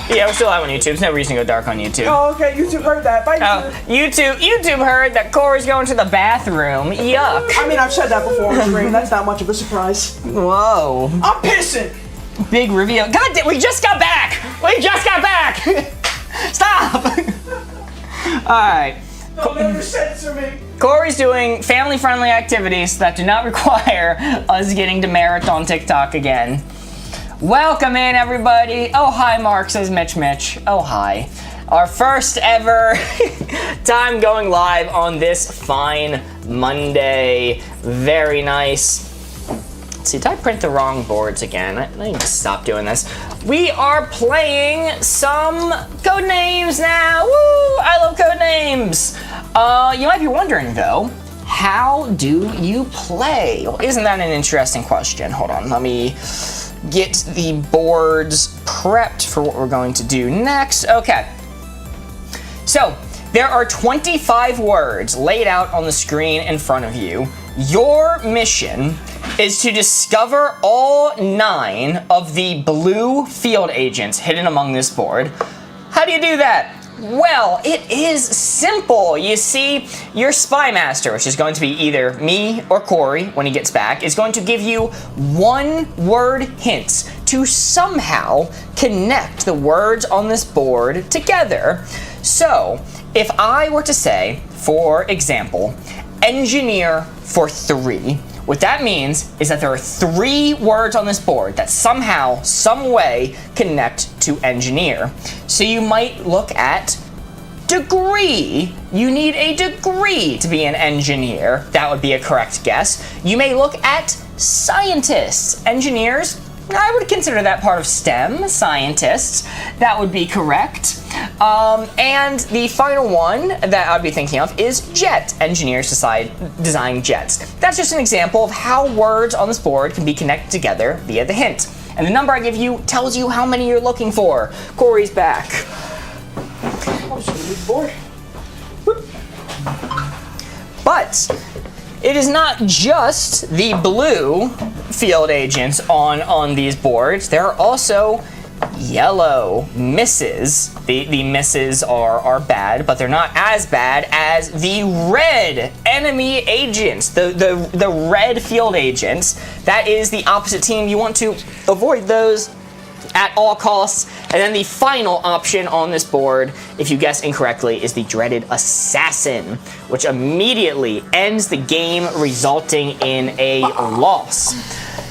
Yeah, we're still live on YouTube. There's no reason to go dark on YouTube. Oh, okay. YouTube heard that. Bye, YouTube. YouTube heard that Corey's going to the bathroom. Yuck. I mean, I've said that before on screen. That's not much of a surprise. Whoa. I'm pissing. Big reveal. God damn, we just got back. We just got back. Stop. All right. Don't ever censor me. Corey's doing family-friendly activities that do not require us getting demerit on TikTok again. Welcome in, everybody. Oh, hi, Mark, says Mitch. Oh, hi. Our first ever time going live on this fine Monday. Very nice. Let's see, did I print the wrong boards again? I need to stop doing this. We are playing some Codenames now. Woo! I love Codenames. You might be wondering, though, how do you play? Well, isn't that an interesting question? Hold on, let me get the boards prepped for what we're going to do next. Okay. So, there are 25 words laid out on the screen in front of you. Your mission is to discover all 9 of the blue field agents hidden among this board. How do you do that? Well, it is simple. You see, your spy master, which is going to be either me or Corey when he gets back, is going to give you 1-word hints to somehow connect the words on this board together. So, if I were to say, for example, engineer for 3, what that means is that there are 3 words on this board that somehow, some way, connect to engineer. So you might look at degree. You need a degree to be an engineer. That would be a correct guess. You may look at scientists. Engineers, I would consider that part of STEM, scientists. That would be correct. And the final one that I'd be thinking of is jet. Engineers design jets. That's just an example of how words on this board can be connected together via the hint. And the number I give you tells you how many you're looking for. Corey's back. Oh, so big board. But it is not just the blue field agents on these boards. There are also yellow misses. The misses are bad, but they're not as bad as the red enemy agents, the red field agents. That is the opposite team. You want to avoid those at all costs. And then the final option on this board, if you guess incorrectly, is the dreaded assassin, which immediately ends the game, resulting in a loss.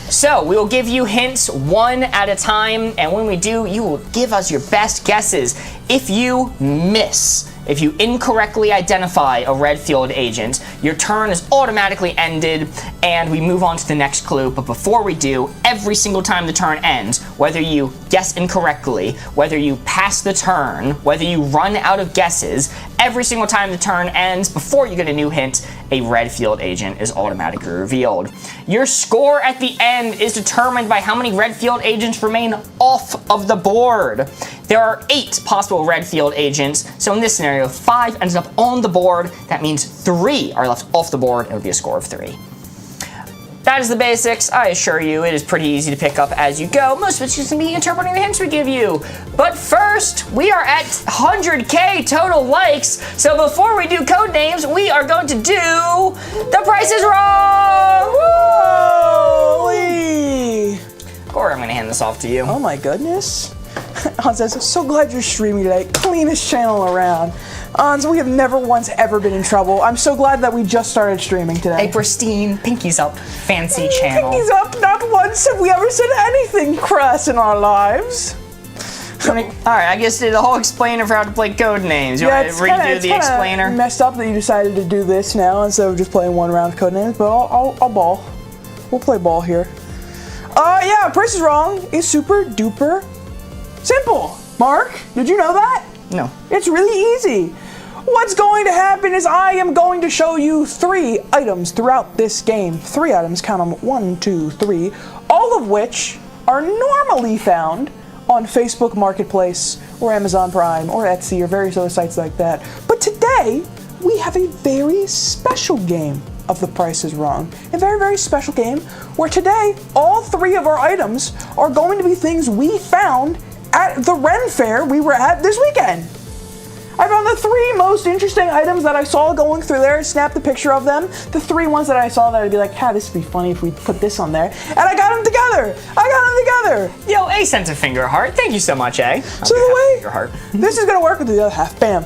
So, we will give you hints one at a time, and when we do, you will give us your best guesses. If you miss, if you incorrectly identify a red field agent, your turn is automatically ended, and we move on to the next clue. But before we do, every single time the turn ends, whether you guess incorrectly, whether you pass the turn, whether you run out of guesses, every single time the turn ends, before you get a new hint, a red field agent is automatically revealed. Your score at the end is determined by how many red field agents remain off of the board. There are 8 possible red field agents, so in this scenario, 5 ends up on the board. That means 3 are left off the board. It would be a score of 3. That is the basics. I assure you, it is pretty easy to pick up as you go. Most of it's just gonna be interpreting the hints we give you. But first, we are at 100K total likes. So before we do Codenames, we are going to do The Price is Wrong! Holy! Corey, I'm gonna hand this off to you. Oh my goodness. Hans says, so glad you're streaming today. Cleanest channel around. Hans, we have never once ever been in trouble. I'm so glad that we just started streaming today. A pristine, pinkies up, fancy channel. Pinkies up, not once have we ever said anything crass in our lives. Alright, I guess the whole explainer for how to play Codenames. You want to redo the explainer? Messed up that you decided to do this now instead of just playing one round of Codenames, but I'll ball. We'll play ball here. Yeah, Price is Wrong is super duper simple. Mark, did you know that? No. It's really easy. What's going to happen is I am going to show you 3 items throughout this game. 3 items, count them, 1, 2, 3, all of which are normally found on Facebook Marketplace or Amazon Prime or Etsy or various other sites like that. But today, we have a very special game of The Price is Wrong. A very, very special game where today, all 3 of our items are going to be things we found at the Ren Fair we were at this weekend. I found the 3 most interesting items that I saw going through there, snapped a picture of them. The 3 ones that I saw that I'd be like, this would be funny if we put this on there. And I got them together. Yo, A sent a finger heart. Thank you so much, A. So the way finger heart. this is gonna work with the other half, bam,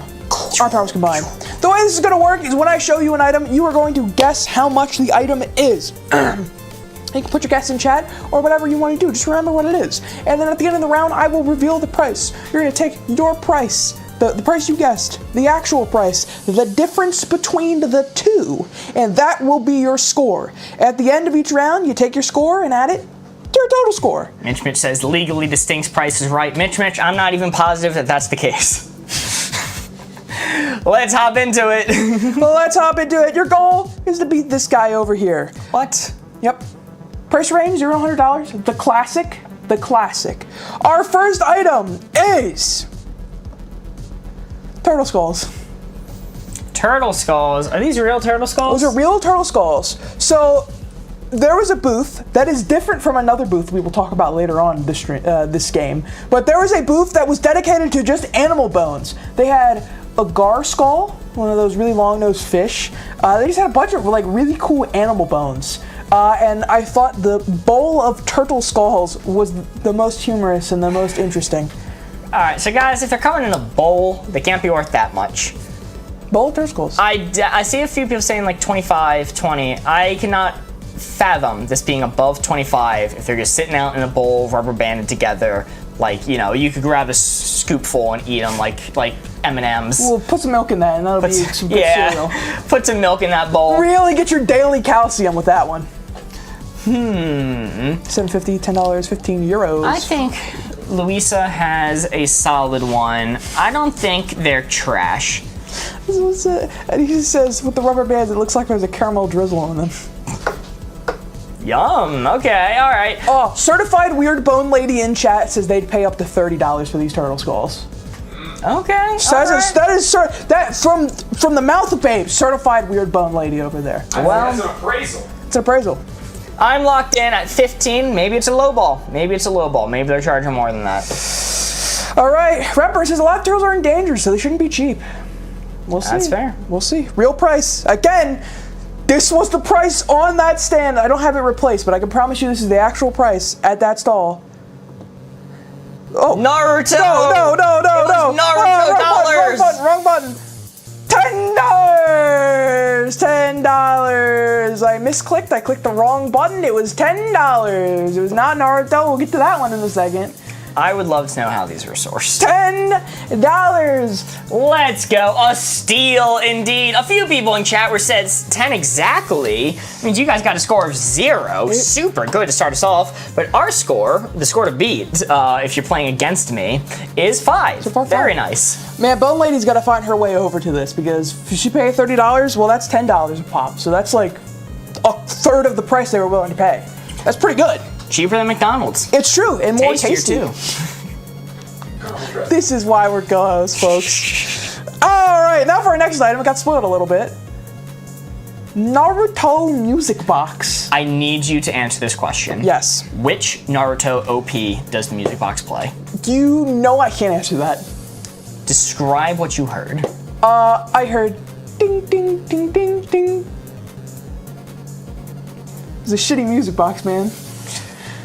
our powers combined. The way this is gonna work is when I show you an item, you are going to guess how much the item is. You can put your guess in chat or whatever you want to do. Just remember what it is. And then at the end of the round, I will reveal the price. You're gonna take your price, the price you guessed, the actual price, the difference between the 2, and that will be your score. At the end of each round, you take your score and add it to your total score. Mitch says legally distinct price is right. Mitch, I'm not even positive that that's the case. Let's hop into it. Well, let's hop into it. Your goal is to beat this guy over here. What? Yep. Price range, $0 to $100. The classic. Our first item is turtle skulls. Turtle skulls. Are these real turtle skulls? Those are real turtle skulls. So there was a booth that is different from another booth we will talk about later on this game. But there was a booth that was dedicated to just animal bones. They had a gar skull, one of those really long-nosed fish. They just had a bunch of like really cool animal bones. And I thought the bowl of turtle skulls was the most humorous and the most interesting. All right, so guys, if they're coming in a bowl, they can't be worth that much. Bowl of turtle skulls. I see a few people saying like 25, 20. I cannot fathom this being above 25 if they're just sitting out in a bowl, rubber banded together. Like, you know, you could grab a scoopful and eat them like M&Ms. We'll put some milk in that and that'll be some good cereal. Put some milk in that bowl. Really get your daily calcium with that one. $7.50, $10, 15 euros. I think Louisa has a solid one. I don't think they're trash. And he says, with the rubber bands, it looks like there's a caramel drizzle on them. Yum. Okay. All right. Oh, certified weird bone lady in chat says they'd pay up to $30 for these turtle skulls. Okay. So that from the mouth of babe, certified weird bone lady over there. Well, that's an appraisal. It's an appraisal. I'm locked in at 15. Maybe it's a low ball. Maybe they're charging more than that. All right. Rapper says a lot of turtles are endangered, so they shouldn't be cheap. We'll see. That's fair. We'll see. Real price. Again, this was the price on that stand. I don't have it replaced, but I can promise you this is the actual price at that stall. Oh. Naruto! No. Naruto dollars! Wrong button. $10! I misclicked. I clicked the wrong button. It was $10. It was not Naruto. We'll get to that one in a second. I would love to know how these were sourced. $10! Let's go. A steal, indeed. A few people in chat said 10 exactly. I mean, you guys got a score of 0. Super good to start us off. But our score, the score to beat, if you're playing against me, is 5. So far, Very 5. nice. Man, Bone Lady's got to find her way over to this because if she paid $30, well, that's $10 a pop. So that's like a third of the price they were willing to pay. That's pretty good. Cheaper than McDonald's. It's true, and more Tastier, tasty. This is why we're co-hosts, folks. All right, now for our next item. It got spoiled a little bit. Naruto music box. I need you to answer this question. Yes. Which Naruto OP does the music box play? You know I can't answer that. Describe what you heard. I heard ding, ding, ding, ding, ding. It's a shitty music box, man.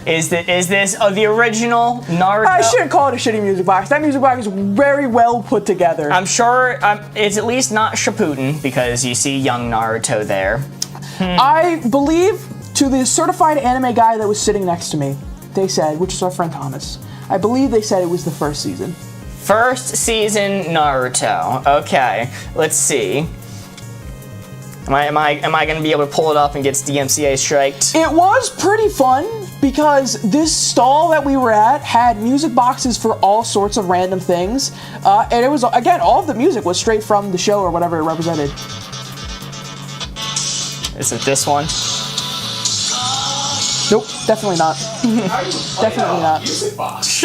Is this the original Naruto? I shouldn't call it a shitty music box. That music box is very well put together. I'm sure it's at least not Shippuden because you see young Naruto there. I believe to the certified anime guy that was sitting next to me, they said, which is our friend Thomas, I believe they said it was the first season. First season Naruto. Okay, let's see. Am I going to be able to pull it up and get DMCA striked? It was pretty fun because this stall that we were at had music boxes for all sorts of random things. And it was, again, all of the music was straight from the show or whatever it represented. Is it this one? Nope, definitely not. Definitely not. Music box.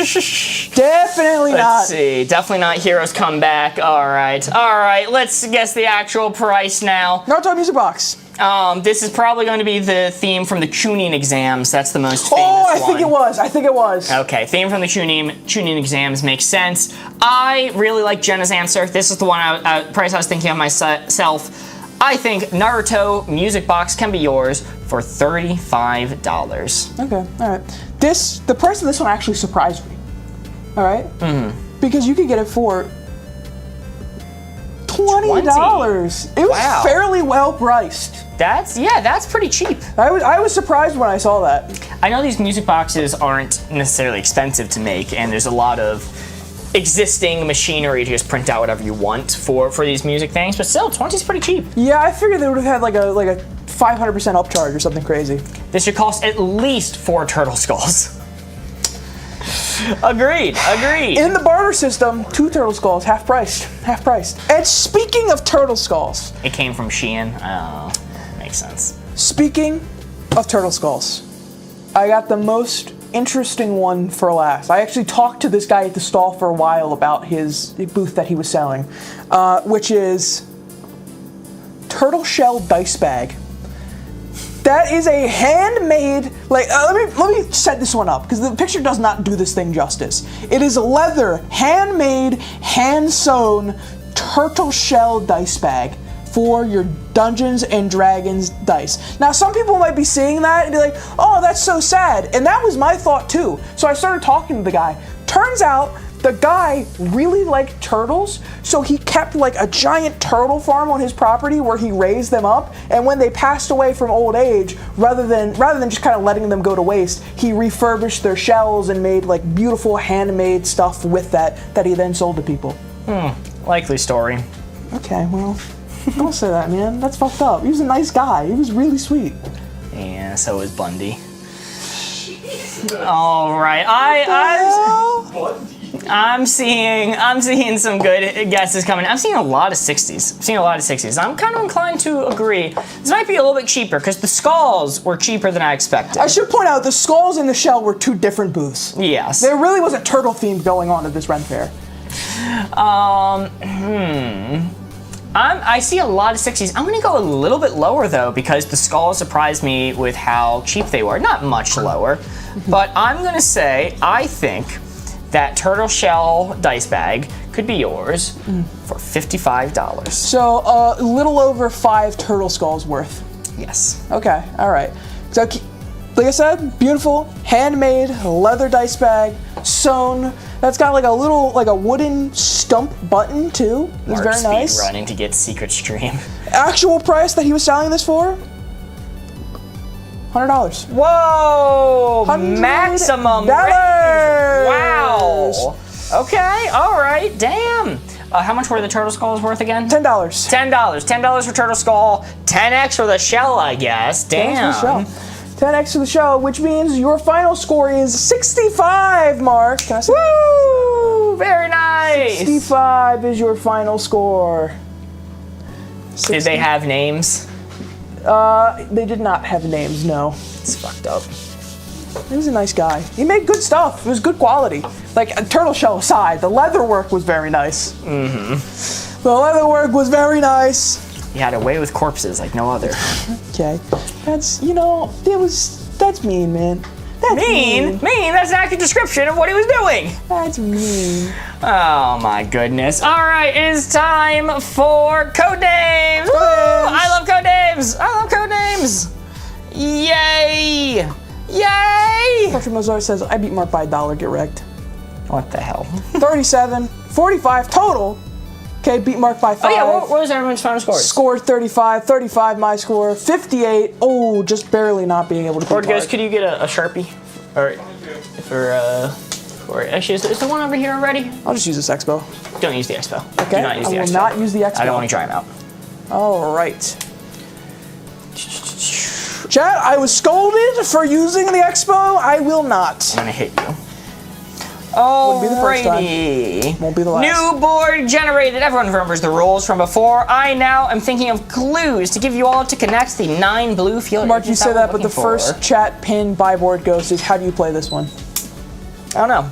Definitely not. Let's see. Definitely not Heroes Come Back. All right. Let's guess the actual price now. Naruto music box. This is probably going to be the theme from the tuning exams. That's the most famous Oh, I one. think it was. Okay, theme from the tuning exams makes sense. I really like Jenna's answer. This is the one price I was thinking of myself. I think Naruto music box can be yours for $35. Okay, all right. The price of this one actually surprised me. All right? Because you could get it for $20. It was fairly well priced. That's pretty cheap. I was surprised when I saw that. I know these music boxes aren't necessarily expensive to make, and there's a lot of existing machinery to just print out whatever you want for these music things, but still, 20 is pretty cheap. Yeah, I figured they would have had like a 500% upcharge or something crazy. This should cost at least 4 turtle skulls. Agreed. In the barter system, 2 turtle skulls, half priced. And speaking of turtle skulls, it came from Shein. Oh, makes sense. Speaking of turtle skulls, I got the most interesting one for last. I actually talked to this guy at the stall for a while about his booth that he was selling, which is turtle shell dice bag. That is a handmade, let me set this one up, because the picture does not do this thing justice. It is a leather, handmade, hand-sewn turtle shell dice bag for your Dungeons and Dragons dice. Now, some people might be seeing that and be like, oh, that's so sad. And that was my thought too. So I started talking to the guy. Turns out the guy really liked turtles, so he kept like a giant turtle farm on his property where he raised them up, and when they passed away from old age, rather than just kind of letting them go to waste, he refurbished their shells and made like beautiful handmade stuff with that he then sold to people. Likely story. Okay, well, don't say that, man. That's fucked up. He was a nice guy. He was really sweet. Yeah, so was Bundy. All right, I'm seeing some good guesses coming. I'm seeing a lot of 60s. I'm kind of inclined to agree. This might be a little bit cheaper because the skulls were cheaper than I expected. I should point out the skulls and the shell were 2 different booths. Yes. There really was a turtle theme going on at this Ren Fair. I see a lot of 60s. I'm gonna go a little bit lower though because the skulls surprised me with how cheap they were. Not much lower, but I'm gonna say I think that turtle shell dice bag could be yours for $55. So a little over 5 turtle skulls worth. Yes. Okay, all right. So like I said, beautiful, handmade leather dice bag, sewn. That's got like a little, like a wooden stump button too. It's very nice. Speed running to get secret stream. Actual price that he was selling this for? $100. Whoa! Maximum range. Wow. Okay. All right. Damn. How much were the turtle skulls worth again? $10. $10 for turtle skull. 10x for the shell, I guess. Damn. 10x for the shell, which means your final score is 65, Mark. Can I say Woo! Very nice. 65 is your final score. 60. Did they have names? They did not have names, no. It's fucked up. He was a nice guy. He made good stuff. It was good quality. Like, turtle shell aside, the leather work was very nice. The leather work was very nice. He had a way with corpses like no other. Okay. That's, that's mean, man. That's mean? Mean? That's an accurate description of what he was doing. That's mean. Oh my goodness. All right, it is time for code names. Woo! I love code names. Yay! Dr. Mozart says, I beat Mark by $1, get wrecked. What the hell? 37, 45 total. Okay, beat Mark by 5. Oh yeah, what was everyone's final scores? Scored 35 my score, 58. Oh, just barely not being able to beat Boardgamers, Mark. could you get a Sharpie? Or actually, is the one over here already? I'll just use this Expo. Don't use the Expo. Okay, Do not use the I will Expo. not use the Expo. I don't want to dry them out. All right. Chat, I was scolded for using the Expo. I will not. I'm gonna hit you. Wouldn't be the first time. Alrighty. Won't be the last. New board generated. Everyone remembers the rules from before. I now am thinking of clues to give you all to connect the 9 blue field. Mark, you say that, but the first chat pin by Board Ghost is how do you play this one? I don't know.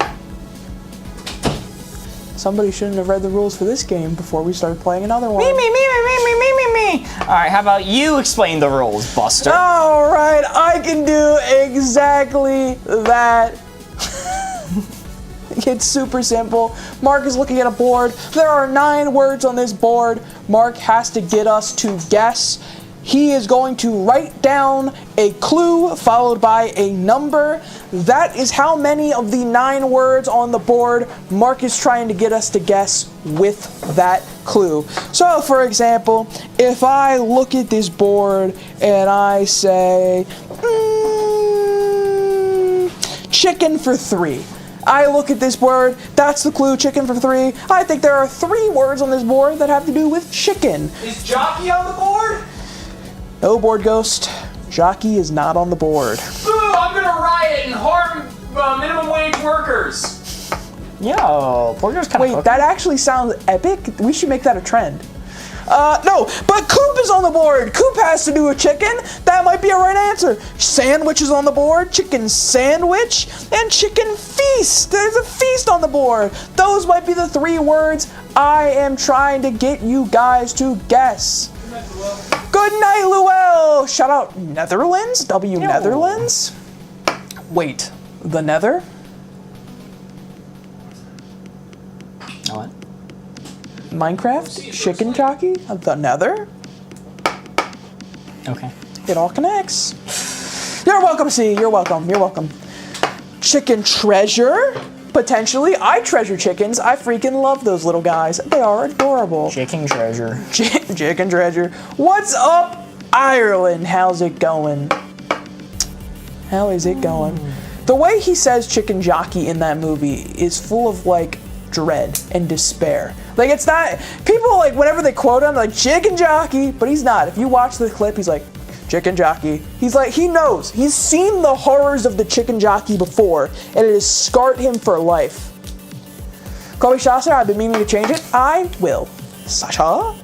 Somebody shouldn't have read the rules for this game before we started playing another one. Me. All right, how about you explain the rules, Buster? All right, I can do exactly that. It's super simple. Mark is looking at a board. There are 9 words on this board. Mark has to get us to guess. He is going to write down a clue followed by a number. That is how many of the 9 words on the board Mark is trying to get us to guess with that clue. So, for example, if I look at this board and I say, chicken for 3. I look at this word, that's the clue, chicken for 3. I think there are 3 words on this board that have to do with chicken. Is jockey on the board? No, Board Ghost. Jockey is not on the board. Boo! I'm gonna riot and harm minimum wage workers. Yo, Porter's kind of Wait, that actually sounds epic. We should make that a trend. No, but Coop is on the board. Coop has to do with chicken. That might be a right answer. Sandwich is on the board. Chicken sandwich and chicken feast. There's a feast on the board. Those might be the 3 words I am trying to get you guys to guess. Good night, Luell. Shout out Netherlands. Netherlands. Wait, the Nether? What? Minecraft? Chicken jockey? The Nether? Okay. It all connects. You're welcome, C. You're welcome. You're welcome. Chicken treasure? Potentially. I treasure chickens. I freaking love those little guys. They are adorable. Chicken treasure. Chicken treasure. What's up, Ireland? How's it going? How is it going? The way he says chicken jockey in that movie is full of, like, dread and despair. Like, it's not, people, like, whenever they quote him, like, chicken jockey, but he's not. If you watch the clip, he's like, chicken jockey. He's like, he knows. He's seen the horrors of the chicken jockey before, and it has scarred him for life. Kobe Shasser, I've been meaning to change it. I will. Sasha? All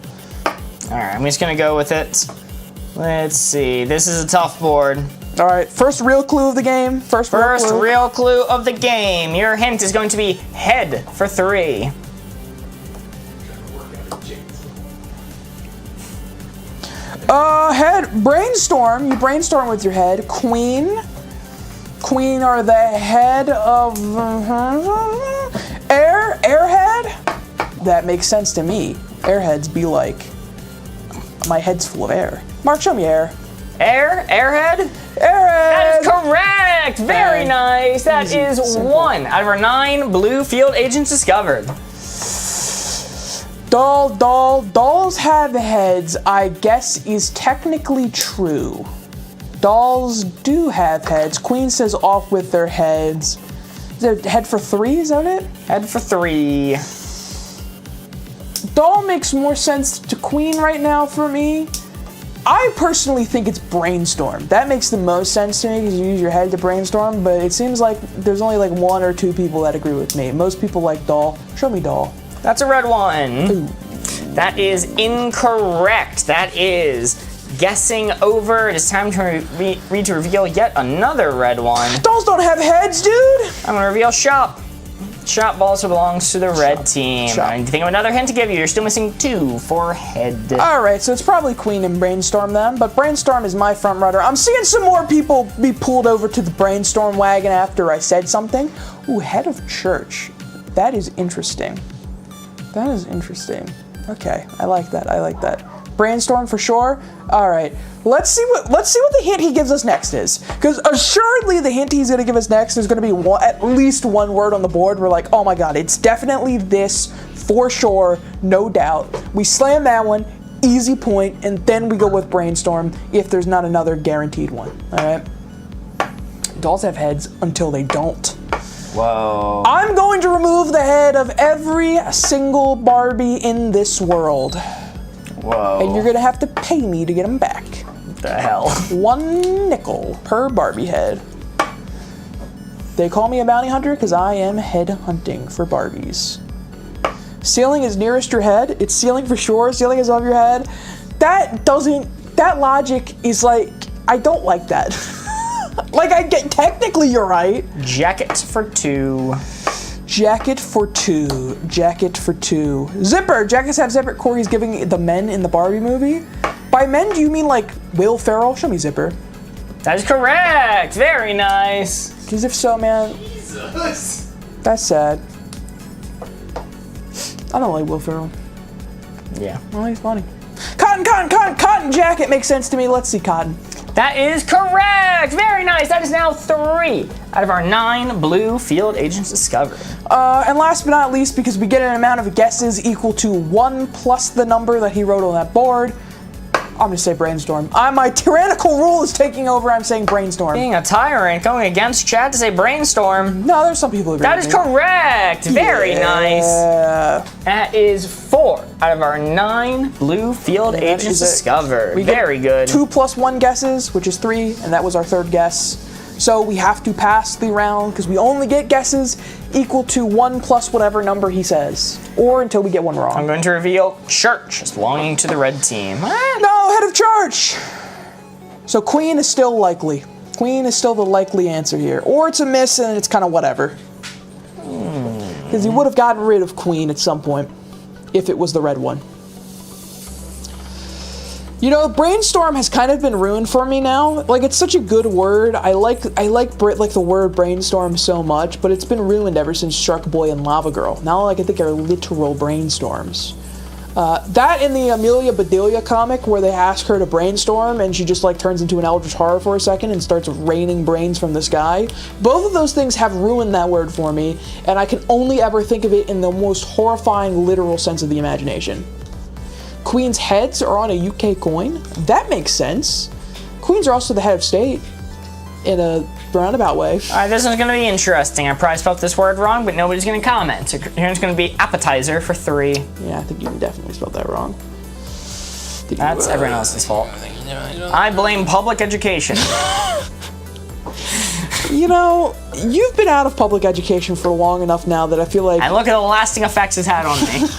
right, I'm just gonna go with it. Let's see. This is a tough board. All right, first real clue of the game. First real clue of the game. Your hint is going to be head for 3. Head, brainstorm. You brainstorm with your head. Queen. Queen are the head of airhead. That makes sense to me. Airheads be like, my head's full of air. Mark, show me air. Airhead? Airhead. That is correct. Very nice. That Easy, is simple. 1 out of our 9 blue field agents discovered. Dolls have heads, I guess is technically true. Dolls do have heads. Queen says off with their heads. Is it head for 3? Is that it? Head for 3. Doll makes more sense to Queen right now for me. I personally think it's brainstorm. That makes the most sense to me because you use your head to brainstorm, but it seems like there's only like 1 or 2 people that agree with me. Most people like doll. Show me doll. That's a red one. Ooh. That is incorrect. That is guessing over. It is time to reveal yet another red one. Dolls don't have heads, dude! I'm gonna reveal shop. Shop also belongs to the red team. Shop. I think of another hint to give you. You're still missing 2 for head. Alright, so it's probably Queen and Brainstorm then, but Brainstorm is my front runner. I'm seeing some more people be pulled over to the Brainstorm wagon after I said something. Ooh, head of church. That is interesting. That is interesting. Okay, I like that. I like that. Brainstorm for sure. All right, let's see what the hint he gives us next is, because assuredly the hint he's gonna give us next is gonna be at least 1 word on the board. We're like, oh my god, it's definitely this for sure, no doubt. We slam that one, easy point, and then we go with Brainstorm if there's not another guaranteed one. All right. Dolls have heads until they don't. Whoa. I'm going to remove the head of every single Barbie in this world. Whoa. And you're gonna have to pay me to get them back. What the hell? 1 nickel per Barbie head. They call me a bounty hunter because I am head hunting for Barbies. Ceiling is nearest your head. It's ceiling for sure. Ceiling is above your head. That logic is like, I don't like that. Like, I get, technically you're right. Jacket for 2. Jacket for two. Jacket for two. Zipper. Jackets have zipper. Corey's giving the men in the Barbie movie. By men, do you mean like Will Ferrell? Show me zipper. That is correct. Very nice. Because if so, man, Jesus. that's sad. I don't like Will Ferrell. Yeah. Well, he's funny. Cotton jacket makes sense to me. Let's see cotton. That is correct. Very nice. That is now 3 out of our 9 blue field agents discovered. And last but not least, because we get an amount of guesses equal to 1 plus the number that he wrote on that board, I'm gonna say brainstorm. My tyrannical rule is taking over. I'm saying brainstorm. Being a tyrant, going against Chad to say brainstorm. No, there's some people who agree That with is me. correct. Very nice. Yeah. That is 4 out of our 9 blue field that agents is it. discovered. We get Very good. 2 plus 1 guesses, which is 3, and that was our 3rd guess. So we have to pass the round because we only get guesses equal to 1 plus whatever number he says, or until we get one wrong. I'm going to reveal church as belonging to the red team. No, head of church. So queen is still likely. Queen is still the likely answer here, or it's a miss and it's kind of whatever. Because he would have gotten rid of queen at some point if it was the red one. You know, brainstorm has kind of been ruined for me now. Like, it's such a good word. I like the word brainstorm so much, but it's been ruined ever since Shark Boy and Lava Girl. Now all I can think are literal brainstorms. That in the Amelia Bedelia comic where they ask her to brainstorm and she just like turns into an eldritch horror for a second and starts raining brains from the sky. Both of those things have ruined that word for me, and I can only ever think of it in the most horrifying literal sense of the imagination. Queen's heads are on a UK coin. That makes sense. Queens are also the head of state in a roundabout way. All right, this is going to be interesting. I probably spelled this word wrong, but nobody's going to comment. So here's going to be appetizer for 3. Yeah, I think you definitely spelled that wrong. That's everyone else's fault. I blame public education. You know, you've been out of public education for long enough now that I feel like... And look at the lasting effects it's had on me.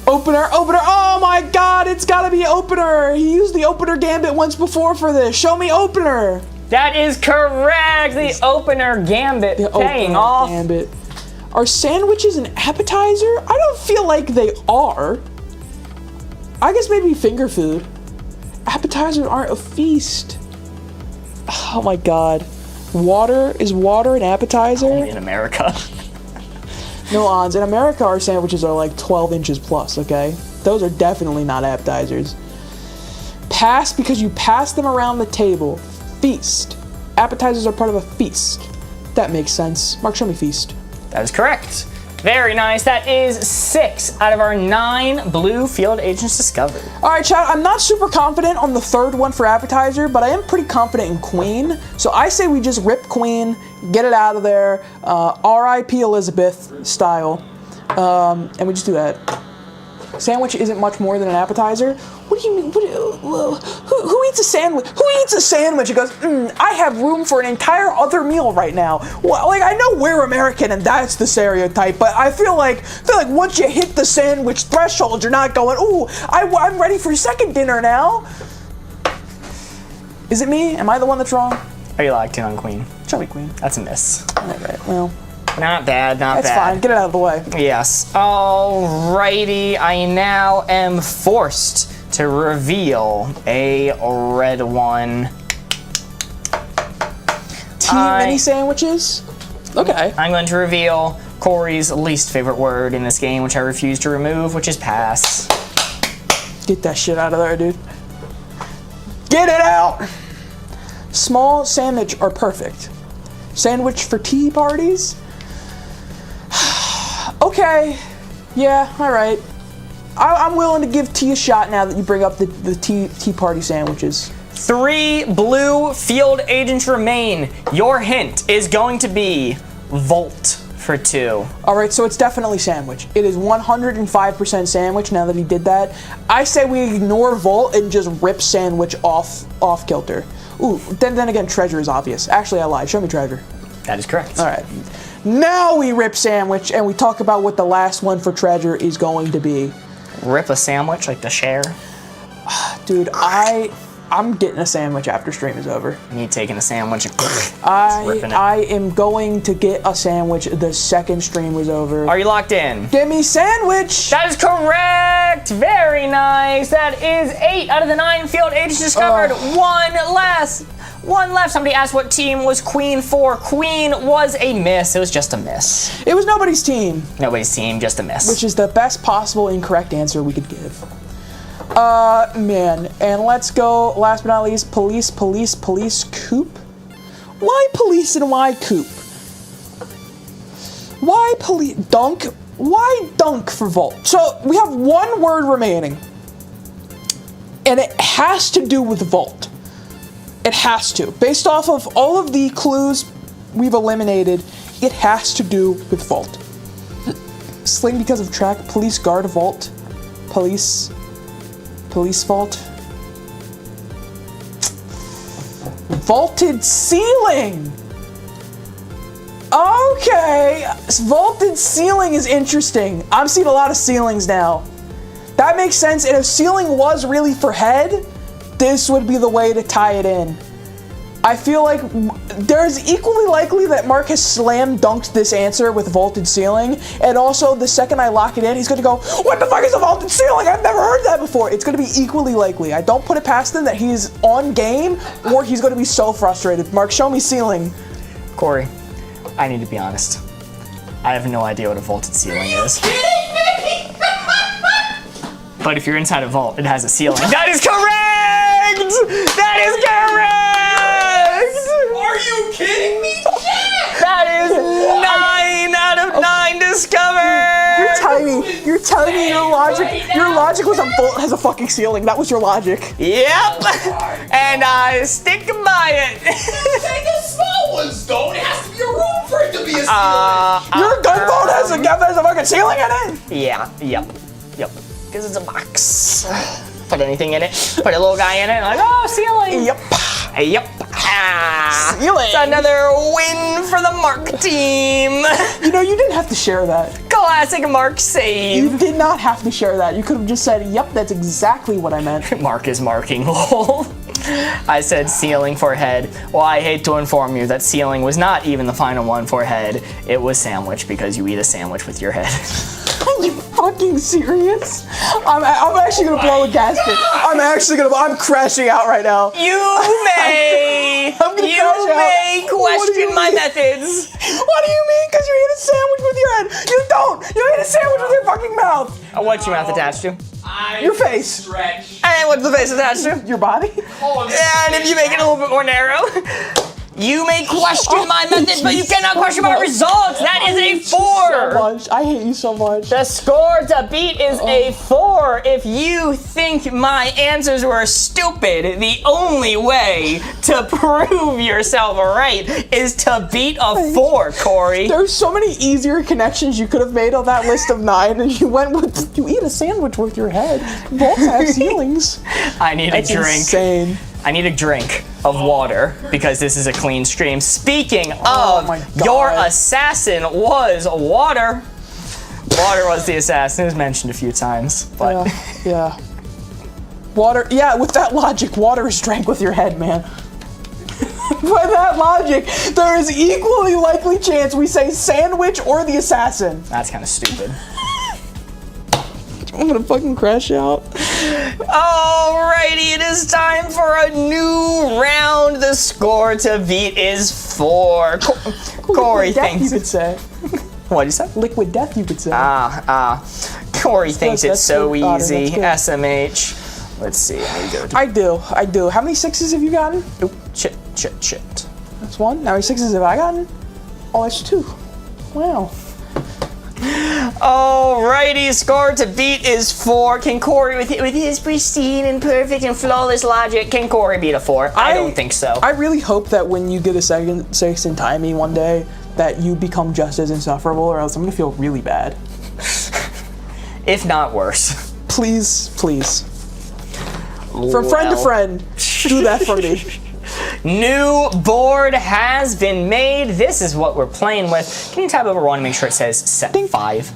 Opener! Oh my god, it's gotta be opener! He used the opener gambit once before for this. Show me opener! That is correct. The opener gambit paying Opener off. Gambit. Are sandwiches an appetizer? I don't feel like they are. I guess maybe finger food. Appetizers aren't a feast. Oh my god. Water? Is water an appetizer? Only in America. No odds. In America, our sandwiches are like 12 inches plus, okay? Those are definitely not appetizers. Pass because you pass them around the table. Feast. Appetizers are part of a feast. That makes sense. Mark, show me feast. That is correct. Very nice. That is 6 out of our 9 blue field agents discovered. All right, chat, I'm not super confident on the 3rd one for appetizer, but I am pretty confident in queen. So I say we just rip queen, get it out of there, R.I.P. Elizabeth style, and we just do that. Sandwich isn't much more than an appetizer. What do you mean? Who eats a sandwich? Who eats a sandwich and goes, I have room for an entire other meal right now? Well, like, I know we're American and that's the stereotype, but I feel like once you hit the sandwich threshold, you're not going, ooh, I'm ready for second dinner now. Is it me? Am I the one that's wrong? Are you locked in on queen? Show me queen. That's a miss. All right, well, Not bad, not that's bad. fine. Get it out of the way. Yes. Alrighty, I now am forced to reveal a red one. Mini sandwiches? Okay. I'm going to reveal Corey's least favorite word in this game, which I refuse to remove, which is pass. Get that shit out of there, dude. Get it out! Small sandwich are perfect. Sandwich for tea parties? Okay. Yeah, alright. I'm willing to give tea a shot now that you bring up the tea party sandwiches. 3 blue field agents remain. Your hint is going to be Volt for 2. Alright, so it's definitely sandwich. It is 105% sandwich now that he did that. I say we ignore Volt and just rip sandwich off kilter. Ooh, then again, treasure is obvious. Actually, I lied. Show me treasure. That is correct. Alright. Now we rip sandwich and we talk about what the last one for treasure is going to be. Rip a sandwich, like to share? Dude, I I'm getting a sandwich after stream is over. Me taking a sandwich and ripping it. I am going to get a sandwich the second stream was over. Are you locked in? Give me sandwich! That is correct! Very nice. That is 8 out of the 9 field agents discovered. One left. Somebody asked what team was Queen for. Queen was a miss. It was just a miss. It was nobody's team. Nobody's team, just a miss. Which is the best possible incorrect answer we could give. Man. And let's go, last but not least, police, coop. Why police and why coop? Why police, dunk? Why dunk for vault? So, we have one word remaining. And it has to do with vault. It has to. Based off of all of the clues we've eliminated, it has to do with vault. Sling because of track, police guard vault, police vault. Vaulted ceiling! Okay, vaulted ceiling is interesting. I'm seeing a lot of ceilings now. That makes sense, and if ceiling was really for head, this would be the way to tie it in. I feel like there's equally likely that Mark has slam dunked this answer with vaulted ceiling, and also the second I lock it in, he's gonna go, what the fuck is a vaulted ceiling? I've never heard that before. It's gonna be equally likely. I don't put it past him that he's on game, or he's gonna be so frustrated. Mark, show me ceiling. Corey, I need to be honest. I have no idea what a vaulted ceiling is. Kidding me? But if you're inside a vault, it has a ceiling. That is correct! That is correct! Are you kidding me? Jack? That is 9 out of 9 discovered! You're telling me your logic was a vault has a fucking ceiling. That was your logic. Yep! And I stick by it. Take the small ones, though. It has to be a room for it to be a ceiling. Your gun vault has a fucking ceiling in it? Yeah, yep. Because it's a box. Put anything in it, put a little guy in it, like, oh, ceiling. Yep. Ceiling. It's another win for the Mark team. You know, you didn't have to share that. Classic Mark save. You did not have to share that. You could have just said, yep, that's exactly what I meant. Mark is marking, lol. I said ceiling for head. Well, I hate to inform you that ceiling was not even the final one for head. It was sandwich because you eat a sandwich with your head. Are you fucking serious? I'm actually gonna blow a gasket. I'm crashing out right now. You may question my methods. What do you mean? Because you eat a sandwich with your head. You don't. You eat a sandwich with your fucking mouth. What's your mouth attached to? Your face. Stretch. And what's the face attached to? Your body. And if you make it a little bit more narrow, you may question my methods, but you cannot question my results. That is a 4. I hate you so much. The score to beat is a 4. If you think my answers were stupid, the only way to prove yourself right is to beat a 4, Corey. There's so many easier connections you could have made on that list of 9, and you went with, you eat a sandwich with your head. Both have ceilings. I need a drink. Insane. I need a drink of water because this is a clean stream. Speaking of, your assassin was water. Water was the assassin. It was mentioned a few times, but yeah. Water. Yeah, with that logic, water is drank with your head, man. By that logic, there is equally likely chance we say sandwich or the assassin. That's kind of stupid. I'm gonna fucking crash out. Alrighty, it is time for a new round. The score to beat is 4. Corey thinks. You could say. What'd you say? Liquid death, you could say. Corey thinks it's so good. easy. That's SMH. Let's see. I do. How many 6s have you gotten? Oop, shit. That's 1. How many 6s have I gotten? Oh, that's 2. Wow. Alrighty, score to beat is 4. Can Corey, with his pristine and perfect and flawless logic, can Corey beat a 4? I don't think so. I really hope that when you get a second 6 and tie me one day, that you become just as insufferable, or else I'm gonna feel really bad. If not worse. Please. From friend to friend, do that for me. New board has been made. This is what we're playing with. Can you tab over 1 and make sure it says set 5?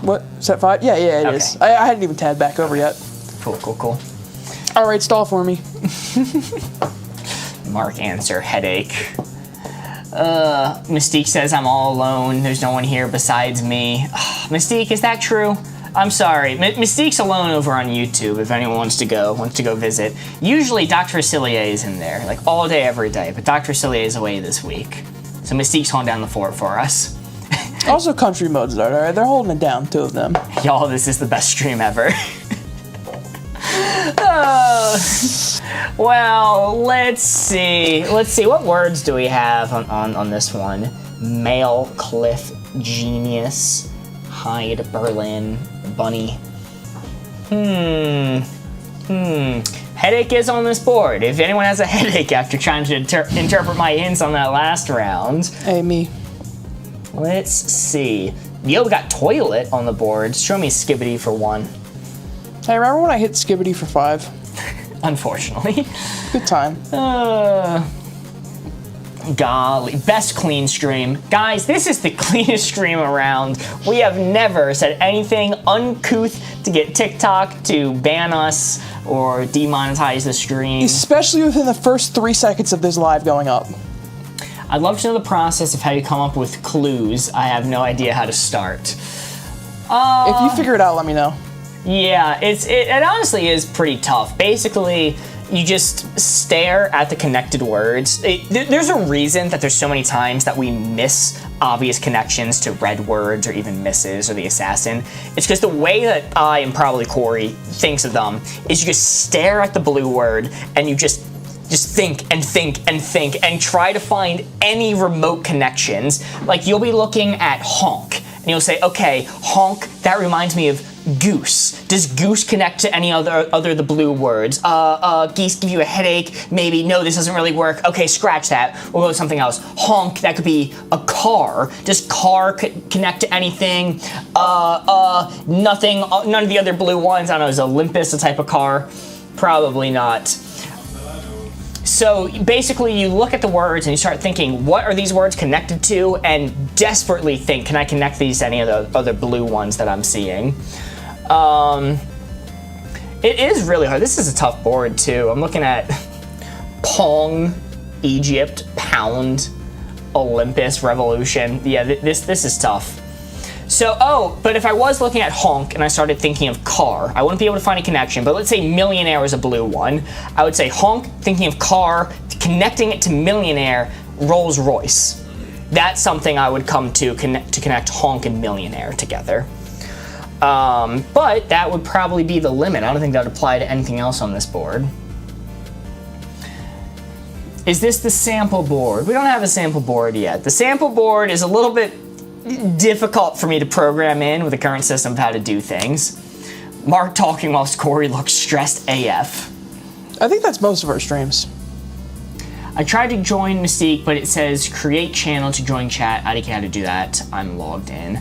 What? Set 5? Yeah, it is. I hadn't even tabbed back over yet. Cool. All right, stall for me. Mark answer, headache. Mystique says I'm all alone. There's no one here besides me. Mystique, is that true? I'm sorry. Mystique's alone over on YouTube if anyone wants to go visit. Usually Dr. Cillier is in there, like all day, every day, but Dr. Cillier is away this week. So Mystique's holding down the fort for us. Also, country modes are they're holding it down, 2 of them. Y'all, this is the best stream ever. Well, let's see. What words do we have on this one? Male, cliff, genius, hide, Berlin, bunny. Headache is on this board. If anyone has a headache after trying to interpret my hints on that last round. Hey, me. Let's see. Yo, we got toilet on the board. Show me Skibbity for 1. Hey, remember when I hit Skibbity for 5? Unfortunately. Good time. Golly, best clean stream. Guys, this is the cleanest stream around. We have never said anything uncouth to get TikTok to ban us or demonetize the stream. Especially within the first 3 seconds of this live going up. I'd love to know the process of how you come up with clues. I have no idea how to start. If you figure it out, let me know. Yeah, it honestly is pretty tough. Basically, you just stare at the connected words. There's a reason that there's so many times that we miss obvious connections to red words or even misses or the assassin. It's because the way that I and probably Corey thinks of them is you just stare at the blue word and you just think and think and think and try to find any remote connections. Like you'll be looking at honk and you'll say, okay, honk, that reminds me of goose. Does goose connect to any other the blue words? Geese give you a headache. Maybe, no, this doesn't really work. Okay, scratch that. We'll go with something else. Honk, that could be a car. Does car connect to anything? Nothing, none of the other blue ones. I don't know, is Olympus a type of car? Probably not. So basically you look at the words and you start thinking, what are these words connected to? And desperately think, can I connect these to any of the other blue ones that I'm seeing? It is really hard. This is a tough board too. I'm looking at Pong, Egypt, Pound, Olympus, Revolution. Yeah, this is tough. So, but if I was looking at honk and I started thinking of car, I wouldn't be able to find a connection, but let's say millionaire is a blue one. I would say honk, thinking of car, connecting it to millionaire, Rolls Royce. That's something I would come to connect honk and millionaire together. But that would probably be the limit. I don't think that would apply to anything else on this board. Is this the sample board? We don't have a sample board yet. The sample board is a little bit difficult for me to program in with the current system of how to do things. Mark talking whilst Corey looks stressed AF. I think that's most of our streams. I tried to join Mystique, but it says create channel to join chat. I don't know how to do that. I'm logged in.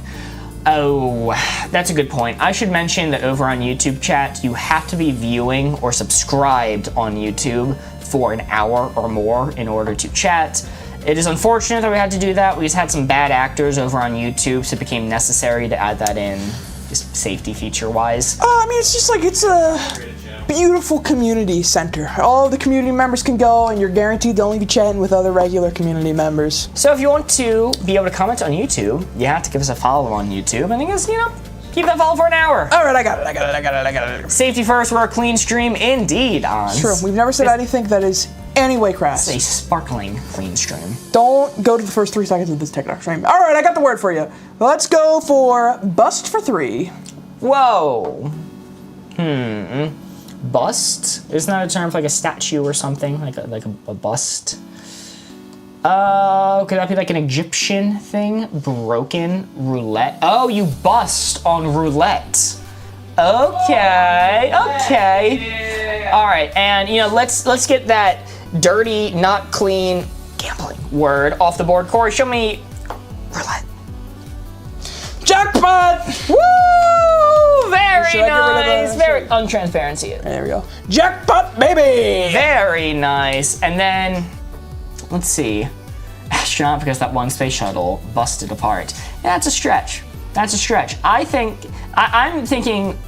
Oh, that's a good point. I should mention that over on YouTube chat, you have to be viewing or subscribed on YouTube for an hour or more in order to chat. It is unfortunate that we had to do that. We just had some bad actors over on YouTube, so it became necessary to add that in, just safety feature-wise. I mean, it's just like, it's a beautiful community center. All of the community members can go, and you're guaranteed to only be chatting with other regular community members. So if you want to be able to comment on YouTube, you have to give us a follow on YouTube, and I guess, keep that follow for an hour. All right, I got it. Safety first, we're a clean stream, indeed, Ons. True, we've never said anything that is anyway crass. It's a sparkling clean stream. Don't go to the first 3 seconds of this TikTok stream. All right, I got the word for you. Let's go for bust for 3. Whoa. Bust? Isn't that a term for like a statue or something? Like a bust? Could that be like an Egyptian thing? Broken roulette. Oh, you bust on roulette. Okay. Yeah. All right, and let's get that dirty, not clean gambling word off the board. Corey, show me roulette. Jackpot! Woo! Very Should I get rid of nice. the- Very untransparency. There we go. Jackpot, baby! Very nice. And then, let's see. Astronaut, because that one space shuttle busted apart. Yeah, that's a stretch. I'm thinking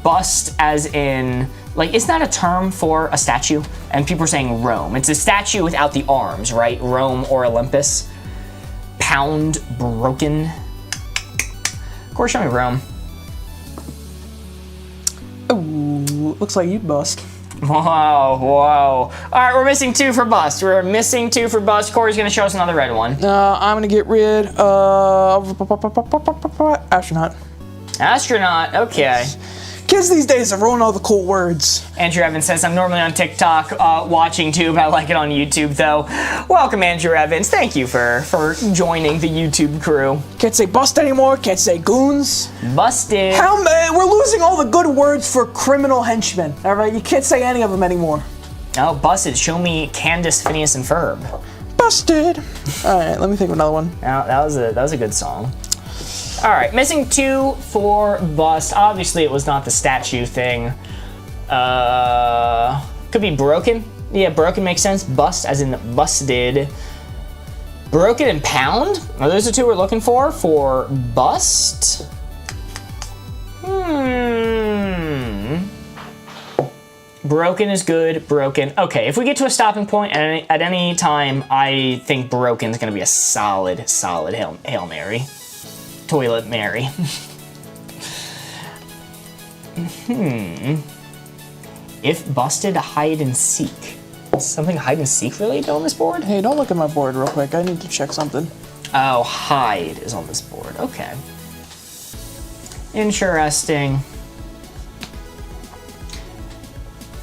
bust as in Like, isn't that a term for a statue? And people are saying Rome. It's a statue without the arms, right? Rome or Olympus. Pound broken. Of course, show me Rome. Ooh, looks like you bust. Whoa, whoa. All right, we're missing 2 for bust. We're missing 2 for bust. Corey's gonna show us another red one. I'm gonna get rid of astronaut. Astronaut, okay. Kids these days have ruined all the cool words. Andrew Evans says, I'm normally on TikTok watching too, but I like it on YouTube though. Welcome, Andrew Evans. Thank you for joining the YouTube crew. Can't say bust anymore, can't say goons. Busted. We're losing all the good words for criminal henchmen, all right? You can't say any of them anymore. Oh, busted. Show me Candace, Phineas, and Ferb. Busted. All right, let me think of another one. Now, that was a good song. All right, missing 2 for bust. Obviously, it was not the statue thing. Could be broken. Yeah, broken makes sense. Bust, as in busted. Broken and pound? Are those the 2 we're looking for bust? Broken is good. Broken. Okay, if we get to a stopping point at any time, I think broken is going to be a solid Hail Mary. Toilet Mary. If busted, hide and seek. Something hide and seek related on this board? Hey, don't look at my board real quick. I need to check something. Oh, hide is on this board. Okay. Interesting.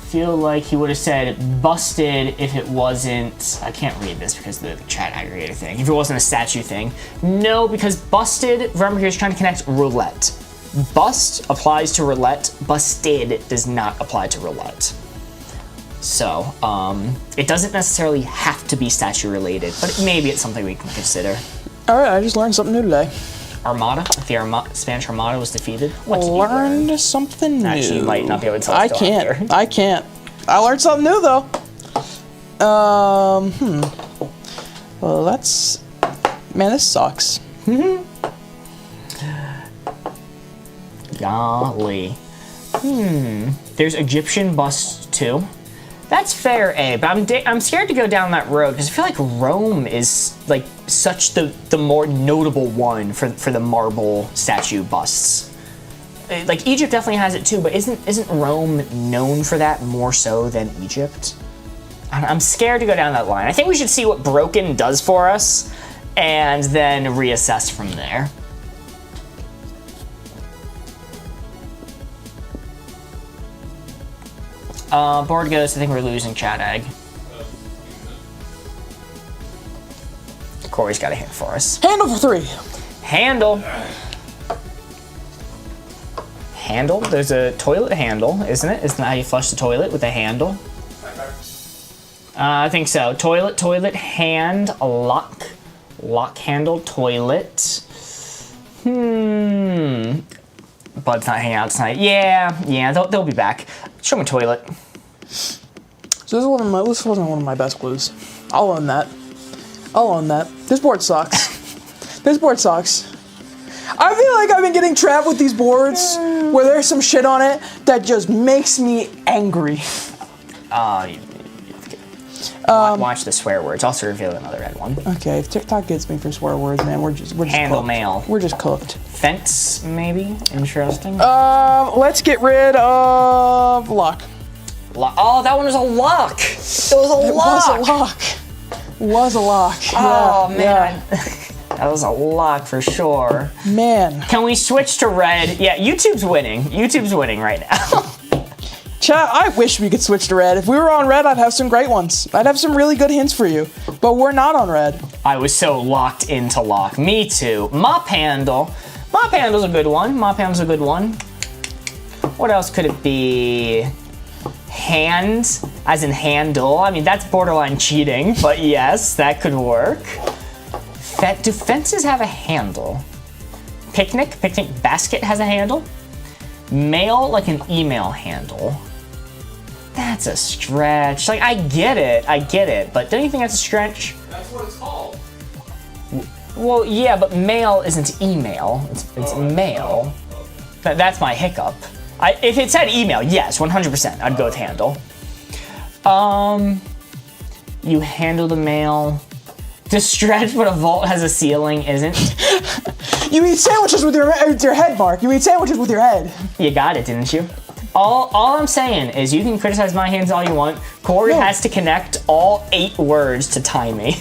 Feel like he would have said busted if it wasn't, I can't read this because of the chat aggregator thing, if it wasn't a statue thing. No, because busted, remember he's trying to connect roulette. Bust applies to roulette, busted does not apply to roulette. So, it doesn't necessarily have to be statue related, but maybe it's something we can consider. All right, I just learned something new today. Armada, if the Spanish Armada was defeated. What did you learned something new. Actually, you might not be able to tell us. I can't. I learned something new though. Well, that's... Man, this sucks. Golly. There's Egyptian bust too. That's fair, A, but I'm scared to go down that road because I feel like Rome is like such the more notable one for the marble statue busts. Like Egypt definitely has it too, but isn't Rome known for that more so than Egypt? I'm scared to go down that line. I think we should see what broken does for us and then reassess from there. Board goes, I think we're losing Chat Egg. Corey's got a hint for us. Handle for 3. Handle. Handle? There's a toilet handle, isn't it? Isn't that how you flush the toilet, with a handle? I think so. Toilet, hand, lock. Lock handle, toilet. Bud's not hanging out tonight. Yeah, they'll be back. Show me toilet. So this wasn't one of my best clues. I'll own that. This board sucks. This board sucks. I feel like I've been getting trapped with these boards where there's some shit on it that just makes me angry. Watch the swear words. Also reveal another red one. Okay, if TikTok gets me for swear words, man, we're just handle cooked. mail. We're just cooked. Fence, maybe? Interesting. Let's get rid of lock. Oh, that one was a lock. It was a lock. Was a lock. Oh, man. Yeah. That was a lock for sure. Man. Can we switch to red? Yeah, YouTube's winning. YouTube's winning right now. Chat, I wish we could switch to red. If we were on red, I'd have some great ones. I'd have some really good hints for you. But we're not on red. I was so locked into lock. Me too. Mop handle. Mop handle's a good one. Mop handle's a good one. What else could it be? Hand, as in handle. I mean, that's borderline cheating, but yes, that could work. Do fences have a handle? Picnic basket has a handle? Mail, like an email handle. That's a stretch. Like, I get it, but don't you think that's a stretch? That's what it's called. Well, yeah, but mail isn't email. It's mail. That's my hiccup. If it said email, yes, 100%, I'd go with handle. You handle the mail. To stretch, but a vault has a ceiling isn't. You eat sandwiches with your head, Mark. You eat sandwiches with your head. You got it, didn't you? All I'm saying is you can criticize my hands all you want. Corey has to connect all 8 words to tie me.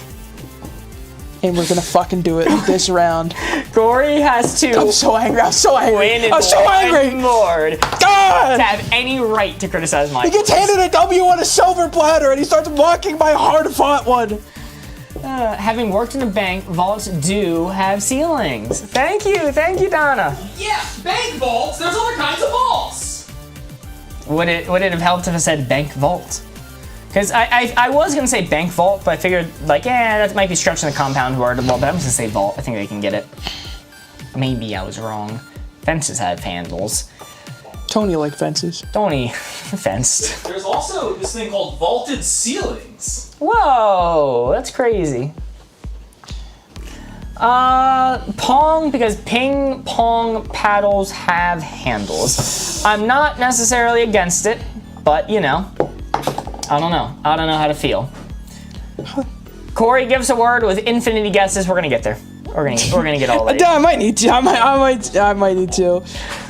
And we're gonna fucking do it this round. Corey has to. I'm so angry. I'm so angry. I'm so angry. Lord. God! To have any right to criticize my He gets handed a W on a silver platter and he starts mocking my hard-fought one. Having worked in a bank, vaults do have ceilings. Thank you, Donna. Yeah, bank vaults. There's other kinds of vaults. Would it have helped if I said bank vault? Because I was gonna say bank vault, but I figured like, that might be stretching the compound word a little bit. I'm just gonna say vault. I think they can get it. Maybe I was wrong. Fences have handles. Tony liked fences. Tony fenced. There's also this thing called vaulted ceilings. Whoa, that's crazy. Pong, because ping pong paddles have handles. I'm not necessarily against it, but you know, I don't know. I don't know how to feel. Corey gives a word with infinity guesses. We're gonna get there. We're gonna get all 8. I might need to. I might need to.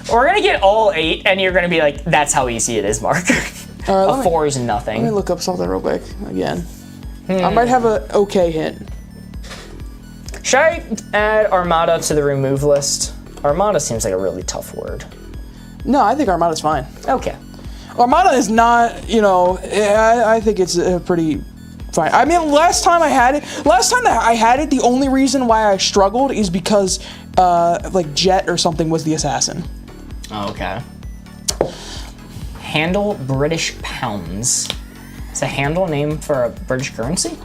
We're gonna get all 8, and you're gonna be like, "That's how easy it is, Mark." All right, a 4 is nothing. Let me look up something real quick again. I might have an okay hint. Should I add Armada to the remove list? Armada seems like a really tough word. No, I think Armada's fine. Okay. Armada is not, you know, I think it's a pretty fine. I mean, last time I had it, the only reason why I struggled is because, like, Jet or something was the assassin. Okay. Handle British pounds. It's a handle name for a British currency?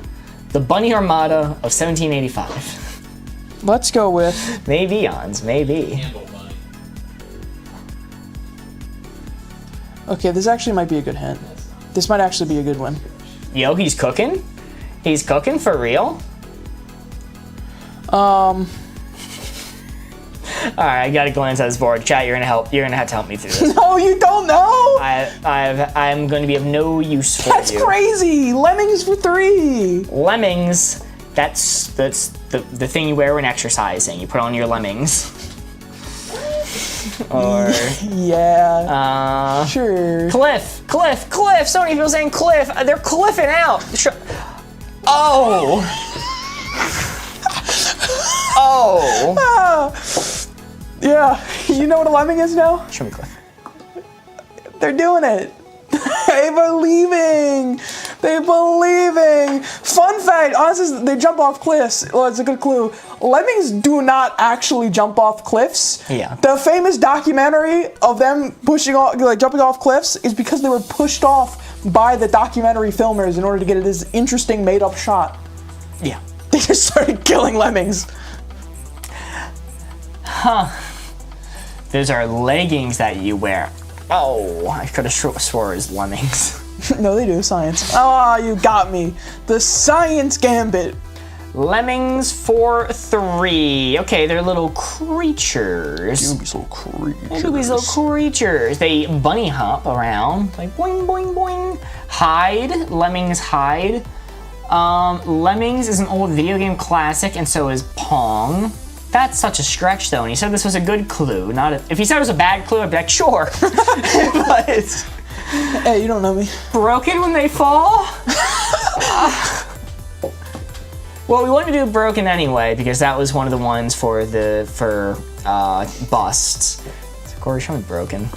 The Bunny Armada of 1785. Let's go with... Maybe, Ons, maybe. Handle money. Okay, this actually might be a good hint. This might actually be a good one. Yo, he's cooking? He's cooking for real? Alright, I gotta glance at this board. Chat, you're gonna have to help me through this. No, you don't know! I'm going to be of no use for That's you. crazy! Lemmings for 3! Lemmings, that's the thing you wear when exercising. You put on your lemmings. Or yeah. Sure. Cliff. So many people saying cliff. They're cliffing out. Oh. Yeah. You know what a lemming is now? Show me cliff. They're doing it. They're believing. Fun fact, honestly, they jump off cliffs. Well, it's a good clue. Lemmings do not actually jump off cliffs. Yeah. The famous documentary of them jumping off cliffs is because they were pushed off by the documentary filmers in order to get this interesting made-up shot. Yeah. They just started killing lemmings. Huh. Those are leggings that you wear. Oh, I could have swore it was lemmings. No, they do. Science. Oh, you got me. The science gambit. Lemmings for 3. Okay, they're little creatures. These little creatures. These little creatures. They bunny hop around. Like boing, boing, boing. Hide. Lemmings hide. Lemmings is an old video game classic, and so is Pong. That's such a stretch, though. And he said this was a good clue. If he said it was a bad clue, I'd be like, sure. But hey, you don't know me. Broken when they fall? Well, we wanted to do broken anyway because that was one of the ones for busts. So Corey, show me broken.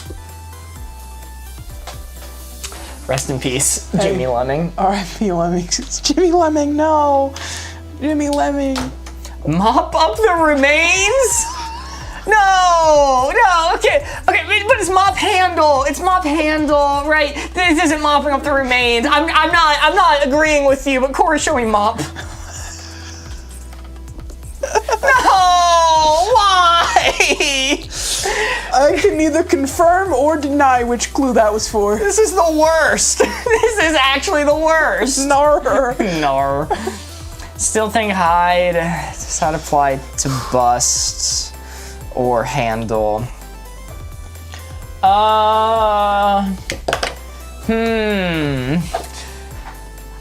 Rest in peace, Jimmy Lemming. R.I.P. Lemmings. It's Jimmy Lemming. No, Jimmy Lemming. Mop up the remains? No, okay, but it's mop handle. It's mop handle, right? This isn't mopping up the remains. I'm not agreeing with you, but Corey, show me mop. No, why? I can neither confirm or deny which clue that was for. This is the worst. This is actually the worst. Nar. Still think hide. Does that apply to bust or handle?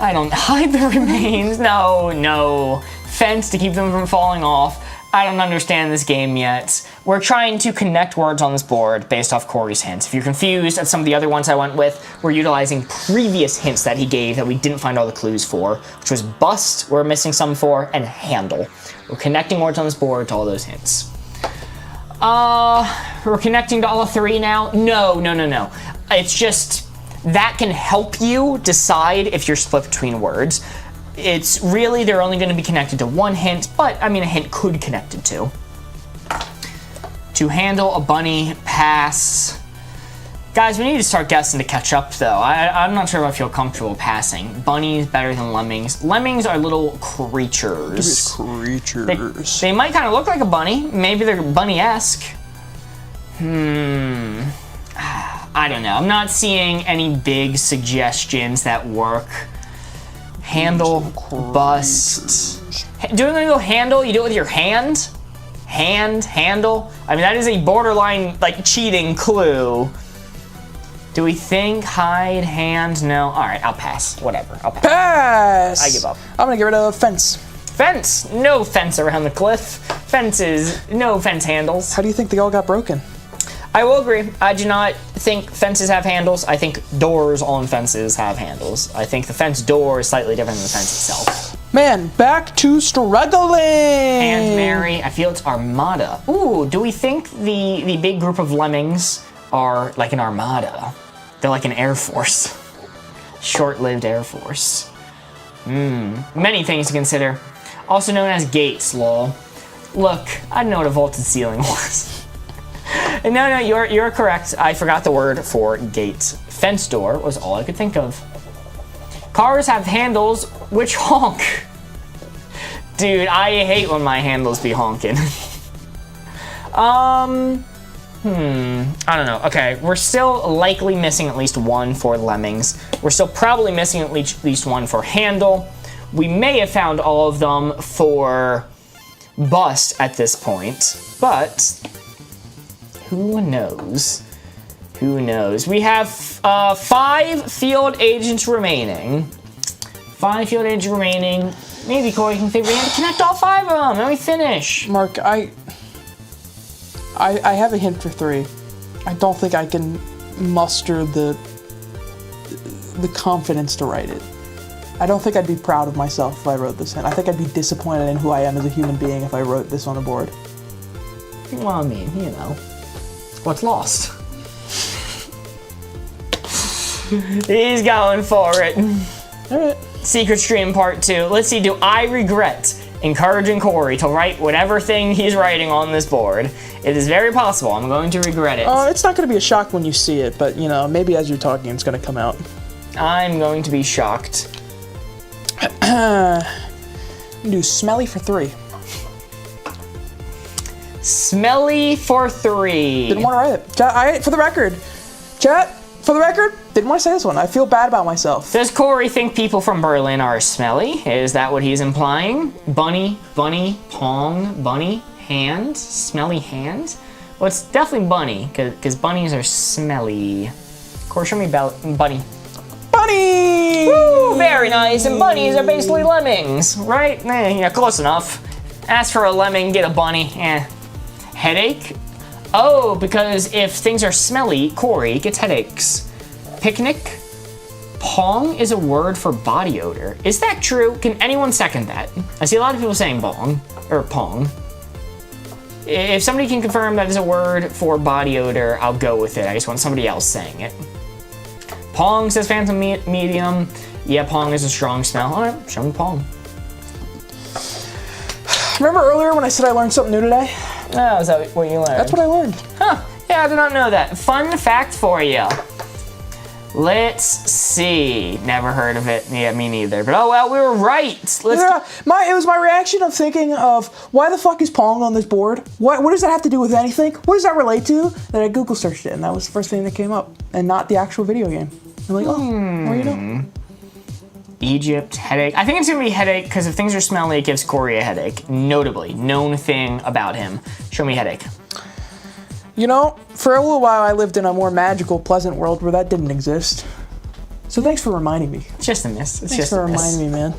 I don't hide the remains. No. Fence to keep them from falling off. I don't understand this game yet. We're trying to connect words on this board based off Corey's hints. If you're confused at some of the other ones I went with, we're utilizing previous hints that he gave that we didn't find all the clues for, which was bust, we're missing some for, and handle. We're connecting words on this board to all those hints. We're connecting to all three now? No. It's just, that can help you decide if you're split between words. It's really, they're only going to be connected to one hint, but I mean, a hint could connect it to. To handle a bunny, pass. Guys, we need to start guessing to catch up, though. I'm not sure if I feel comfortable passing. Bunny's better than lemmings. Lemmings are little creatures. They might kind of look like a bunny. Maybe they're bunny-esque. I don't know. I'm not seeing any big suggestions that work. Handle, bust. Doing a little handle, you do it with your hand? Handle. I mean, that is a borderline, like, cheating clue. Do we think hide, hand? No. All right, I'll pass. Whatever, I'll pass. Pass! I give up. I'm gonna get rid of fence. Fence! No fence around the cliff. Fences, no fence handles. How do you think they all got broken? I will agree. I do not think fences have handles. I think doors on fences have handles. I think the fence door is slightly different than the fence itself. Man, back to struggling! And Mary, I feel it's armada. Ooh, do we think the big group of lemmings are like an armada? They're like an air force. Short-lived air force. Many things to consider. Also known as gates, lol. Look, I didn't know what a vaulted ceiling was. No, you're correct. I forgot the word for gate. Fence door was all I could think of. Cars have handles which honk. Dude, I hate when my handles be honking. I don't know. Okay, we're still likely missing at least one for lemmings. We're still probably missing at least one for handle. We may have found all of them for bust at this point, but who knows? Who knows? We have 5 field agents remaining. 5 field agents remaining. Maybe Corey can figure out how to connect all 5 of them, and we finish. Mark, I have a hint for 3. I don't think I can muster the confidence to write it. I don't think I'd be proud of myself if I wrote this hint. I think I'd be disappointed in who I am as a human being if I wrote this on a board. Well, I mean, you know, what's lost? He's going for it. All right. Secret Stream Part 2. Let's see, do I regret encouraging Corey to write whatever thing he's writing on this board? It is very possible. I'm going to regret it. It's not going to be a shock when you see it, but, you know, maybe as you're talking, it's going to come out. I'm going to be shocked. Do smelly for 3. Smelly for 3. Didn't want to write it. Chat, for the record, didn't want to say this one. I feel bad about myself. Does Corey think people from Berlin are smelly? Is that what he's implying? Bunny, pong, bunny, hand, smelly hand? Well, it's definitely bunny, because bunnies are smelly. Corey, show me bunny. Bunny! Woo, very nice. And bunnies are basically lemmings, right? Yeah, close enough. Ask for a lemming, get a bunny. Headache? Oh, because if things are smelly, Corey gets headaches. Picnic? Pong is a word for body odor. Is that true? Can anyone second that? I see a lot of people saying bong, or pong. If somebody can confirm that is a word for body odor, I'll go with it. I just want somebody else saying it. Pong, says Phantom Medium. Yeah, pong is a strong smell. All right, show me pong. Remember earlier when I said I learned something new today? Oh, is that what you learned? That's what I learned. Huh, yeah, I did not know that. Fun fact for you. Let's see. Never heard of it. Yeah, me neither. But oh well, we were right. It was my reaction of thinking of why the fuck is Pong on this board? What does that have to do with anything? What does that relate to? Then I Google searched it, and that was the first thing that came up, and not the actual video game. I'm like, well, you know. Egypt, headache. I think it's gonna be headache because if things are smelly, it gives Corey a headache. Notably, known thing about him. Show me headache. You know, for a little while I lived in a more magical, pleasant world where that didn't exist. So thanks for reminding me. It's just a miss. It's Thanks just for a miss. reminding me, man.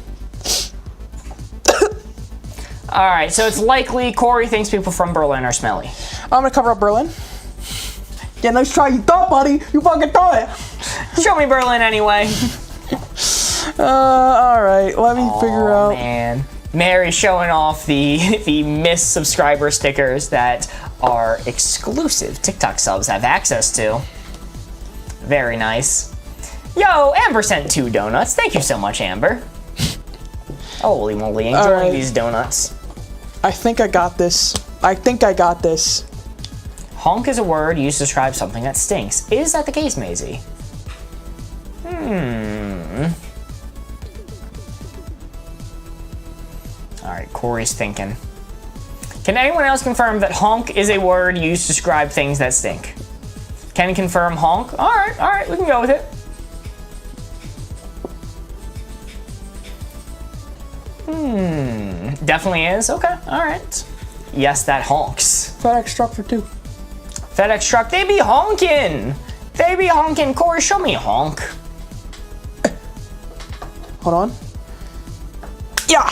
All right, so it's likely Corey thinks people from Berlin are smelly. I'm gonna cover up Berlin. Yeah, nice try. You thought, buddy. You fucking thought it. Show me Berlin anyway. All right. Let me figure out. Man, Mary's showing off the Miss subscriber stickers that our exclusive TikTok subs have access to. Very nice. Yo, Amber sent 2 donuts. Thank you so much, Amber. Holy moly, enjoying these donuts. I think I got this. I think I got this. Honk is a word used to describe something that stinks. Is that the case, Maisie? Alright, Corey's thinking. Can anyone else confirm that honk is a word used to describe things that stink? Can you confirm honk? Alright, we can go with it. Definitely is. Okay, alright. Yes, that honks. FedEx truck for 2. FedEx truck, they be honking! They be honking. Corey, show me a honk. Hold on. Yeah.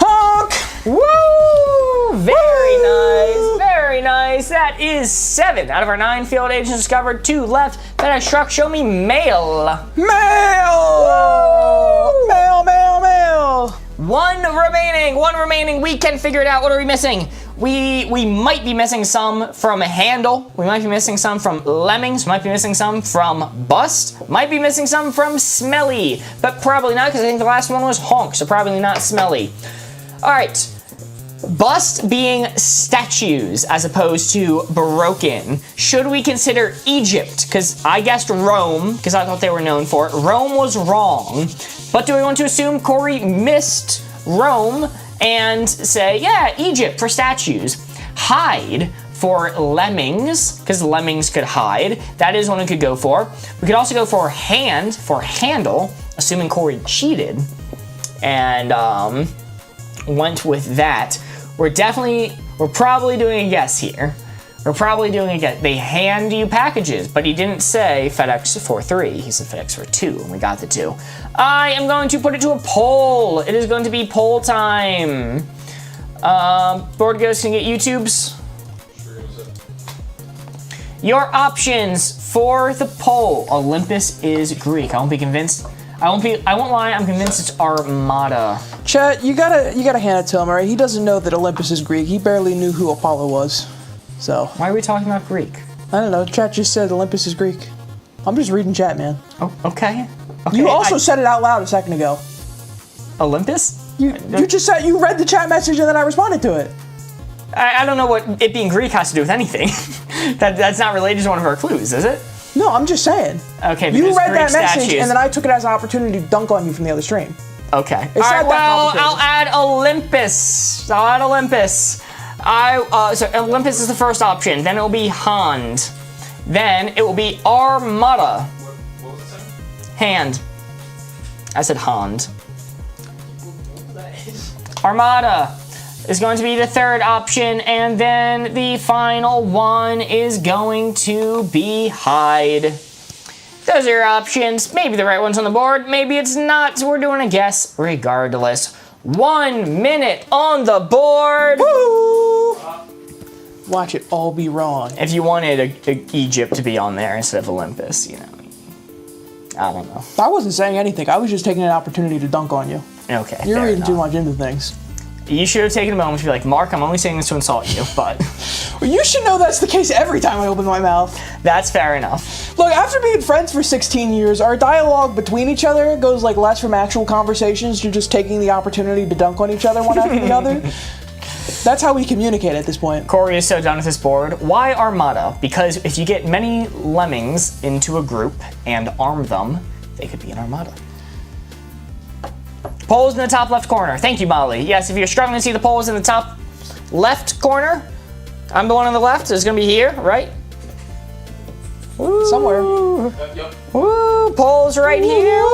Honk! Woo! Very nice, very nice. That is 7 out of our 9 field agents discovered. 2 left. FedEx truck, show me mail. Mail! Mail, mail, mail! 1 remaining. We can figure it out. What are we missing? We might be missing some from Handle. We might be missing some from Lemmings. We might be missing some from Bust. Might be missing some from Smelly. But probably not, because I think the last one was Honk, so probably not Smelly. Alright. Bust being statues as opposed to broken. Should we consider Egypt? Because I guessed Rome, because I thought they were known for it. Rome was wrong. But do we want to assume Corey missed Rome and say, yeah, Egypt for statues? Hide for lemmings, because lemmings could hide. That is one we could go for. We could also go for hand, for handle, assuming Corey cheated, and went with that. We're probably doing a guess here. We're probably doing a guess. They hand you packages, but he didn't say FedEx for 3. He said FedEx for 2, and we got the 2. I am going to put it to a poll. It is going to be poll time. Board Ghost can get YouTubes. Your options for the poll. Olympus is Greek. I won't be convinced. I won't lie, I'm convinced it's Armada. Chet, you gotta hand it to him, alright? He doesn't know that Olympus is Greek. He barely knew who Apollo was. So. Why are we talking about Greek? I don't know. Chat just said Olympus is Greek. I'm just reading chat, man. Oh, okay. You also said it out loud a second ago. Olympus? You just said, you read the chat message and then I responded to it. I don't know what it being Greek has to do with anything. That's not related to one of our clues, is it? No, I'm just saying. Okay, you read Greek that message statues. and then I took it as an opportunity to dunk on you from the other stream. Okay. It's All right, not that well, complicated. I'll add Olympus. So Olympus is the first option. Then it will be Hand. Then it will be Armada. What was it saying? Hand. I said Hand. Armada is going to be the third option, and then the final one is going to be Hide. Those are your options. Maybe the right one's on the board, maybe it's not, so we're doing a guess regardless. 1 minute on the board. Woo! Watch it all be wrong. If you wanted Egypt to be on there instead of Olympus, you know, I don't know. I wasn't saying anything. I was just taking an opportunity to dunk on you. Okay, You're fair reading too enough. much into things. You should have taken a moment to be like, Mark, I'm only saying this to insult you, but Well, you should know that's the case every time I open my mouth. that's fair enough. Look, after being friends for 16 years, our dialogue between each other goes like less from actual conversations to just taking the opportunity to dunk on each other one after the other. That's how we communicate at this point. Corey is so done with this board. Why Armada? Because if you get many lemmings into a group and arm them, they could be an armada. Polls in the top left corner. Thank you, Molly. Yes, if you're struggling to see the polls in the top left corner, I'm the one on the left. It's gonna be here, right? Woo. Somewhere. Yep. Woo, polls right here. Woo.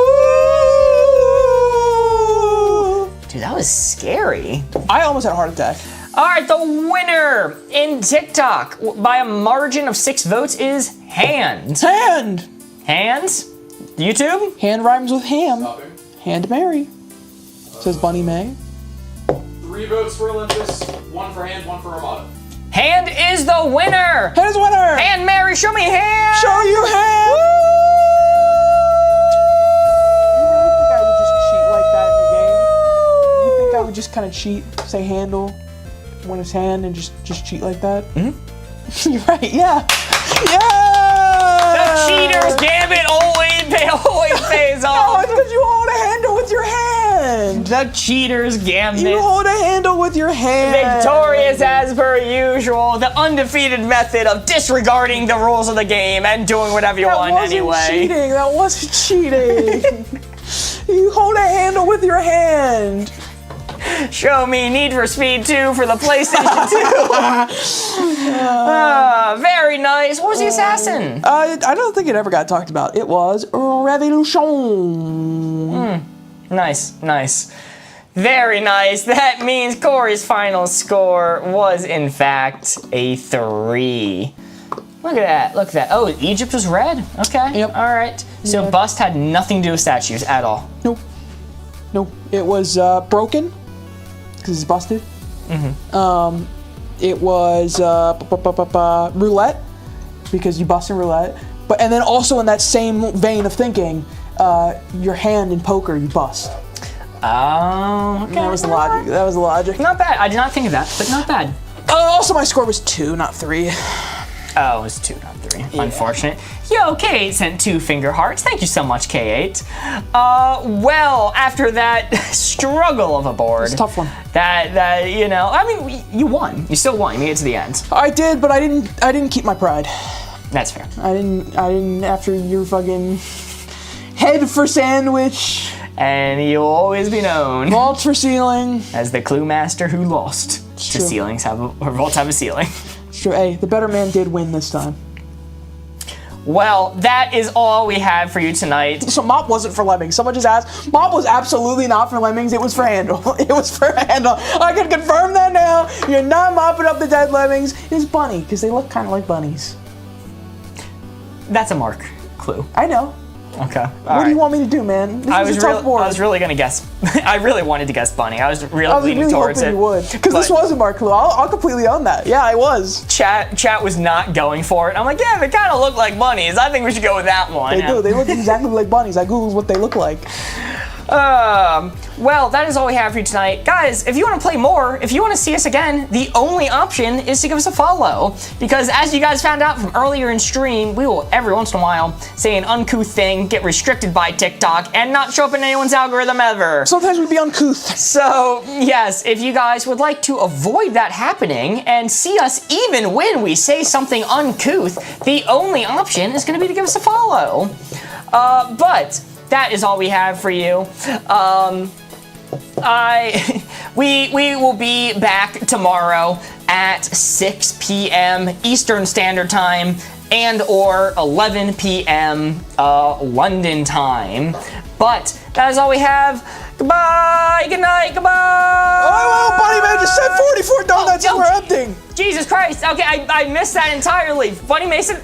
Dude, that was scary. I almost had a heart attack. All right, the winner in TikTok by a margin of 6 votes is Hand. Hand. Hands? YouTube? Hand rhymes with ham. Stopping. Hand Mary. Says Bunny May. 3 votes for Olympus, 1 for Hand, 1 for Armada. Hand is the winner. Hand is winner. Hand, Mary, show me hand. Show you hand. I would just kind of cheat, say handle when it's hand, and just cheat like that. Mm-hmm. You're right. Yeah. Yeah. The cheater's gambit always pays No, off. it's because you hold a handle with your hand. The cheater's gambit. You hold a handle with your hand. Victorious as per usual. The undefeated method of disregarding the rules of the game and doing whatever you want anyway. Cheating. That wasn't cheating. You hold a handle with your hand. Show me Need for Speed 2 for the PlayStation 2. Very nice. What was the assassin? I don't think it ever got talked about. It was Revolution. Nice, nice. Very nice. That means Corey's final score was, in fact, a 3. Look at that. Look at that. Oh, Egypt was red. Okay. Yep. All right. So Yeah. bust had nothing to do with statues at all. Nope. Nope. It was broken because it's busted. Mm-hmm. It was roulette because you bust in roulette. And then also in that same vein of thinking, your hand in poker you bust. Oh, okay. That was the logic. That was the logic. Not bad. I did not think of that, but not bad. Also, my score was 2, not 3. Oh, it was 2, not 3. Yeah. Unfortunate. Yo, K8 sent 2 finger hearts. Thank you so much, K8. Well, after that struggle of a board. It's a tough one. That you know, I mean, you won. You still won. You made it to the end. I did, but I didn't keep my pride. That's fair. I didn't after your fucking head for sandwich, And you'll always be known vaults for ceiling. as the clue master who lost to true. ceilings or vaults have a ceiling. Sure, hey, the better man did win this time. Well, that is all we have for you tonight. So mop wasn't for lemmings. Someone just asked. Mop was absolutely not for lemmings. It was for handle. It was for handle. I can confirm that now. You're not mopping up the dead lemmings. It's bunny because they look kind of like bunnies. That's a mark clue. I know. Okay. What do you want me to do, man? This I was was a tough board. I was really gonna guess. I really wanted to guess bunny. I was really I was leaning really towards hoping it. you would, because this but was a mark clue. I'll completely own that. Yeah, I was. Chat was not going for it. I'm like, yeah, they kind of look like bunnies. I think we should go with that one. They do. They look exactly like bunnies. I googled what they look like. Well, that is all we have for you tonight. Guys, if you want to play more, if you want to see us again, the only option is to give us a follow. Because as you guys found out from earlier in stream, we will every once in a while say an uncouth thing, get restricted by TikTok, and not show up in anyone's algorithm ever. Sometimes we'd be uncouth. So, yes, if you guys would like to avoid that happening and see us even when we say something uncouth, the only option is going to be to give us a follow. But that is all we have for you. We will be back tomorrow at 6 p.m. Eastern Standard Time and or 11 p.m. London time. But that is all we have. Goodbye, good night, goodbye. Oh, Bunny Man just said 44 donuts and we're emptying. Jesus Christ, okay, I missed that entirely. Bunny Mason,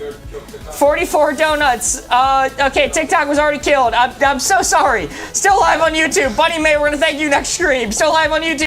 44 donuts. Okay, TikTok was already killed. I'm so sorry. Still live on YouTube. Bunny May, we're gonna thank you next stream. Still live on YouTube.